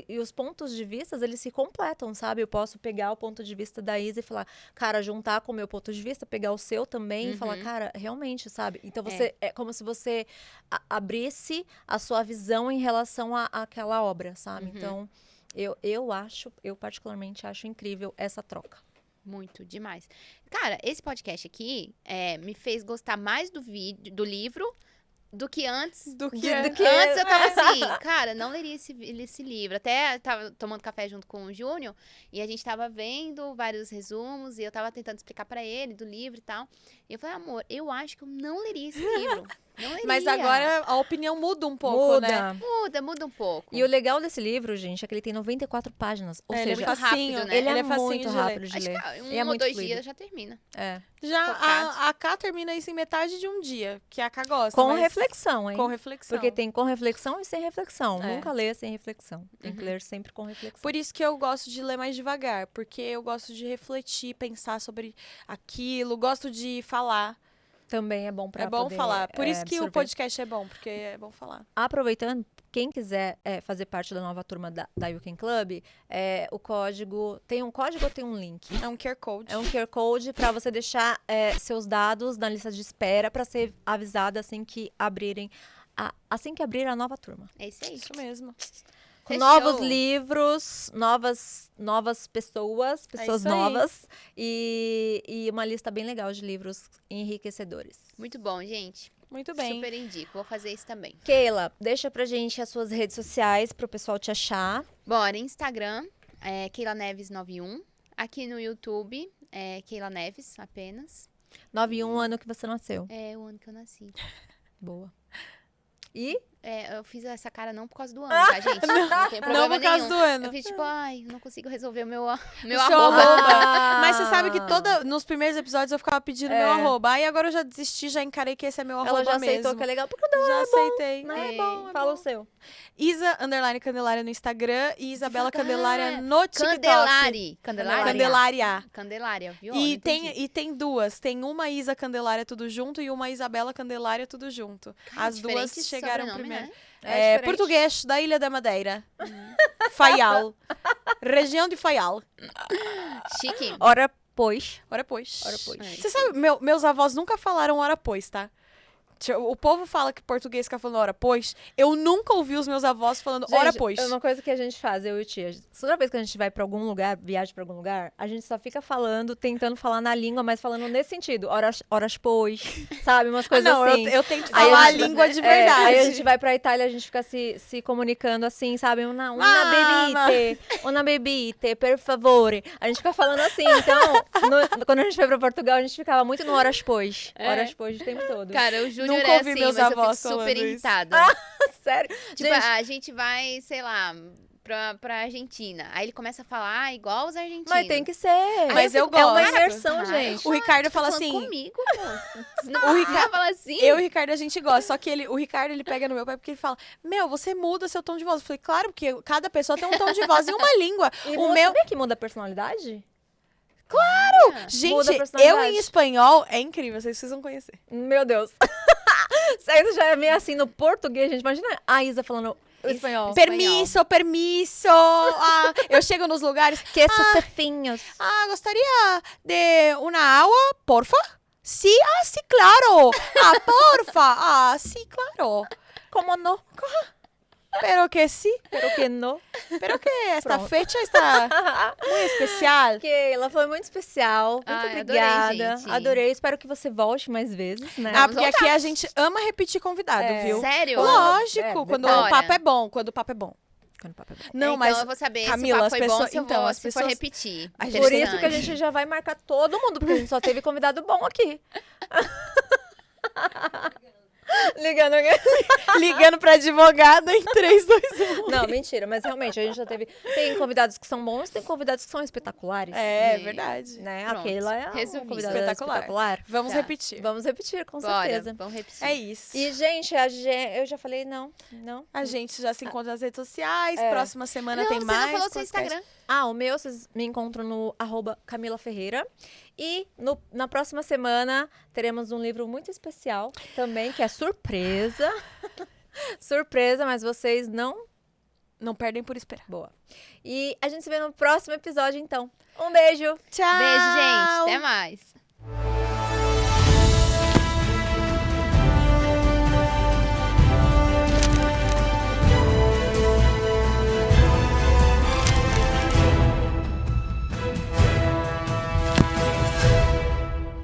E os pontos de vista, eles se completam, sabe? Eu posso pegar o ponto de vista da Isa e falar, cara, juntar com o meu ponto de vista, pegar o seu também e falar, cara, realmente, sabe? Então você é como se você abrisse a sua visão em relação àquela obra, sabe? Então, eu particularmente acho incrível essa troca. Muito, demais. Cara, esse podcast aqui me fez gostar mais do livro do que antes. Do que Antes eu tava assim, cara, não leria esse livro. Até tava tomando café junto com o Júnior e a gente tava vendo vários resumos e eu tava tentando explicar pra ele do livro e tal. E eu falei, amor, eu acho que eu não leria esse livro. Não leria. Mas agora a opinião muda um pouco, né? Muda um pouco. E o legal desse livro, gente, é que ele tem 94 páginas. Ou Ele é seja, muito facinho, rápido, né? ele é facinho muito de rápido ler. de Acho ler. que E é um ou muito 2 fluido. dias já termina. É. Já Focado. a Cá termina isso em metade de um dia, que a Cá gosta. Com mas reflexão, hein? Com reflexão. Porque tem com reflexão e sem reflexão. É. Nunca lê sem reflexão. Tem que ler sempre com reflexão. Por isso que eu gosto de ler mais devagar, porque eu gosto de refletir, pensar sobre aquilo, gosto de falar. Também é bom para É bom poder, falar. Por isso que o absorver. podcast é bom, porque é bom falar. Aproveitando, quem quiser fazer parte da nova turma da You Can Club, o código... Tem um código ou tem um link? É um QR Code. É um QR Code para você deixar seus dados na lista de espera para ser avisada assim que abrir a nova turma. É isso aí. Isso mesmo. Com Fechou. novos livros, novas pessoas isso aí. novas e uma lista bem legal de livros enriquecedores. Muito bom, gente. Muito bem. Super indico. Vou fazer isso também. Keila, deixa pra gente as suas redes sociais pro pessoal te achar. Bora, Instagram, Keila Neves 91. Aqui no YouTube, Keila Neves, apenas. 91 ano que você nasceu. É o ano que eu nasci. Boa. E? Eu fiz essa cara não por causa do ano, tá, gente? Não tem problema Não por causa nenhum. do ano. Eu fiz tipo, ai, não consigo resolver o meu Seu arroba. arroba. Mas você sabe que nos primeiros episódios eu ficava pedindo meu arroba. Aí agora eu já desisti, já encarei que esse é meu arroba Ela já mesmo. aceitou que é legal, porque o dela Já é aceitei. bom, né? É bom. Fala o seu. Isa_Candelária no Instagram e Isabela Devagar. Candelária no TikTok. Candelária. Candelária. Candelária, viu? E Não entendi. tem duas. Tem uma Isa Candelária tudo junto e uma Isabela Candelária tudo junto. Cara, As duas diferente chegaram sobrenome, primeiro. né? diferente. Português da Ilha da Madeira. Faial. Região de Faial. Chique. Ora, pois. Ora pois. Ora pois. Você sabe, meus avós nunca falaram ora pois, tá? O povo fala que português fica falando ora pois. Eu nunca ouvi os meus avós falando ora Gente, pois. é uma coisa que a gente faz, eu e o tia. Toda vez que a gente vai pra algum lugar, viaja pra algum lugar, a gente só fica falando, tentando falar na língua, mas falando nesse sentido. Horas pois, sabe? Umas coisas não, assim. eu tento Aí falar a gente- língua de verdade. Aí a gente vai pra Itália, a gente fica se comunicando assim, sabe? Una bebite, per favore. A gente fica falando assim. Então, quando a gente foi pra Portugal, a gente ficava muito no horas pois. Horas pois o tempo todo. Cara, o Júnior Nunca é ouvi assim, meus mas eu fico avós super falando isso. irritada. Sério? Tipo, Gente, a gente vai, sei lá, pra Argentina. Aí ele começa a falar igual os argentinos. mas tem que ser. Mas eu É uma gosto. imersão, Ai, gente. O Ricardo fala falando assim. comigo, pô. Você não precisa falar assim. Eu e o Ricardo a gente gosta, só que o Ricardo ele pega no meu pai porque ele fala: Meu, você muda seu tom de voz. Eu falei: Claro, porque cada pessoa tem um tom de voz e uma língua. E O você meu. sabia que muda a personalidade? Claro! Gente, muda a eu personalidade. em espanhol é incrível, vocês precisam conhecer. Meu Deus. Isso já é meio assim no português, gente. Imagina a Isa falando o espanhol. Permisso. Ah, eu chego nos lugares. Que sucefinhos. Gostaria de uma água, porfa? Sí, sí, claro. Porfa. Sí, claro. Como não? Pero que sí. Pero que não? Pero que esta Pronto. fecha está muy especial. Keila, foi muito especial. Muito Ai, obrigada. adorei, gente. Adorei. Espero que você volte mais vezes, né? Ah, porque aqui a gente ama repetir convidado, viu? Sério? Lógico, quando o Bora. papo é bom, quando o papo é bom. Quando o papo é bom. Não, então mas eu vou saber Camila, se o as papo foi bom, pessoas- se eu então, vou, as se pessoas- for repetir. A gente- Por isso que a Interessante. gente já vai marcar todo mundo, porque a gente só teve convidado bom aqui. Ligando aqui. ligando pra advogada em 3, 2, 1. Não, mentira, mas realmente a gente já teve. Tem convidados que são bons, tem convidados que são espetaculares. É, Sim. verdade. Né? Pronto. A Keila é uma Resumindo. convidada Espetacular. espetacular. Vamos Tá. repetir. Vamos repetir, com Bora, certeza. vamos repetir. É isso. E, gente, eu já falei não. A gente já se encontra nas redes sociais. É. Próxima semana Não, tem você mais. não falou seu podcast. Instagram. O meu, vocês me encontram no @Camila Ferreira. E na próxima semana teremos um livro muito especial também, que é surpresa. Surpresa, mas vocês não. Não perdem por esperar. Boa. E a gente se vê no próximo episódio, então. Um beijo! Tchau. Beijo, gente. Até mais.